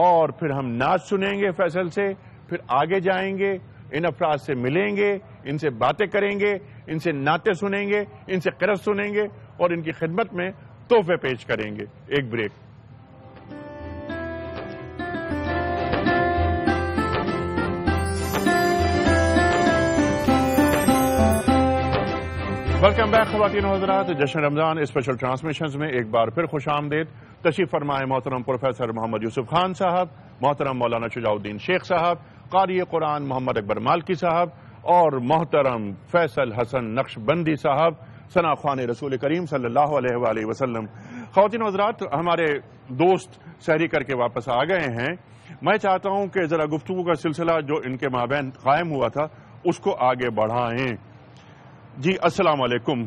[SPEAKER 1] اور پھر ہم نعت سنیں گے فیصل سے، پھر آگے جائیں گے، ان افراد سے ملیں گے، ان سے باتیں کریں گے، ان سے نعتیں سنیں گے، ان سے قرض سنیں گے اور ان کی خدمت میں تحفے پیش کریں گے. ایک بریک. ویلکم بیک خواتین و حضرات. جشن رمضان اسپیشل ٹرانسمیشنز میں ایک بار پھر خوش آمدید. تشریف فرمائے محترم پروفیسر محمد یوسف خان صاحب، محترم مولانا شجاع الدین شیخ صاحب، قاری قرآن محمد اکبر مالکی صاحب اور محترم فیصل حسن نقشبندی صاحب، ثنا خوان رسول کریم صلی اللہ علیہ وآلہ وسلم. خواتین و حضرات، ہمارے دوست سحری کر کے واپس آ گئے ہیں. میں چاہتا ہوں کہ ذرا گفتگو کا سلسلہ جو ان کے مابین قائم ہوا تھا اس کو آگے بڑھائیں. جی السلام علیکم،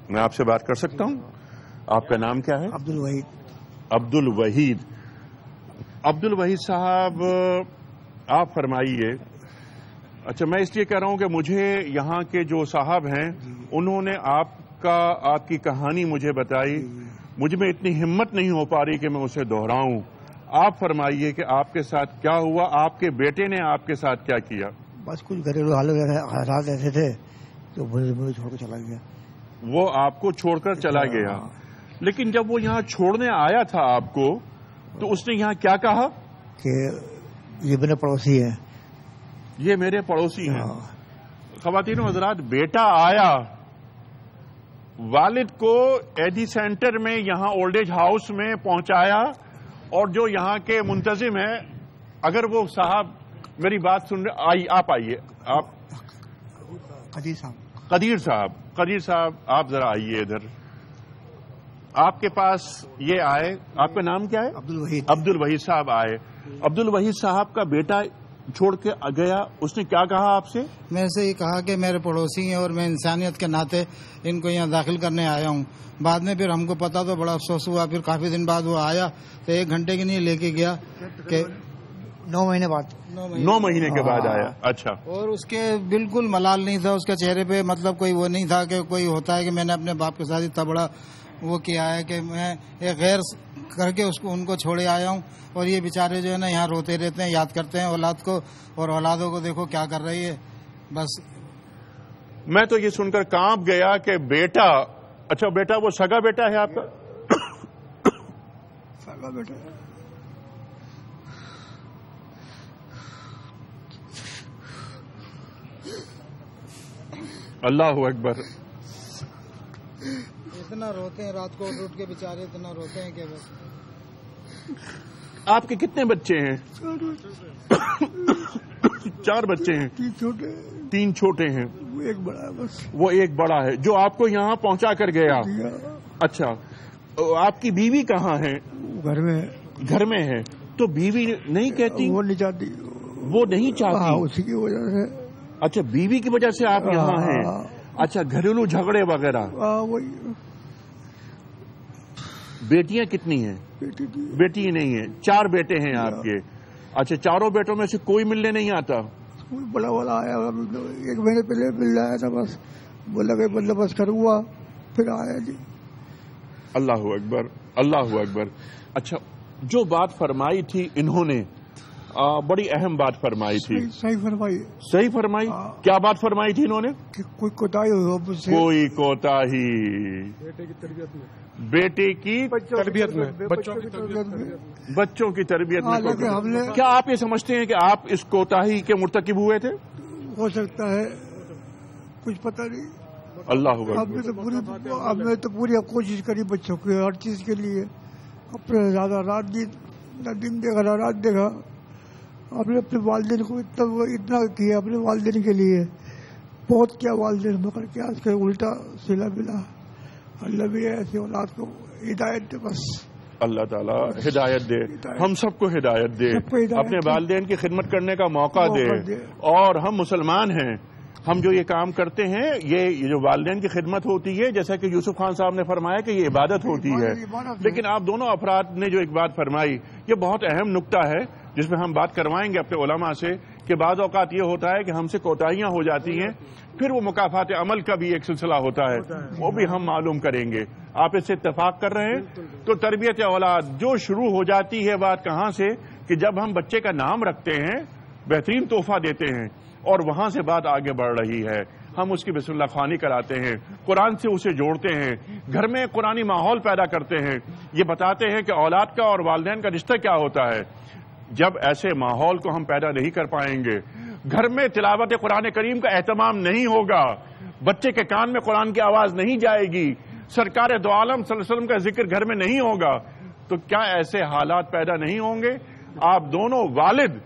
[SPEAKER 1] میں آپ سے بات کر سکتا ہوں؟ آپ کا نام کیا ہے؟ عبد الوحید. عبد الوحید صاحب، آپ فرمائیے. اچھا، میں اس لیے کہہ رہا ہوں کہ مجھے یہاں کے جو صاحب ہیں انہوں نے آپ کی کہانی مجھے بتائی، مجھ میں اتنی ہمت نہیں ہو پا رہی کہ میں اسے دہراؤں. آپ فرمائیے کہ آپ کے ساتھ کیا ہوا، آپ کے بیٹے نے آپ کے ساتھ کیا کیا؟
[SPEAKER 6] بس کچھ گھریلو حالات ایسے تھے تو مجھے چھوڑ کر چلا گیا.
[SPEAKER 1] وہ آپ کو چھوڑ کر چلا گیا، لیکن جب وہ یہاں چھوڑنے آیا تھا آپ کو تو اس نے یہاں کیا کہا؟
[SPEAKER 6] کہ یہ میرے پڑوسی ہیں.
[SPEAKER 1] یہ میرے پڑوسی ہیں. خواتین و حضرات، بیٹا آیا والد کو ایڈی سینٹر میں یہاں اولڈ ایج ہاؤس میں پہنچایا، اور جو یہاں کے منتظم ہیں، اگر وہ صاحب میری بات سن رہے، آپ آئیے، آپ قدیر صاحب آپ ذرا آئیے ادھر. آپ کے پاس یہ آئے، آپ کا نام کیا ہے؟ عبد الوحید صاحب آئے. عبد الوحید صاحب کا بیٹا چھوڑ کے گیا، اس نے کیا کہا آپ سے؟
[SPEAKER 11] میں سے یہ کہا کہ میرے پڑوسی ہیں اور میں انسانیت کے ناطے ان کو یہاں داخل کرنے آیا ہوں. بعد میں پھر ہم کو پتا تو بڑا افسوس ہوا. پھر کافی دن بعد وہ آیا تو 1 گھنٹے کے لیے لے کے گیا کہ
[SPEAKER 12] 9 مہینے بعد
[SPEAKER 1] 9 مہینے کے بعد آیا. اچھا.
[SPEAKER 11] اور اس کے بالکل ملال نہیں تھا اس کے چہرے پہ، مطلب کوئی وہ نہیں تھا کہ کوئی ہوتا ہے کہ میں نے اپنے باپ کے ساتھ اتنا بڑا وہ کیا ہے کہ میں ایک غیر کر کے ان کو چھوڑے آیا ہوں. اور یہ بیچارے جو ہے نا یہاں روتے رہتے ہیں، یاد کرتے ہیں اولاد کو، اور اولادوں کو دیکھو کیا کر رہی ہے. بس
[SPEAKER 1] میں تو یہ سن کر کانپ گیا کہ بیٹا، اچھا بیٹا وہ سگا بیٹا ہے آپ کا؟
[SPEAKER 12] سگا بیٹا ہے.
[SPEAKER 1] اللہ اکبر.
[SPEAKER 11] اتنا روتے ہیں رات کو اٹھ کے بیچارے، اتنا روتے ہیں کہ بس.
[SPEAKER 1] آپ کے کتنے بچے ہیں؟ 4 بچے ہیں. 3 چھوٹے ہیں.
[SPEAKER 12] ایک بڑا ہے بس.
[SPEAKER 1] وہ ایک بڑا ہے جو آپ کو یہاں پہنچا کر گیا. اچھا. آپ کی بیوی کہاں ہے؟
[SPEAKER 12] گھر میں.
[SPEAKER 1] گھر میں ہے. تو بیوی نہیں کہتی؟
[SPEAKER 12] وہ نہیں چاہتی.
[SPEAKER 1] وہ نہیں چاہتی.
[SPEAKER 12] اسی کی وجہ سے.
[SPEAKER 1] اچھا، بیوی کی وجہ سے آپ یہاں ہیں. اچھا، گھریلو جھگڑے وغیرہ.
[SPEAKER 12] وہی.
[SPEAKER 1] بیٹیاں کتنی ہیں؟ بیٹی نہیں ہے. 4 بیٹے ہیں آپ کے. اچھا، 4 بیٹوں میں سے کوئی ملنے نہیں آتا؟
[SPEAKER 12] کوئی بڑا والا آیا 1 مہینے پہلے مل رہا تھا، بس بولا کہ بندوبست کروں پھر آیا. جی
[SPEAKER 1] اللہ اکبر، اللہ اکبر. اچھا، جو بات فرمائی تھی انہوں نے بڑی اہم بات فرمائی تھی. صحیح فرمائی. کیا بات فرمائی تھی انہوں نے؟
[SPEAKER 12] کہ کوئی کوتاہی ہو مجھ سے.
[SPEAKER 1] کوئی کوتاہی بیٹے کی
[SPEAKER 9] تربیت میں،
[SPEAKER 1] بچوں کی تربیت میں. کیا آپ یہ سمجھتے ہیں کہ آپ اس کوتاہی کے مرتکب ہوئے تھے؟
[SPEAKER 12] ہو سکتا ہے، کچھ پتہ نہیں.
[SPEAKER 1] اللہ
[SPEAKER 12] ہم نے تو پوری کوشش کری بچوں کی ہر چیز کے لیے. اپنے زیادہ رات نہ دن دیکھا نہ رات دیکھا. ہم نے اپنے والدین کو اتنا کیا، اپنے والدین کے لیے بہت کیا. والدین مگر کے آج کل الٹا سلا ملا. اللہ بھی ایسی اولاد کو ہدایت دے. بس
[SPEAKER 1] اللہ تعالیٰ ہدایت دے، ہم سب کو ہدایت دے، اپنے والدین کی خدمت کرنے کا موقع دے. اور ہم مسلمان ہیں، ہم جو یہ کام کرتے ہیں، یہ جو والدین کی خدمت ہوتی ہے، جیسا کہ یوسف خان صاحب نے فرمایا کہ یہ عبادت ہوتی ہے. لیکن آپ دونوں افراد نے جو ایک بات فرمائی، یہ بہت اہم نقطہ ہے جس میں ہم بات کروائیں گے اپنے علماء سے کہ بعض اوقات یہ ہوتا ہے کہ ہم سے کوتاہیاں ہو جاتی ہیں، پھر وہ مکافات عمل کا بھی ایک سلسلہ ہوتا ہے، وہ بھی ہم معلوم کریں گے. آپ اس سے اتفاق کر رہے ہیں؟ تو تربیت اولاد جو شروع ہو جاتی ہے بات کہاں سے کہ جب ہم بچے کا نام رکھتے ہیں، بہترین تحفہ دیتے ہیں، اور وہاں سے بات آگے بڑھ رہی ہے. ہم اس کی بسم اللہ خوانی کراتے ہیں، قرآن سے اسے جوڑتے ہیں، گھر میں قرآنی ماحول پیدا کرتے ہیں، یہ بتاتے ہیں کہ اولاد کا اور والدین کا رشتہ کیا ہوتا ہے. جب ایسے ماحول کو ہم پیدا نہیں کر پائیں گے، گھر میں تلاوت قرآن کریم کا اہتمام نہیں ہوگا، بچے کے کان میں قرآن کی آواز نہیں جائے گی، سرکار دو عالم صلی اللہ علیہ وسلم کا ذکر گھر میں نہیں ہوگا، تو کیا ایسے حالات پیدا نہیں ہوں گے؟ آپ دونوں والد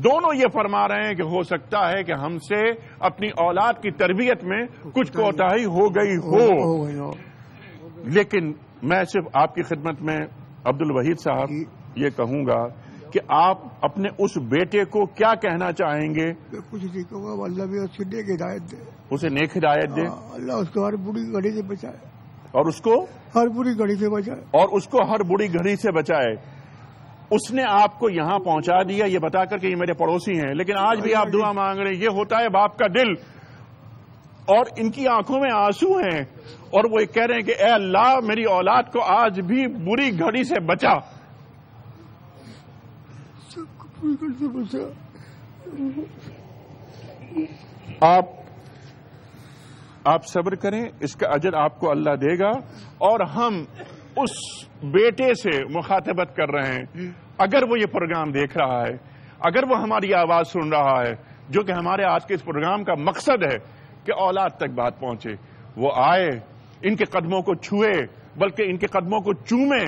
[SPEAKER 1] دونوں یہ فرما رہے ہیں کہ ہو سکتا ہے کہ ہم سے اپنی اولاد کی تربیت میں کچھ کوتاہی ہو گئی ہو. لیکن میں صرف آپ کی خدمت میں عبد الوحید صاحب یہ کہوں گا کہ آپ اپنے اس بیٹے کو کیا کہنا چاہیں گے؟
[SPEAKER 12] کچھ نہیں کہوں گا، اللہ بھی اسے نیک ہدایت دے.
[SPEAKER 1] اسے نیک ہدایت دے.
[SPEAKER 12] اللہ اس کو ہر بری گھڑی سے بچائے.
[SPEAKER 1] اور اس کو
[SPEAKER 12] ہر بری گھڑی سے بچائے.
[SPEAKER 1] اور اس کو ہر بری گھڑی سے بچائے. اس نے آپ کو یہاں پہنچا دیا یہ بتا کر کہ یہ میرے پڑوسی ہیں، لیکن آج بھی آپ دعا مانگ رہے ہیں. یہ ہوتا ہے باپ کا دل، اور ان کی آنکھوں میں آنسو ہیں، اور وہ کہہ رہے ہیں کہ اے اللہ میری اولاد کو آج بھی بری گھڑی سے بچا. آپ صبر کریں، اس کا اجر آپ کو اللہ دے گا. اور ہم اس بیٹے سے مخاطبت کر رہے ہیں، اگر وہ یہ پروگرام دیکھ رہا ہے، اگر وہ ہماری آواز سن رہا ہے، جو کہ ہمارے آج کے اس پروگرام کا مقصد ہے کہ اولاد تک بات پہنچے، وہ آئے ان کے قدموں کو چھوئے بلکہ ان کے قدموں کو چومے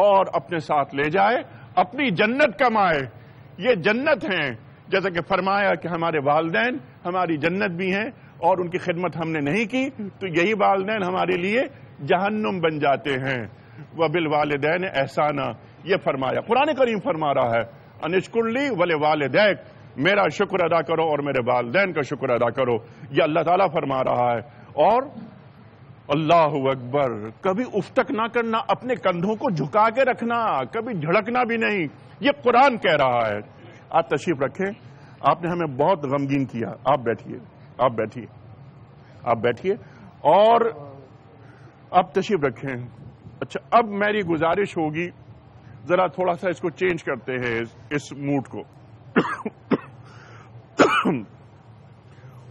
[SPEAKER 1] اور اپنے ساتھ لے جائے، اپنی جنت کمائے۔ یہ جنت ہیں، جیسا کہ فرمایا کہ ہمارے والدین ہماری جنت بھی ہیں اور ان کی خدمت ہم نے نہیں کی تو یہی والدین ہمارے لیے جہنم بن جاتے ہیں۔ وبالوالدین احسانا، یہ فرمایا۔ قرآن کریم فرما رہا ہے انشکر لی ولوالدیک، میرا شکر ادا کرو اور میرے والدین کا شکر ادا کرو، یہ اللہ تعالیٰ فرما رہا ہے۔ اور اللہ اکبر، کبھی افتک نہ کرنا، اپنے کندھوں کو جھکا کے رکھنا، کبھی جھڑکنا بھی نہیں، یہ قرآن کہہ رہا ہے۔ آپ تشریف رکھیں، آپ نے ہمیں بہت غمگین کیا۔ آپ بیٹھیے، آپ بیٹھیے، آپ بیٹھیے اور اب تشریف رکھیں۔ اچھا، اب میری گزارش ہوگی ذرا تھوڑا سا اس کو چینج کرتے ہیں، اس موڈ کو۔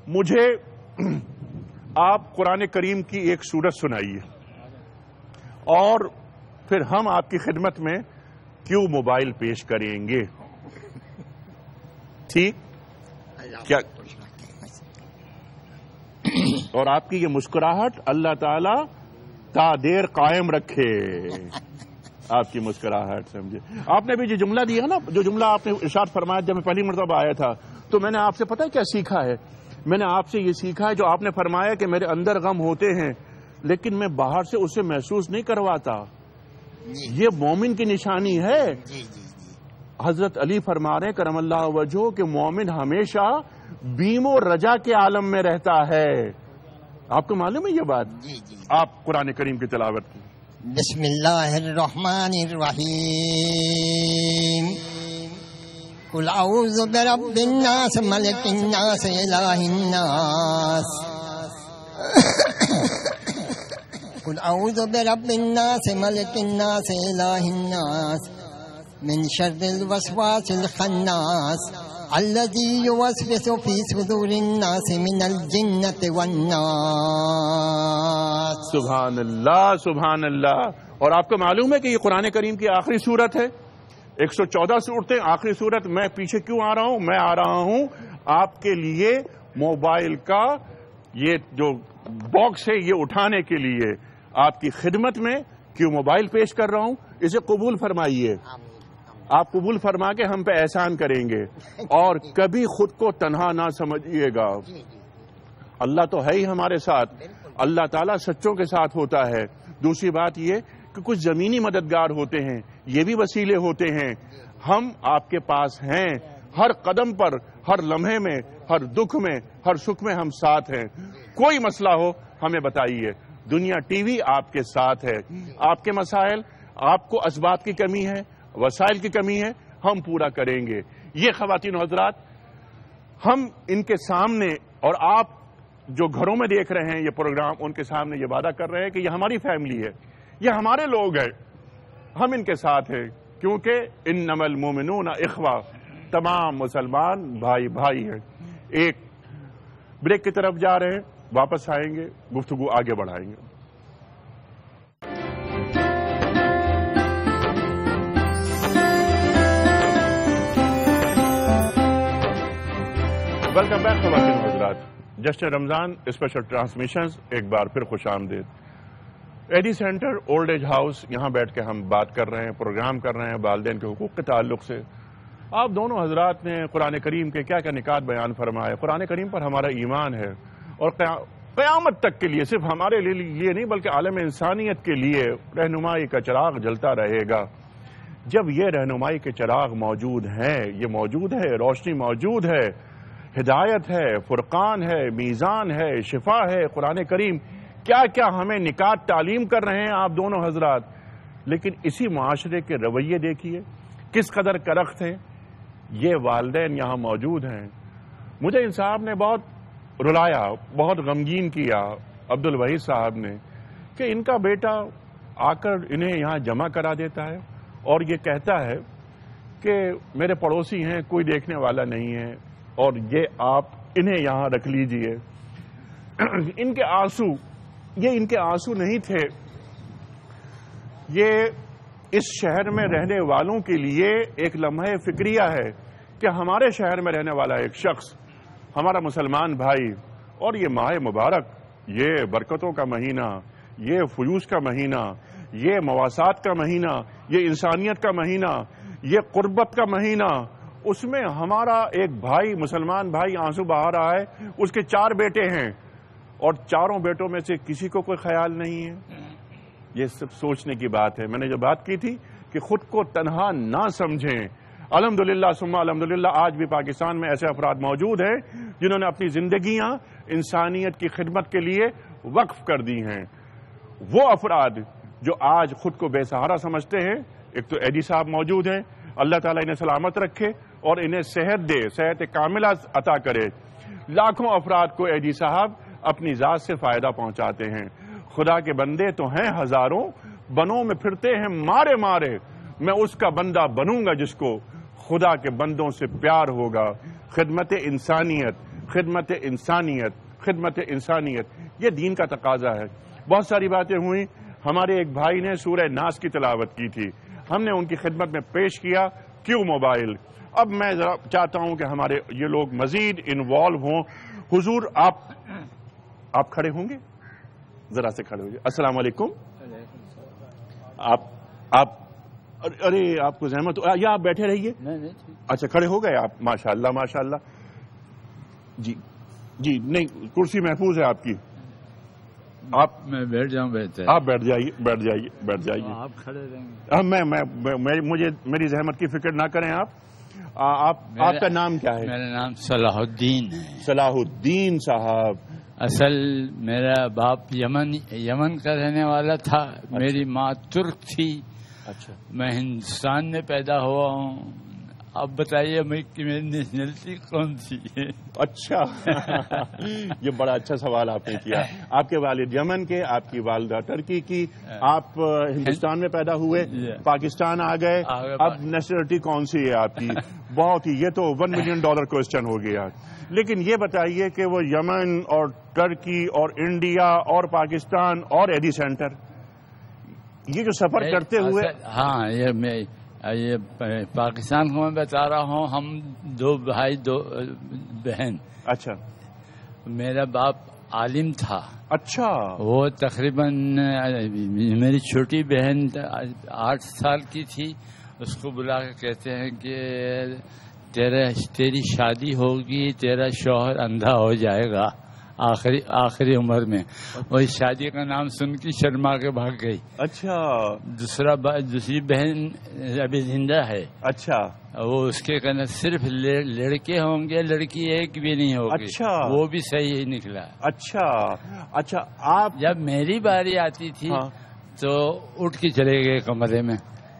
[SPEAKER 1] مجھے آپ قرآن کریم کی ایک سورت سنائیے اور پھر ہم آپ کی خدمت میں کیوں موبائل پیش کریں گے، ٹھیک؟ کیا اور آپ کی یہ مسکراہٹ اللہ تعالی تا دیر قائم رکھے، آپ کی مسکراہٹ، سمجھے؟ آپ نے بھی جو جملہ دیا نا، جو جملہ آپ نے ارشاد فرمایا جب میں پہلی مرتبہ آیا تھا، تو میں نے آپ سے پتہ کیا سیکھا ہے؟ میں نے آپ سے یہ سیکھا ہے جو آپ نے فرمایا کہ میرے اندر غم ہوتے ہیں لیکن میں باہر سے اسے محسوس نہیں کرواتا، یہ مومن کی نشانی ہے۔ حضرت علی فرما رہے کرم اللہ وجہہ کہ مومن ہمیشہ بیم و رجا کے عالم میں رہتا ہے۔ آپ کو معلوم ہے یہ بات؟ آپ قرآن کریم کی تلاوت کی۔
[SPEAKER 6] بسم اللہ الرحمن الرحیم، قل اعوذ برب الناس ملک الناس الہ الناس، قل اعوذ برب الناس ملک الناس الہ الناس من شر الوسواس الخناس الذي يوسوس في صدور الناس من الجنة والناس۔
[SPEAKER 1] سبحان اللہ، سبحان اللہ۔ اور آپ کو معلوم ہے کہ یہ قرآن کریم کی آخری سورت ہے، 114 صورتیں، آخری سورت۔ میں پیچھے کیوں آ رہا ہوں؟ میں آ رہا ہوں آپ کے لیے موبائل کا یہ جو باکس ہے یہ اٹھانے کے لیے، آپ کی خدمت میں کیوں موبائل پیش کر رہا ہوں، اسے قبول فرمائیے۔ آپ قبول فرما کے ہم پہ احسان کریں گے اور کبھی خود کو تنہا نہ سمجھیے گا۔ اللہ تو ہے ہی ہمارے ساتھ، اللہ تعالیٰ سچوں کے ساتھ ہوتا ہے۔ دوسری بات یہ کہ کچھ زمینی مددگار ہوتے ہیں، یہ بھی وسیلے ہوتے ہیں۔ ہم آپ کے پاس ہیں، ہر قدم پر، ہر لمحے میں، ہر دکھ میں، ہر سکھ میں ہم ساتھ ہیں۔ کوئی مسئلہ ہو ہمیں بتائیے، دنیا ٹی وی آپ کے ساتھ ہے۔ آپ کے مسائل، آپ کو اسباب کی کمی ہے، وسائل کی کمی ہے، ہم پورا کریں گے۔ یہ خواتین و حضرات، ہم ان کے سامنے اور آپ جو گھروں میں دیکھ رہے ہیں یہ پروگرام، ان کے سامنے یہ وعدہ کر رہے ہیں کہ یہ ہماری فیملی ہے، یہ ہمارے لوگ ہیں، ہم ان کے ساتھ ہیں، کیونکہ انما المومنون اخوہ، تمام مسلمان بھائی بھائی ہیں۔ ایک بریک کی طرف جا رہے ہیں، واپس آئیں گے، گفتگو آگے بڑھائیں گے۔ ویلکم بیک خواتین و حضرات، جشن رمضان اسپیشل ٹرانسمیشنز ایک بار پھر خوش آمدید۔ ایڈی سینٹر اولڈ ایج ہاؤس، یہاں بیٹھ کے ہم بات کر رہے ہیں، پروگرام کر رہے ہیں والدین کے حقوق کے تعلق سے۔ آپ دونوں حضرات نے قرآن کریم کے کیا کیا نکات بیان فرمائے۔ قرآن کریم پر ہمارا ایمان ہے اور قیامت تک کے لیے، صرف ہمارے لیے نہیں بلکہ عالم انسانیت کے لیے رہنمائی کا چراغ جلتا رہے گا۔ جب یہ رہنمائی کے چراغ موجود ہیں، یہ موجود ہے، روشنی موجود ہے، ہدایت ہے، فرقان ہے، میزان ہے، شفا ہے، قرآن کریم کیا کیا ہمیں نکات تعلیم کر رہے ہیں آپ دونوں حضرات۔ لیکن اسی معاشرے کے رویے دیکھیے کس قدر کرخت ہیں۔ یہ والدین یہاں موجود ہیں، مجھے ان صاحب نے بہت رلایا، بہت غمگین کیا، عبد الوحید صاحب نے، کہ ان کا بیٹا آ کر انہیں یہاں جمع کرا دیتا ہے اور یہ کہتا ہے کہ میرے پڑوسی ہیں، کوئی دیکھنے والا نہیں ہے اور یہ آپ انہیں یہاں رکھ لیجئے۔ ان کے آنسو، یہ ان کے آنسو نہیں تھے، یہ اس شہر میں رہنے والوں کے لیے ایک لمحہ فکریہ ہے کہ ہمارے شہر میں رہنے والا ایک شخص، ہمارا مسلمان بھائی، اور یہ ماہ مبارک، یہ برکتوں کا مہینہ، یہ فیوز کا مہینہ، یہ مواسات کا مہینہ، یہ انسانیت کا مہینہ، یہ قربت کا مہینہ، اس میں ہمارا ایک بھائی، مسلمان بھائی آنسو بہا رہا ہے، اس کے 4 بیٹے ہیں اور 4 بیٹوں میں سے کسی کو کوئی خیال نہیں ہے. یہ سب سوچنے کی بات ہے. میں نے جو بات کی تھی کہ خود کو تنہا نہ سمجھیں. الحمدللہ ثم الحمدللہ آج بھی پاکستان میں ایسے افراد موجود ہیں جنہوں نے اپنی زندگیاں انسانیت کی خدمت کے لیے وقف کر دی ہیں. وہ افراد جو آج خود کو بے سہارا سمجھتے ہیں، ایک تو ایڈی صاحب موجود ہیں، اللہ تعالیٰ انہیں سلامت رکھے اور انہیں صحت دے، صحت کاملہ عطا کرے. لاکھوں افراد کو ایڈی صاحب اپنی ذات سے فائدہ پہنچاتے ہیں. خدا کے بندے تو ہیں ہزاروں، بنوں میں پھرتے ہیں مارے مارے. میں اس کا بندہ بنوں گا جس کو خدا کے بندوں سے پیار ہوگا. خدمت انسانیت، خدمت انسانیت، خدمت انسانیت، یہ دین کا تقاضا ہے. بہت ساری باتیں ہوئیں. ہمارے ایک بھائی نے سورہ ناس کی تلاوت کی تھی، ہم نے ان کی خدمت میں پیش کیا کیو موبائل. اب میں ذرا چاہتا ہوں کہ ہمارے یہ لوگ مزید انوالو ہوں. حضور آپ کھڑے ہوں گے؟ ذرا سے کھڑے ہوئے. السلام علیکم. آپ ارے آپ کو زحمت یا آپ بیٹھے رہیے. اچھا کھڑے ہو گئے آپ؟ ماشاء اللہ ماشاء اللہ. جی جی نہیں، کرسی محفوظ ہے آپ کی.
[SPEAKER 13] میں بیٹھ جاؤں بہتر.
[SPEAKER 1] آپ بیٹھ جائیے بیٹھ جائیے بیٹھ جائیے.
[SPEAKER 13] آپ کھڑے رہیں
[SPEAKER 1] گے. مجھے میری زحمت کی فکر نہ کریں. آپ کا نام کیا ہے؟
[SPEAKER 13] میرا نام صلاح الدین ہے.
[SPEAKER 1] صلاح الدین صاحب.
[SPEAKER 13] اصل میرا باپ یمن کا رہنے والا تھا. میری ماں ترک تھی.
[SPEAKER 1] اچھا.
[SPEAKER 13] میں ہندوستان میں پیدا ہوا ہوں. اب بتائیے میری نیشنلٹی کون سی ہے؟
[SPEAKER 1] اچھا یہ بڑا اچھا سوال آپ نے کیا. آپ کے والد یمن کے، آپ کی والدہ ترکی کی، آپ ہندوستان میں پیدا ہوئے، پاکستان آ گئے. اب نیشنلٹی کون سی ہے آپ کی؟ بہت ہی، یہ تو $1 ملین کوسچن ہو گیا. لیکن یہ بتائیے کہ وہ یمن اور ٹرکی اور انڈیا اور پاکستان اور ایڈی سینٹر، یہ جو سفر کرتے ہوئے.
[SPEAKER 13] ہاں یہ پاکستان کو میں بتا رہا ہوں. ہم 2 بھائی 2 بہن.
[SPEAKER 1] اچھا.
[SPEAKER 13] میرا باپ عالم تھا.
[SPEAKER 1] اچھا.
[SPEAKER 13] وہ تقریباً میری چھوٹی بہن 8 سال کی تھی. اس کو بلا کے کہتے ہیں کہ تیری شادی ہوگی، تیرا شوہر اندھا ہو جائے گا آخری عمر میں. وہ شادی کا نام سن کے شرما کے بھاگ گئی.
[SPEAKER 1] اچھا.
[SPEAKER 13] دوسری بہن ابھی زندہ ہے.
[SPEAKER 1] اچھا.
[SPEAKER 13] وہ اس کے کہنا صرف لڑکے ہوں گے، لڑکی ایک بھی نہیں ہوگی.
[SPEAKER 1] اچھا.
[SPEAKER 13] وہ بھی صحیح نکلا.
[SPEAKER 1] اچھا. اچھا. آپ
[SPEAKER 13] جب میری باری آتی تھی تو اٹھ کے چلے گئے کمرے میں.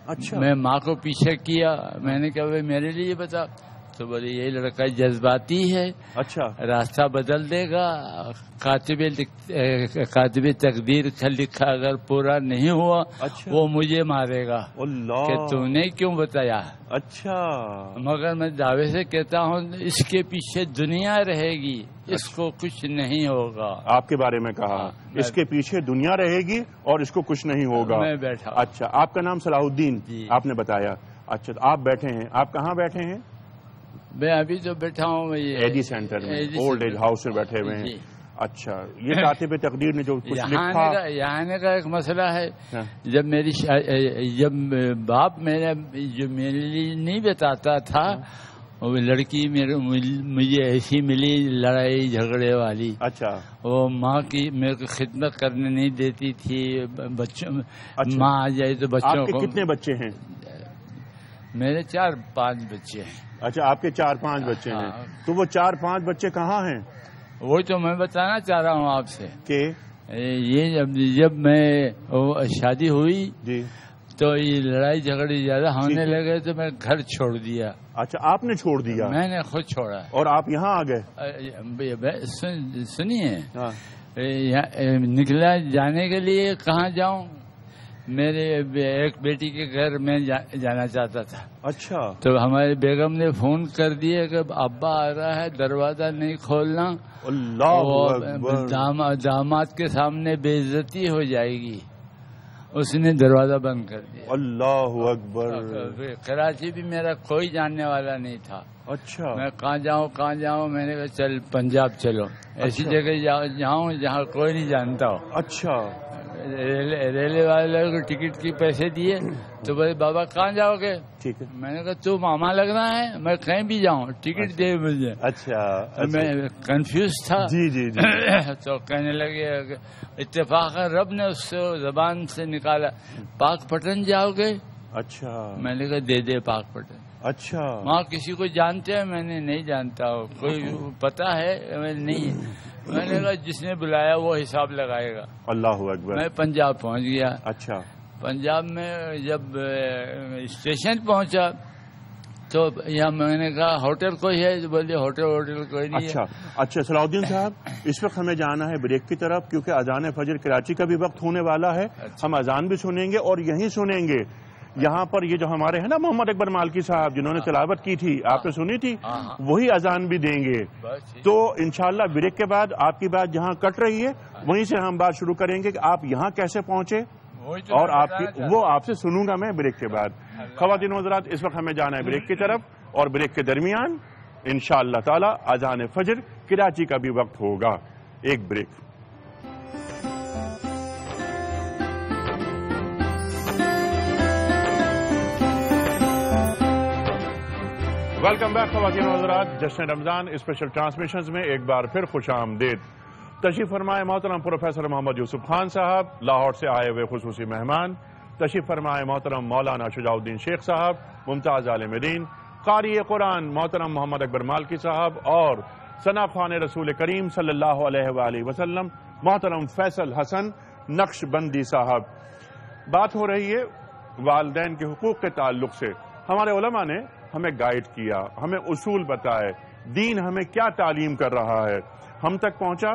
[SPEAKER 1] اچھا.
[SPEAKER 13] میں ماں کو پیچھے کیا. میں نے کہا بھائی میرے لیے بتا. تو بولی یہ لڑکا جذباتی ہے.
[SPEAKER 1] اچھا. راستہ
[SPEAKER 13] بدل دے گا. کاتب تقدیر کا لکھا اگر پورا نہیں ہوا وہ مجھے مارے گا. کہ تو نے کیوں بتایا؟
[SPEAKER 1] اچھا.
[SPEAKER 13] مگر میں دعوے سے کہتا ہوں اس کے پیچھے دنیا رہے گی، اس کو کچھ نہیں ہوگا.
[SPEAKER 1] آپ کے بارے میں کہا اس کے پیچھے دنیا رہے گی اور اس کو کچھ نہیں ہوگا.
[SPEAKER 13] میں بیٹھا.
[SPEAKER 1] اچھا. آپ کا نام صلاح الدین آپ نے بتایا. اچھا. آپ بیٹھے ہیں. آپ کہاں بیٹھے ہیں؟
[SPEAKER 13] میں ابھی تو بیٹھا ہوں
[SPEAKER 1] ایڈی سینٹر میں، اولڈ ایج ہاؤس میں بیٹھے ہوئے ہیں. اچھا. یہ کاتب تقدیر نے جو کچھ لکھا،
[SPEAKER 13] یہاں آنے کا ایک مسئلہ ہے. جب باپ میرا جو میرے لیے نہیں بتاتا تھا، وہ لڑکی مجھے ایسی ملی لڑائی جھگڑے والی.
[SPEAKER 1] اچھا.
[SPEAKER 13] وہ ماں کی میرے کو خدمت کرنے نہیں دیتی تھی. بچوں ماں آ جائے تو بچوں کو.
[SPEAKER 1] کتنے بچے ہیں؟
[SPEAKER 13] میرے 4-5 بچے ہیں.
[SPEAKER 1] اچھا. آپ کے 4-5 بچے ہیں. تو وہ 4-5 بچے کہاں ہیں؟
[SPEAKER 13] وہ تو میں بتانا چاہ رہا ہوں آپ سے
[SPEAKER 1] کہ
[SPEAKER 13] یہ جب میں شادی ہوئی تو یہ لڑائی جھگڑے زیادہ ہونے لگے تو میں گھر چھوڑ دیا.
[SPEAKER 1] اچھا. آپ نے چھوڑ دیا؟
[SPEAKER 13] میں نے خود چھوڑا.
[SPEAKER 1] اور آپ یہاں آ گئے؟
[SPEAKER 13] سنیے، نکلا جانے کے لیے. کہاں جاؤں؟ میرے ایک بیٹی کے گھر میں جانا چاہتا تھا.
[SPEAKER 1] اچھا.
[SPEAKER 13] تو ہماری بیگم نے فون کر دیا کہ ابا آ رہا ہے، دروازہ نہیں کھولنا. داماد کے سامنے بے عزتی ہو جائے گی. اس نے دروازہ بند کر دیا.
[SPEAKER 1] اللہ اکبر.
[SPEAKER 13] کراچی بھی میرا کوئی جاننے والا نہیں تھا.
[SPEAKER 1] اچھا.
[SPEAKER 13] میں کہاں جاؤں. میں نے کہا چل پنجاب چلو. ایسی جگہ جاؤں جہاں کوئی نہیں جانتا ہو.
[SPEAKER 1] اچھا.
[SPEAKER 13] ریلوے والے کو ٹکٹ کی پیسے دیے تو بولے بابا کہاں جاؤ گے؟
[SPEAKER 1] ٹھیک ہے.
[SPEAKER 13] میں نے کہا تو ماما لگنا ہے میں کہیں بھی جاؤں ٹکٹ دے مجھے.
[SPEAKER 1] اچھا
[SPEAKER 13] میں کنفیوز تھا.
[SPEAKER 1] جی جی جی.
[SPEAKER 13] تو کہنے لگے اتفاق رب نے اس سے زبان سے نکالا پاک پٹن جاؤ گے؟
[SPEAKER 1] اچھا.
[SPEAKER 13] میں نے کہا دے دے پاک پٹن.
[SPEAKER 1] اچھا.
[SPEAKER 13] وہاں کسی کو جانتے ہیں؟ میں نے نہیں جانتا. کوئی پتا ہے؟ میں نہیں. میں نے کہا جس نے بلایا وہ حساب لگائے گا.
[SPEAKER 1] اللہ اکبر.
[SPEAKER 13] میں پنجاب پہنچ گیا.
[SPEAKER 1] اچھا.
[SPEAKER 13] پنجاب میں جب اسٹیشن پہنچا تو یہاں میں نے کہا ہوٹل کوئی ہے؟ بولے ہوٹل کوئی نہیں ہے.
[SPEAKER 1] اچھا صلاح الدین صاحب اس وقت ہمیں جانا ہے بریک کی طرف کیونکہ اذان فجر کراچی کا بھی وقت ہونے والا ہے. ہم اذان بھی سنیں گے اور یہیں سنیں گے. یہاں پر یہ جو ہمارے ہیں نا محمد اکبر مالکی صاحب جنہوں نے تلاوت کی تھی آپ نے سنی تھی وہی اذان بھی دیں گے. تو انشاءاللہ بریک کے بعد آپ کی بات جہاں کٹ رہی ہے وہیں سے ہم بات شروع کریں گے کہ آپ یہاں کیسے پہنچے اور وہ آپ سے سنوں گا میں بریک کے بعد. خواتین و حضرات اس وقت ہمیں جانا ہے بریک کی طرف اور بریک کے درمیان انشاءاللہ تعالی اذان فجر کراچی کا بھی وقت ہوگا. ایک بریک. ویلکم بیک خواتین و حضرات. جشن رمضان اسپیشل ٹرانسمیشنز میں ایک بار پھر خوش آمدید. تشریف فرمائے محترم پروفیسر محمد یوسف خان صاحب لاہور سے آئے ہوئے خصوصی مہمان. تشریف فرمائے محترم مولانا شجاع الدین شیخ صاحب ممتاز عالم دین. قاری قرآن محترم محمد اکبر مالکی صاحب اور ثنا خوان رسول کریم صلی اللہ علیہ وآلہ وسلم محترم فیصل حسن نقش بندی صاحب. بات ہو رہی ہے والدین کے حقوق کے تعلق سے. ہمارے علماء نے ہمیں گائیڈ کیا, ہمیں اصول بتائے, دین ہمیں کیا تعلیم کر رہا ہے. ہم تک پہنچا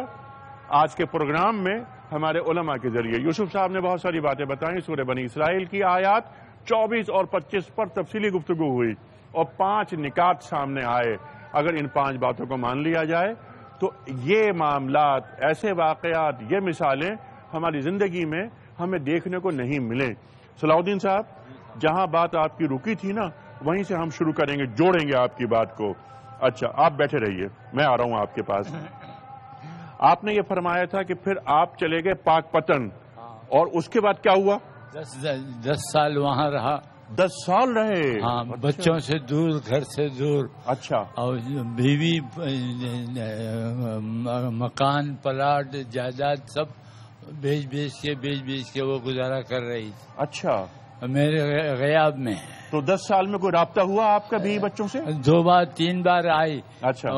[SPEAKER 1] آج کے پروگرام میں ہمارے علماء کے ذریعے. یوسف صاحب نے بہت ساری باتیں بتائیں. سورہ بنی اسرائیل کی آیات 24 اور 25 پر تفصیلی گفتگو ہوئی اور 5 نکات سامنے آئے. اگر ان 5 باتوں کو مان لیا جائے تو یہ معاملات, ایسے واقعات, یہ مثالیں ہماری زندگی میں ہمیں دیکھنے کو نہیں ملے. صلاح الدین صاحب جہاں بات آپ کی رکی تھی نا وہیں سے ہم شروع کریں گے, جوڑیں گے آپ کی بات کو. اچھا آپ بیٹھے رہیے, میں آ رہا ہوں آپ کے پاس. آپ نے یہ فرمایا تھا کہ پھر آپ چلے گئے پاک پتن اور اس کے بعد کیا ہوا؟
[SPEAKER 13] 10 سال وہاں رہا.
[SPEAKER 1] 10 سال رہے؟
[SPEAKER 13] ہاں. بچوں سے دور, گھر سے دور.
[SPEAKER 1] اچھا.
[SPEAKER 13] اور بیوی, مکان, پلاٹ, جائیداد سب بیچ کے وہ گزارا کر رہی تھی.
[SPEAKER 1] اچھا.
[SPEAKER 13] میرے غیاب میں.
[SPEAKER 1] تو 10 سال میں کوئی رابطہ ہوا آپ کا بیوی بچوں سے؟
[SPEAKER 13] 2 بار 3 بار آئی.
[SPEAKER 1] اچھا.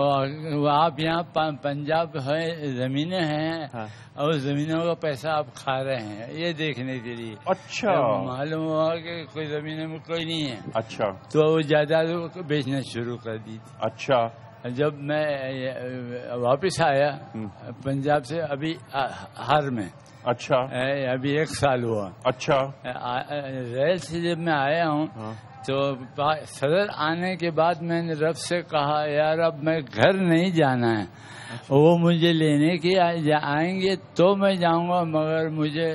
[SPEAKER 13] آپ یہاں پنجاب ہے, زمینیں ہیں اور زمینوں کا پیسہ آپ کھا رہے ہیں یہ دیکھنے کے لیے.
[SPEAKER 1] اچھا.
[SPEAKER 13] معلوم ہوا کہ کوئی زمینوں میں کوئی نہیں ہے.
[SPEAKER 1] اچھا.
[SPEAKER 13] تو وہ جائیداد بیچنا شروع کر دی تھی.
[SPEAKER 1] اچھا.
[SPEAKER 13] جب میں واپس آیا پنجاب سے ابھی ہر میں.
[SPEAKER 1] اچھا.
[SPEAKER 13] ابھی 1 سال ہوا.
[SPEAKER 1] اچھا.
[SPEAKER 13] ریل سے جب میں آیا ہوں تو صدر آنے کے بعد میں نے رب سے کہا یار اب میں گھر نہیں جانا ہے. وہ مجھے لینے کے آئیں گے تو میں جاؤں گا مگر مجھے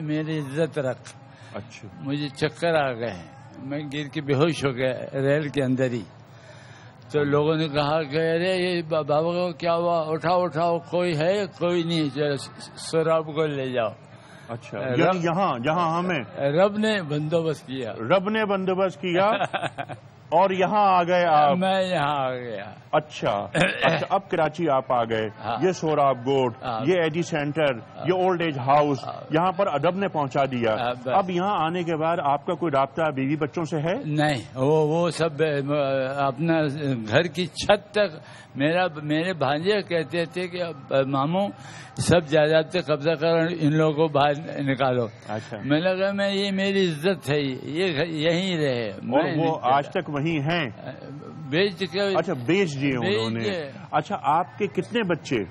[SPEAKER 13] میری عزت رکھ.
[SPEAKER 1] اچھا. مجھے
[SPEAKER 13] چکر آ گئے, میں گر کے بے ہوش ہو گیا ریل کے اندر ہی. تو لوگوں نے کہا کہ ارے یہ بابا کو کیا ہوا, اٹھاؤ کوئی ہے کوئی نہیں, سوراب کو لے جاؤ.
[SPEAKER 1] اچھا. یہاں ہمیں
[SPEAKER 13] رب نے بندوبست
[SPEAKER 1] کیا اور یہاں آ گئے آپ.
[SPEAKER 13] میں یہاں آ گیا.
[SPEAKER 1] اچھا. اب کراچی آپ آ گئے. یہ سوراب گوٹ, یہ ایڈی سینٹر, یہ اولڈ ایج ہاؤس یہاں پر ادب نے پہنچا دیا. اب یہاں آنے کے بعد آپ کا کوئی رابطہ بیوی بچوں سے ہے؟
[SPEAKER 13] نہیں. وہ سب اپنا گھر کی چھت تک. میرے بھانجے کہتے تھے کہ ماموں سب جائیداد پہ قبضہ کر ان لوگوں کو باہر نکالو.
[SPEAKER 1] اچھا.
[SPEAKER 13] میں لگا میں یہ میری عزت ہے, یہ یہیں رہے.
[SPEAKER 1] اور وہ آج تک وہیں ہیں؟
[SPEAKER 13] بیچ کے.
[SPEAKER 1] اچھا بیچ دیے انہوں نے. اچھا. آپ کے کتنے بچے؟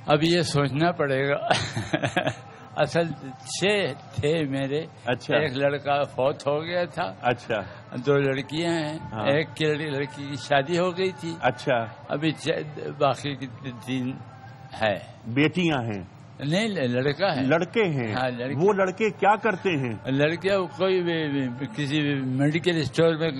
[SPEAKER 13] اب یہ سوچنا پڑے گا. اصل 6 تھے میرے.
[SPEAKER 1] اچھا.
[SPEAKER 13] 1 لڑکا فوت ہو گیا تھا.
[SPEAKER 1] اچھا.
[SPEAKER 13] 2 لڑکیاں ہیں. ایک کی لڑکی کی شادی ہو گئی تھی.
[SPEAKER 1] اچھا.
[SPEAKER 13] ابھی باقی کی 3 ہے.
[SPEAKER 1] بیٹیاں ہیں.
[SPEAKER 13] نہیں لڑکا ہے.
[SPEAKER 1] لڑکے ہیں.
[SPEAKER 13] ہاں
[SPEAKER 1] وہ لڑکے کیا کرتے ہیں؟
[SPEAKER 13] لڑکے کوئی کسی میڈیکل اسٹور میں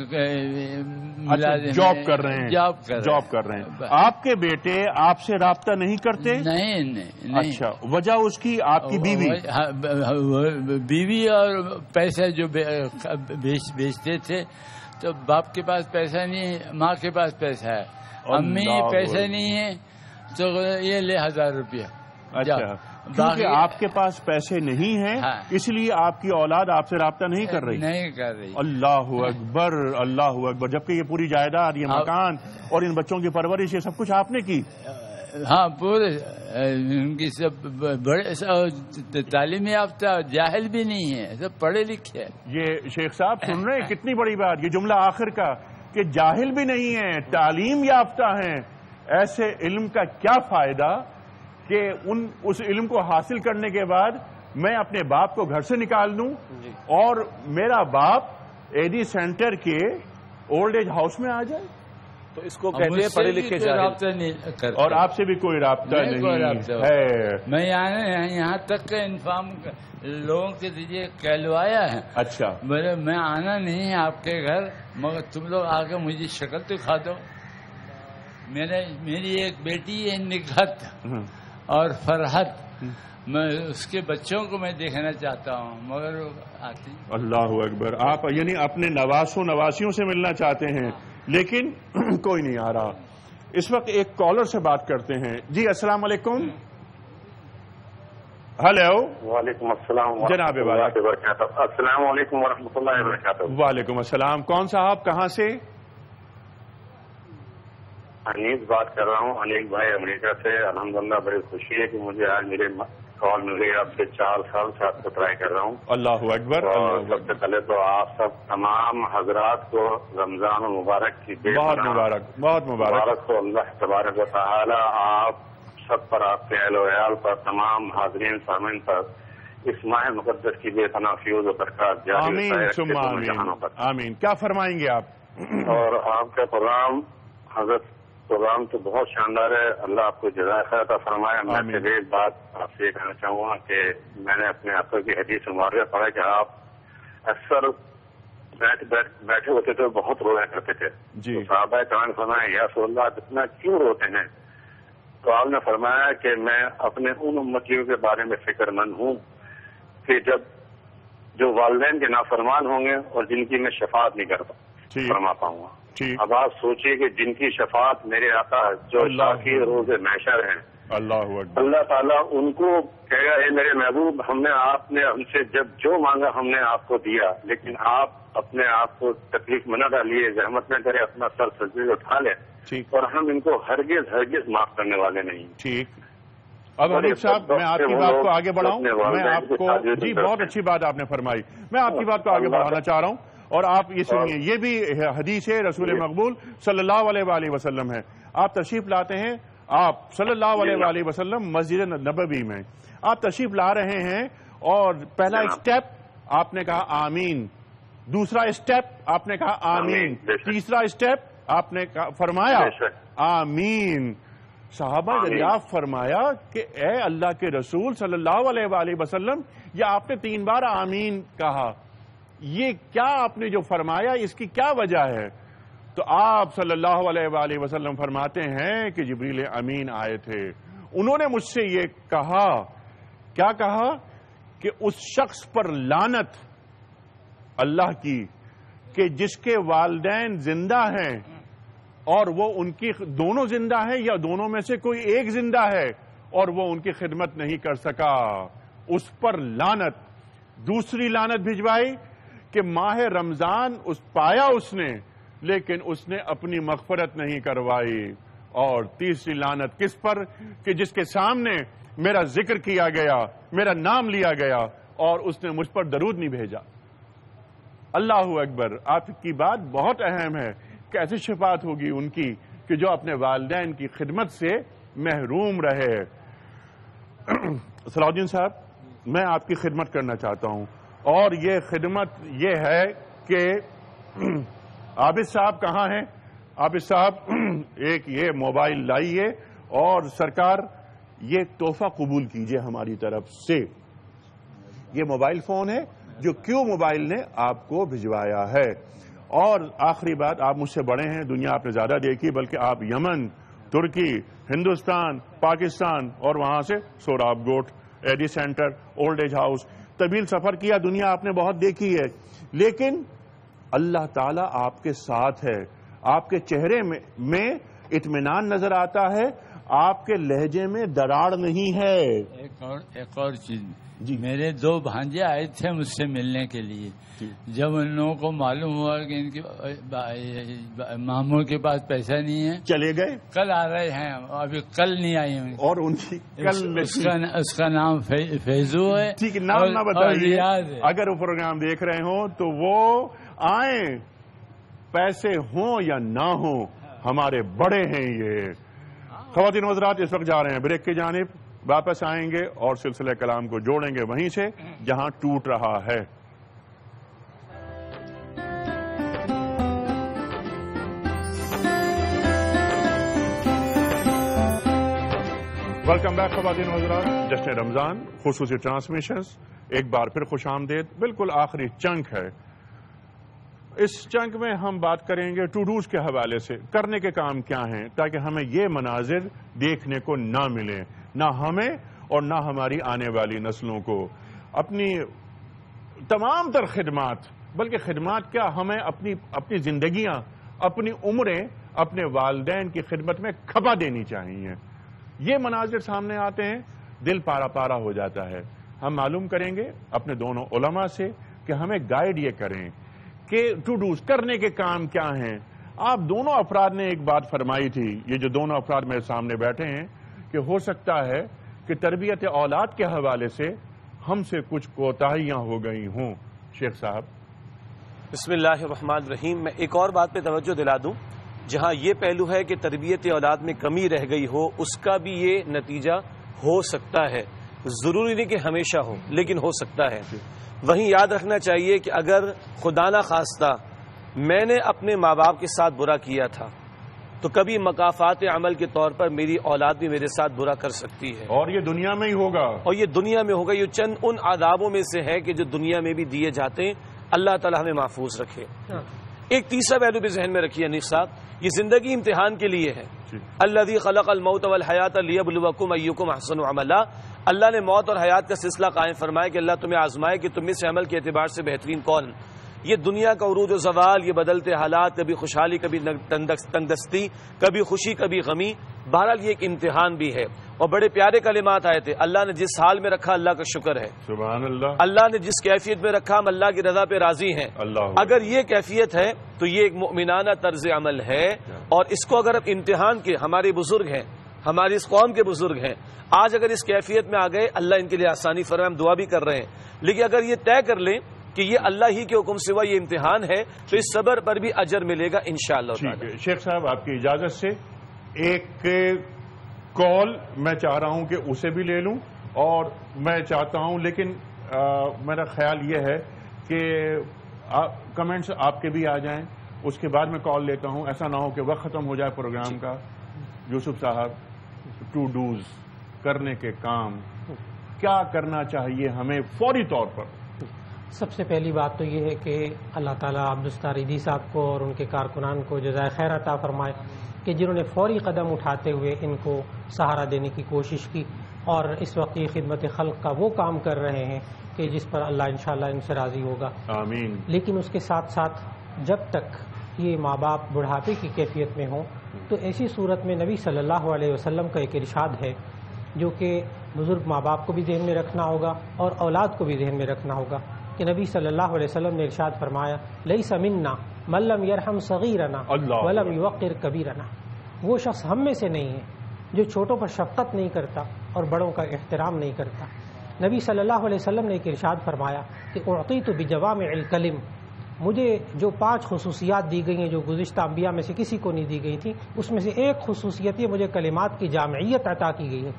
[SPEAKER 1] جاب کر رہے ہیں.
[SPEAKER 13] جاب
[SPEAKER 1] کر رہے ہیں. آپ کے بیٹے آپ سے رابطہ نہیں کرتے؟
[SPEAKER 13] نہیں.
[SPEAKER 1] اچھا، وجہ اس کی آپ کی بیوی؟
[SPEAKER 13] بیوی اور پیسہ جو بیچتے تھے، تو باپ کے پاس پیسہ نہیں ہے، ماں کے پاس پیسہ ہے، امی پیسے نہیں ہے، تو یہ لے 1000 روپیہ.
[SPEAKER 1] اچھا، کیونکہ آپ کے پاس پیسے نہیں ہیں اس لیے آپ کی اولاد آپ سے رابطہ نہیں کر رہی. اللہ اکبر، اللہ اکبر. جبکہ یہ پوری جائیداد، یہ مکان اور ان بچوں کی پرورش، یہ سب کچھ آپ نے کی.
[SPEAKER 13] ہاں، پورے ان کی سب بڑے تعلیم یافتہ، جاہل بھی نہیں ہے، سب پڑھے لکھے.
[SPEAKER 1] یہ شیخ صاحب سن رہے ہیں کتنی بڑی بات، یہ جملہ آخر کا کہ جاہل بھی نہیں ہے، تعلیم یافتہ ہیں. ایسے علم کا کیا فائدہ کہ اس علم کو حاصل کرنے کے بعد میں اپنے باپ کو گھر سے نکال دوں اور میرا باپ ایڈی سینٹر کے اولڈ ایج ہاؤس میں آ جائے.
[SPEAKER 10] تو اس کو کہتے ہیں پڑھے لکھے جاہل.
[SPEAKER 1] اور آپ سے بھی کوئی رابطہ نہیں ہے.
[SPEAKER 13] میں یہاں تک کا انفارم لوگوں کے ذریعے کہلوایا ہے.
[SPEAKER 1] اچھا،
[SPEAKER 13] میں آنا نہیں ہے آپ کے گھر، مگر تم لوگ آ کے مجھے شکل تو کھا دو. میری ایک بیٹی ہے نگہت اور فرحت، میں اس کے بچوں کو میں دیکھنا چاہتا ہوں، مگر وہ آتی.
[SPEAKER 1] اللہ اکبر. آپ یعنی اپنے نواسیوں سے ملنا چاہتے ہیں لیکن کوئی نہیں آ رہا. اس وقت ایک کالر سے بات کرتے ہیں. جی السلام علیکم. ہلو.
[SPEAKER 14] وعلیکم السلام
[SPEAKER 1] جناب
[SPEAKER 14] وبرکاتہ. السلام علیکم ورحمۃ اللہ وبرکاتہ.
[SPEAKER 1] وعلیکم السلام. کون صاحب، کہاں سے؟
[SPEAKER 14] انیس بات کر رہا ہوں، انیل بھائی امریکہ سے. الحمدللہ بڑی خوشی ہے کہ مجھے آج میرے کال مل گئی. اب سے 4 سال سے آپ کو ٹرائی کر رہا ہوں.
[SPEAKER 1] اللہ اکبر.
[SPEAKER 14] اور سب سے پہلے تو آپ سب تمام حضرات کو رمضان المبارک کی
[SPEAKER 1] بہت مبارک
[SPEAKER 14] ہو. اللہ تبارک و تعالی آپ سب پر، آپ کے اہل و عیال پر، تمام حاضرین سامعین پر اس ماہ مقدس کی بے پناہ فیوز و برکات جاری
[SPEAKER 1] ہو. آمین. کیا فرمائیں گے آپ؟
[SPEAKER 14] اور آپ کا پروگرام، حضرت پروگرام تو بہت شاندار ہے. اللہ آپ کو جزائے خیر عطا فرمائے. میں صرف ایک بات آپ سے یہ کہنا چاہوں گا کہ میں نے اپنے آقا کی حدیث مبارکہ پڑھا کہ آپ اکثر بیٹھے ہوتے تھے، بہت رویا کرتے تھے.
[SPEAKER 1] جی.
[SPEAKER 14] صحابہ کرام فرمایا یا رسول اللہ آپ اتنا کیوں روتے ہیں؟ تو آپ نے فرمایا کہ میں اپنے ان امتیوں کے بارے میں فکر مند ہوں کہ جو والدین کے نافرمان ہوں گے اور جن کی میں شفاعت نہیں فرما پاؤں گا. اب آپ سوچئے کہ جن کی شفاعت میرے آقا جو شافی روز محشر ہیں، اللہ تعالیٰ ان کو کہے گا اے میرے محبوب، آپ نے ہم سے جب جو مانگا ہم نے آپ کو دیا، لیکن آپ اپنے آپ کو تکلیف میں نہ ڈالیے، زحمت نہ کرے، اپنا سر سجدے اٹھا لیں، اور ہم ان کو ہرگز معاف کرنے والے نہیں.
[SPEAKER 1] ٹھیک. اب حبیب صاحب میں آپ کی بات کو آگے بڑھاؤں. میں آپ کو جی بہت اچھی بات آپ نے فرمائی. میں آپ کی بات کو آگے بڑھانا چاہ رہا ہوں اور آپ یہ سنیے، یہ بھی حدیث ہے رسول مقبول صلی اللہ علیہ وآلہ وسلم ہے. آپ تشریف لاتے ہیں، آپ صلی اللہ علیہ وآلہ وسلم مسجد نبوی میں آپ تشریف لا رہے ہیں اور پہلا اسٹیپ آپ نے کہا آمین، دوسرا اسٹیپ آپ نے کہا آمین، تیسرا اسٹیپ آپ نے فرمایا آمین. صحابہ دریافت فرمایا کہ اے اللہ کے رسول صلی اللہ علیہ وآلہ وسلم، یہ آپ نے 3 بار آمین کہا، یہ کیا آپ نے جو فرمایا اس کی کیا وجہ ہے؟ تو آپ صلی اللہ علیہ وآلہ وسلم فرماتے ہیں کہ جبریل امین آئے تھے، انہوں نے مجھ سے یہ کہا، کیا کہا کہ اس شخص پر لعنت اللہ کی کہ جس کے والدین زندہ ہیں اور وہ ان کی دونوں زندہ ہیں یا دونوں میں سے کوئی ایک زندہ ہے اور وہ ان کی خدمت نہیں کر سکا، اس پر لعنت. دوسری لعنت بھجوائی کہ ماہ رمضان پایا اس نے لیکن اس نے اپنی مغفرت نہیں کروائی. اور تیسری لعنت کس پر کہ جس کے سامنے میرا ذکر کیا گیا، میرا نام لیا گیا اور اس نے مجھ پر درود نہیں بھیجا. اللہ اکبر. آپ کی بات بہت اہم ہے. کیسی شفاعت ہوگی ان کی کہ جو اپنے والدین کی خدمت سے محروم رہے. صلاح الدین صاحب، میں آپ کی خدمت کرنا چاہتا ہوں اور یہ خدمت یہ ہے کہ عابد صاحب کہاں ہیں؟ عابد صاحب ایک یہ موبائل لائیے اور سرکار یہ تحفہ قبول کیجئے ہماری طرف سے. یہ موبائل فون ہے جو کیو موبائل نے آپ کو بھجوایا ہے. اور آخری بات، آپ مجھ سے بڑے ہیں، دنیا آپ نے زیادہ دیکھی، بلکہ آپ یمن، ترکی، ہندوستان، پاکستان اور وہاں سے سوراب گوٹ، ایڈی سینٹر، اولڈ ایج ہاؤس، طویل سفر کیا، دنیا آپ نے بہت دیکھی ہے. لیکن اللہ تعالیٰ آپ کے ساتھ ہے. آپ کے چہرے میں اطمینان نظر آتا ہے، آپ کے لہجے میں دراڑ نہیں ہے.
[SPEAKER 13] ایک اور چیز، میرے 2 بھانجے آئے تھے مجھ سے ملنے کے لیے. جب ان لوگوں کو معلوم ہوا کہ ان کے ماموں کے پاس پیسہ نہیں ہے، چلے گئے. کل آ رہے ہیں، ابھی کل نہیں آئی ہیں.
[SPEAKER 1] اور ان کی
[SPEAKER 13] اس کا نام فیضو ہے.
[SPEAKER 1] ٹھیک ہے، نام نہ بتائیے. اگر وہ پروگرام دیکھ رہے ہوں تو وہ آئیں، پیسے ہوں یا نہ ہوں، ہمارے بڑے ہیں یہ. خواتین و حضرات، اس وقت جا رہے ہیں بریک کی جانب. واپس آئیں گے اور سلسلہ کلام کو جوڑیں گے وہیں سے جہاں ٹوٹ رہا ہے. ویلکم بیک خواتین و حضرات. جشن رمضان خصوصی ٹرانسمیشنز، ایک بار پھر خوش آمدید. بالکل آخری چنک ہے. اس چنک میں ہم بات کریں گے ٹو ڈوز کے حوالے سے، کرنے کے کام کیا ہیں تاکہ ہمیں یہ مناظر دیکھنے کو نہ ملیں، نہ ہمیں اور نہ ہماری آنے والی نسلوں کو. اپنی تمام تر خدمات، بلکہ خدمات کیا، ہمیں اپنی زندگیاں، اپنی عمریں اپنے والدین کی خدمت میں کھپا دینی چاہیے. یہ مناظر سامنے آتے ہیں، دل پارا پارا ہو جاتا ہے. ہم معلوم کریں گے اپنے دونوں علماء سے کہ ہمیں گائیڈ یہ کریں کہ ٹو ڈوز، کرنے کے کام کیا ہیں. آپ دونوں افراد نے ایک بات فرمائی تھی، یہ جو دونوں افراد میرے سامنے بیٹھے ہیں، کہ ہو سکتا ہے کہ تربیت اولاد کے حوالے سے ہم سے کچھ کوتاہیاں ہو گئی ہوں. شیخ صاحب.
[SPEAKER 10] بسم اللہ الرحمن الرحیم. میں ایک اور بات پہ توجہ دلا دوں، جہاں یہ پہلو ہے کہ تربیت اولاد میں کمی رہ گئی ہو، اس کا بھی یہ نتیجہ ہو سکتا ہے. ضروری نہیں کہ ہمیشہ ہو، لیکن ہو سکتا ہے. وہیں یاد رکھنا چاہیے کہ اگر خدا نہ خواستہ میں نے اپنے ماں باپ کے ساتھ برا کیا تھا تو کبھی مکافات عمل کے طور پر میری اولاد بھی میرے ساتھ برا کر سکتی ہے،
[SPEAKER 1] اور یہ دنیا میں ہی ہوگا.
[SPEAKER 10] اور یہ دنیا میں ہوگا. یہ چند ان آدابوں میں سے ہے کہ جو دنیا میں بھی دیے جاتے ہیں. اللہ تعالی ہمیں محفوظ رکھے. ایک تیسرا پہلو بھی ذہن میں رکھیے انیس صاحب، یہ زندگی امتحان کے لیے ہے. الذی خلق الموت والحیات لیبلوکم ایکم احسن عملا. اللہ نے موت اور حیات کا سلسلہ قائم فرمایا کہ اللہ تمہیں آزمائے کہ تم میں سے عمل کے اعتبار سے بہترین کون. یہ دنیا کا عروج و زوال، یہ بدلتے حالات، کبھی خوشحالی کبھی تنگدستی، کبھی خوشی کبھی غمی، بہرحال یہ ایک امتحان بھی ہے. اور بڑے پیارے کلمات آئے تھے، اللہ نے جس حال میں رکھا اللہ کا شکر ہے.
[SPEAKER 1] سبحان اللہ.
[SPEAKER 10] اللہ نے جس کیفیت میں رکھا ہم اللہ کی رضا پہ راضی ہیں. اگر یہ کیفیت ہے تو یہ ایک مؤمنانہ طرز عمل ہے. اور اس کو اگر امتحان کے ہمارے بزرگ ہیں، ہماری اس قوم کے بزرگ ہیں، آج اگر اس کیفیت میں آ گئے، اللہ ان کے لیے آسانی فرمائے. ہم دعا بھی کر رہے ہیں. لیکن اگر یہ طے کر لیں کہ یہ اللہ ہی کے حکم سوا یہ امتحان ہے تو اس صبر پر بھی اجر ملے گا انشاءاللہ.
[SPEAKER 1] شیخ صاحب، آپ کی اجازت سے ایک کال میں چاہ رہا ہوں کہ اسے بھی لے لوں، اور میں چاہتا ہوں لیکن میرا خیال یہ ہے کہ کمنٹس آپ کے بھی آ جائیں، اس کے بعد میں کال لیتا ہوں. ایسا نہ ہو کہ وقت ختم ہو جائے پروگرام کا. یوسف صاحب، ٹو ڈوز، کرنے کے کام، کیا کرنا چاہیے ہمیں فوری طور پر؟
[SPEAKER 4] سب سے پہلی بات تو یہ ہے کہ اللہ تعالیٰ عبدالستاریدی صاحب کو اور ان کے کارکنان کو جزائے خیر عطا فرمائے کہ جنہوں نے فوری قدم اٹھاتے ہوئے ان کو سہارا دینے کی کوشش کی، اور اس وقت یہ خدمت خلق کا وہ کام کر رہے ہیں کہ جس پر اللہ انشاءاللہ ان سے راضی ہوگا.
[SPEAKER 1] آمین.
[SPEAKER 4] لیکن اس کے ساتھ ساتھ جب تک یہ ماں باپ بڑھاپے کی کیفیت میں ہوں تو ایسی صورت میں نبی صلی اللہ علیہ وسلم کا ایک ارشاد ہے جو کہ بزرگ ماں باپ کو بھی ذہن میں رکھنا ہوگا اور اولاد کو بھی ذہن میں رکھنا ہوگا کہ نبی صلی اللہ علیہ وسلم نے ارشاد فرمایا، لیس منا من لم یرحم صغیرنا ولم یوقر کبیرنا. وہ شخص ہم میں سے نہیں ہے جو چھوٹوں پر شفقت نہیں کرتا اور بڑوں کا احترام نہیں کرتا. نبی صلی اللہ علیہ وسلم نے ایک ارشاد فرمایا کہ اعطیت بجوامع الکلم، مجھے جو 5 خصوصیات دی گئی ہیں جو گزشتہ انبیاء میں سے کسی کو نہیں دی گئی تھی، اس میں سے ایک خصوصیت یہ مجھے کلمات کی جامعیت عطا کی گئی ہے.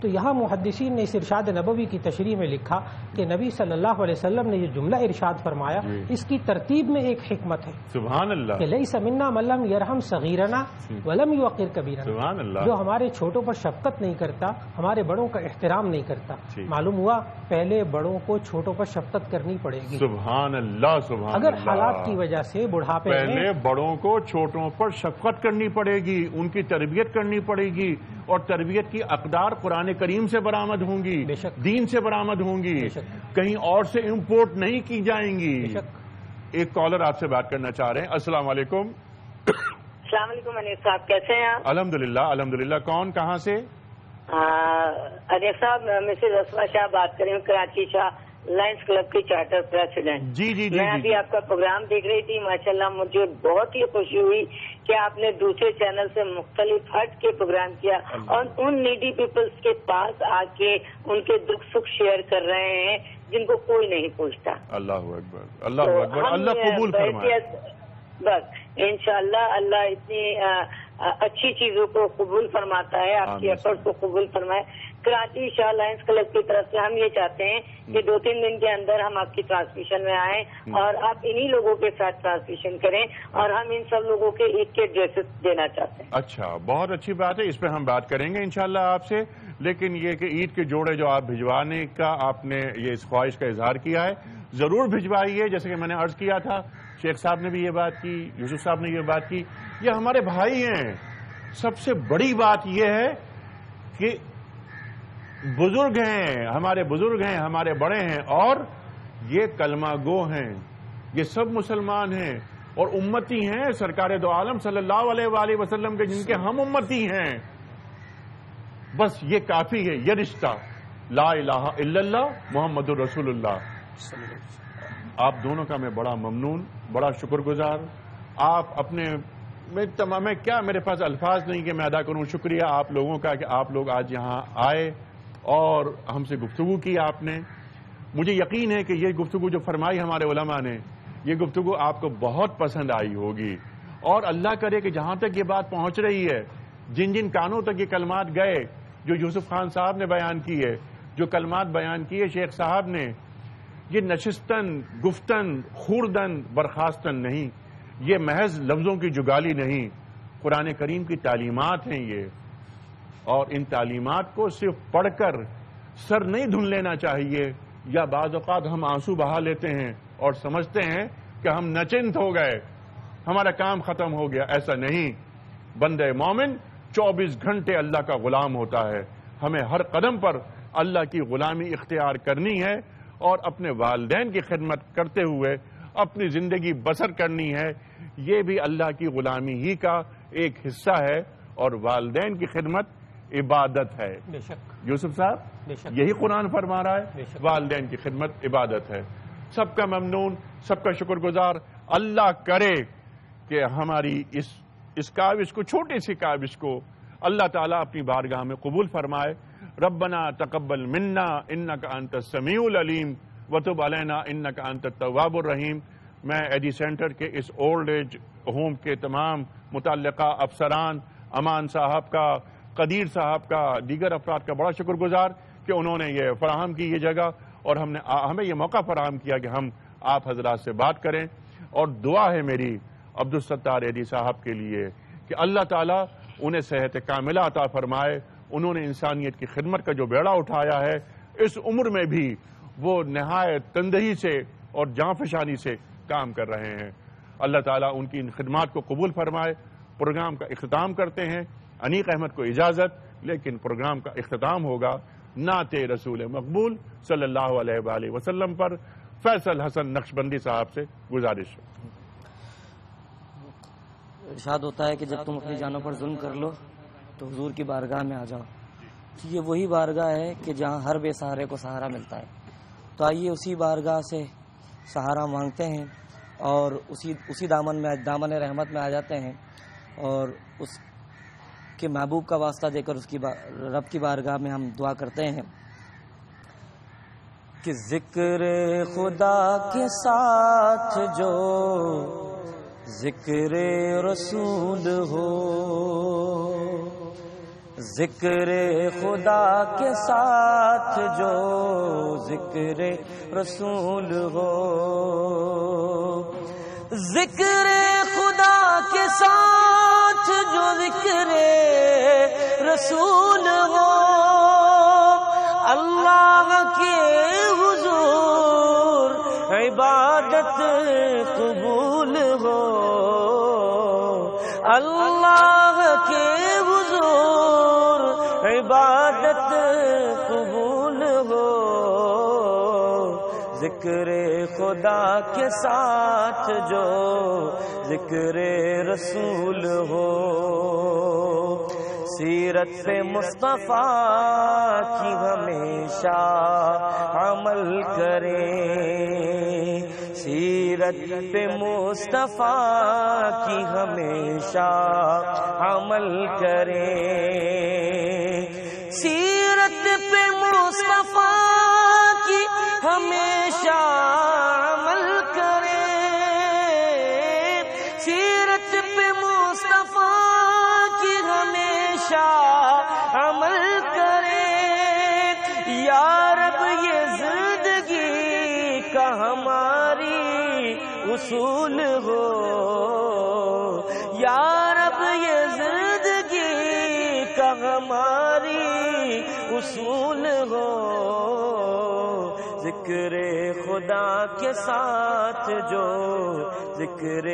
[SPEAKER 4] تو یہاں محدثین نے اس ارشاد نبوی کی تشریح میں لکھا کہ نبی صلی اللہ علیہ وسلم نے یہ جملہ ارشاد فرمایا، اس کی ترتیب میں ایک حکمت ہے،
[SPEAKER 1] سبحان اللہ،
[SPEAKER 4] کہ لیس منا من لم یرحم صغیرنا ولم یوقر کبیرنا،
[SPEAKER 1] سبحان اللہ،
[SPEAKER 4] جو ہمارے چھوٹوں پر شفقت نہیں کرتا، ہمارے بڑوں کا احترام نہیں کرتا۔ معلوم ہوا پہلے بڑوں کو چھوٹوں پر شفقت کرنی پڑے گی۔
[SPEAKER 1] سبحان اللہ، سبحان
[SPEAKER 4] اگر
[SPEAKER 1] اللہ،
[SPEAKER 4] حالات کی وجہ سے بڑھاپے
[SPEAKER 1] پہلے بڑوں کو چھوٹوں پر شفقت کرنی پڑے گی، ان کی تربیت کرنی پڑے گی، اور تربیت کی اقدار قرآن کریم سے برآمد ہوں گی، دین سے برآمد ہوں گی، کہیں اور سے امپورٹ نہیں کی جائیں گی۔ ایک کالر آپ سے بات کرنا چاہ رہے ہیں۔ السلام علیکم۔
[SPEAKER 15] السلام علیکم انیس صاحب، کیسے ہیں آپ؟
[SPEAKER 1] الحمدللہ الحمدللہ۔ کون، کہاں سے؟
[SPEAKER 15] انیس صاحب، مسز اسما شاہ بات کر رہی ہوں، کراچی شاہ لائنز کلب کی چارٹر پریزیڈنٹ۔
[SPEAKER 1] جی
[SPEAKER 15] میں ابھی آپ کا پروگرام دیکھ رہی تھی، ماشاءاللہ مجھے بہت ہی خوشی ہوئی کہ آپ نے دوسرے چینل سے مختلف ہٹ کے پروگرام کیا اور ان نیڈی پیپلز کے پاس آ کے ان کے دکھ سکھ شیئر کر رہے ہیں جن کو کوئی نہیں پوچھتا۔
[SPEAKER 1] اللہ اکبر، اللہ اکبر، اللہ قبول فرمائے۔
[SPEAKER 15] بس انشاءاللہ اللہ اتنی اچھی چیزوں کو قبول فرماتا ہے، آپ کی ایفرٹ کو قبول فرمائے۔ کراچی شاہ لائنز کلب کی طرف سے ہم یہ چاہتے ہیں کہ 2-3 دن کے اندر ہم آپ کی ٹرانسمیشن میں آئیں اور آپ انہی لوگوں کے ساتھ ٹرانسمیشن کریں، اور ہم ان سب لوگوں کے عید کے ڈریسز دینا چاہتے ہیں۔
[SPEAKER 1] اچھا، بہت اچھی بات ہے، اس پہ ہم بات کریں گے انشاءاللہ آپ سے، لیکن یہ کہ عید کے جوڑے جو آپ بھجوانے کا آپ نے یہ اس خواہش کا اظہار کیا ہے، ضرور بھجوائیے۔ جیسے کہ میں نے عرض کیا تھا، شیخ صاحب نے بھی یہ بات کی، یوسف صاحب نے یہ بات کی، یہ ہمارے بھائی ہیں۔ سب سے بڑی بات یہ ہے کہ بزرگ ہیں، ہمارے بزرگ ہیں، ہمارے بڑے ہیں، اور یہ کلمہ گو ہیں، یہ سب مسلمان ہیں اور امتی ہیں سرکار دو عالم صلی اللہ علیہ وآلہ وسلم کے، جن کے ہم امتی ہیں۔ بس یہ کافی ہے، یہ رشتہ لا الہ الا اللہ محمد الرسول اللہ۔ آپ دونوں کا میں بڑا ممنون، بڑا شکر گزار۔ آپ اپنے میں کیا، میرے پاس الفاظ نہیں کہ میں ادا کروں شکریہ آپ لوگوں کا کہ آپ لوگ آج یہاں آئے اور ہم سے گفتگو کی آپ نے۔ مجھے یقین ہے کہ یہ گفتگو جو فرمائی ہمارے علماء نے، یہ گفتگو آپ کو بہت پسند آئی ہوگی، اور اللہ کرے کہ جہاں تک یہ بات پہنچ رہی ہے، جن جن کانوں تک یہ کلمات گئے جو یوسف خان صاحب نے بیان کیے، جو کلمات بیان کیے شیخ صاحب نے، یہ نشستن، گفتن، خوردن، برخاستن نہیں، یہ محض لفظوں کی جگالی نہیں، قرآن کریم کی تعلیمات ہیں یہ، اور ان تعلیمات کو صرف پڑھ کر سر نہیں دھن لینا چاہیے، یا بعض اوقات ہم آنسو بہا لیتے ہیں اور سمجھتے ہیں کہ ہم نچنت ہو گئے، ہمارا کام ختم ہو گیا۔ ایسا نہیں، بندہ مومن 24 گھنٹے اللہ کا غلام ہوتا ہے۔ ہمیں ہر قدم پر اللہ کی غلامی اختیار کرنی ہے اور اپنے والدین کی خدمت کرتے ہوئے اپنی زندگی بسر کرنی ہے۔ یہ بھی اللہ کی غلامی ہی کا ایک حصہ ہے، اور والدین کی خدمت عبادت ہے۔
[SPEAKER 4] بے شک
[SPEAKER 1] یوسف صاحب، یہی قرآن فرما رہا ہے، والدین کی خدمت عبادت ہے۔ سب کا ممنون، سب کا شکر گزار۔ اللہ کرے کہ ہماری اس کاوش کو، چھوٹی سی کاوش کو اللہ تعالیٰ اپنی بارگاہ میں قبول فرمائے۔ ربنا تقبل منا انک انت السمیع العلیم وتب علینا انک انت التواب الرحیم۔ میں ایڈی سینٹر کے اس اولڈ ایج ہوم کے تمام متعلقہ افسران، امان صاحب کا، قدیر صاحب کا، دیگر افراد کا بڑا شکر گزار کہ انہوں نے یہ فراہم کی یہ جگہ، اور ہمیں یہ موقع فراہم کیا کہ ہم آپ حضرات سے بات کریں۔ اور دعا ہے میری عبدالستار ایڈی صاحب کے لیے کہ اللہ تعالیٰ انہیں صحت کاملہ عطا فرمائے۔ انہوں نے انسانیت کی خدمت کا جو بیڑا اٹھایا ہے، اس عمر میں بھی وہ نہایت تندہی سے اور جانفشانی سے کام کر رہے ہیں۔ اللہ تعالیٰ ان کی ان خدمات کو قبول فرمائے۔ پروگرام کا اختتام کرتے ہیں، انیق احمد کو اجازت، لیکن پروگرام کا اختتام ہوگا نعت رسول مقبول صلی اللہ علیہ وآلہ وسلم پر۔ فیصل حسن نقشبندی صاحب سے گزارش۔
[SPEAKER 3] ارشاد ہوتا ہے کہ جب تم اپنی جانوں پر ظلم کر لو تو حضور کی بارگاہ میں آ جاؤ۔ یہ وہی بارگاہ ہے کہ جہاں ہر بے سہارے کو سہارا ملتا ہے۔ تو آئیے اسی بارگاہ سے سہارا مانگتے ہیں اور اسی دامن رحمت میں آ جاتے ہیں، اور اس کے محبوب کا واسطہ دے کر اس کی رب کی بارگاہ میں ہم دعا کرتے ہیں کہ ذکر خدا کے ساتھ جو ذکر رسول ہو، ذکر خدا کے ساتھ جو ذکر رسول ہو، ذکر خدا کے ساتھ جو ذکر رسول ہو، اللہ کے حضور عبادت قبول ہو، اللہ کے حضور عبادت قبول ہو، ذکر خدا کے ساتھ جو ذکر رسول ہو، سیرت پہ مصطفیٰ کی ہمیشہ عمل کریں، سیرت پہ مصطفیٰ کی ہمیشہ عمل کریں، سیرت پہ مصطفیٰ کی ہمیشہ عمل کریں، سیرت پہ مصطفیٰ کی ہمیشہ عمل کریں، یا رب یہ زندگی کا ہماری اصول ہو، یا رب یہ زندگی کا ہماری اصول ہو، ذکر خدا کے ساتھ جو ذکر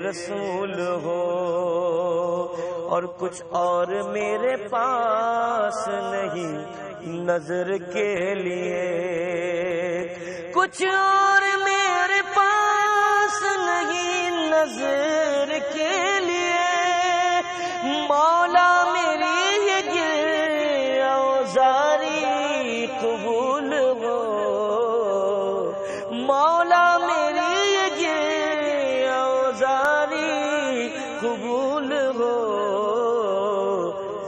[SPEAKER 3] رسول ہو، اور کچھ اور میرے پاس نہیں نظر کے لیے، کچھ اور میرے پاس نہیں نظر کے لیے، مولا میری یہ گریباں قبول ہو، مولا میری یہ گریباں قبول ہو،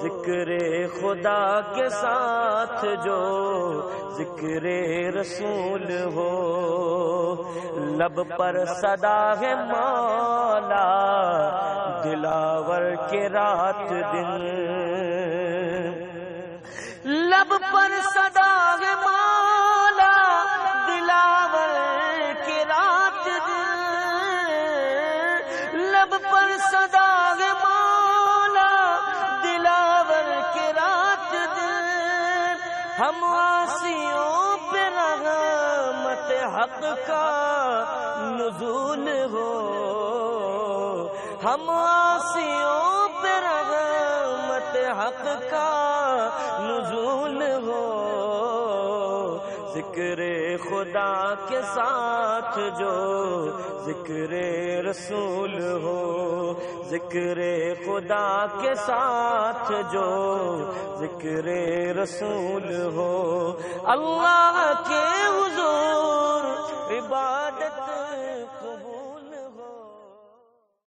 [SPEAKER 3] ذکر خدا کے ساتھ جو ذکر رسول ہو، لب پر صدا ہے مولا دلاور کے رات دن، لب پر صدا ہے مولا دلاور کے رات دن، لب پر صدا ہے مولا دلاور کے رات دن، ہم عاصیوں پہ رحمت حق کا نزول ہو، ہم عاصیوں پہ رحمت حق کا نزول ہو، ذکر خدا کے ساتھ جو ذکر رسول ہو، ذکر خدا کے ساتھ جو ذکر رسول ہو، اللہ کے حضور عبادت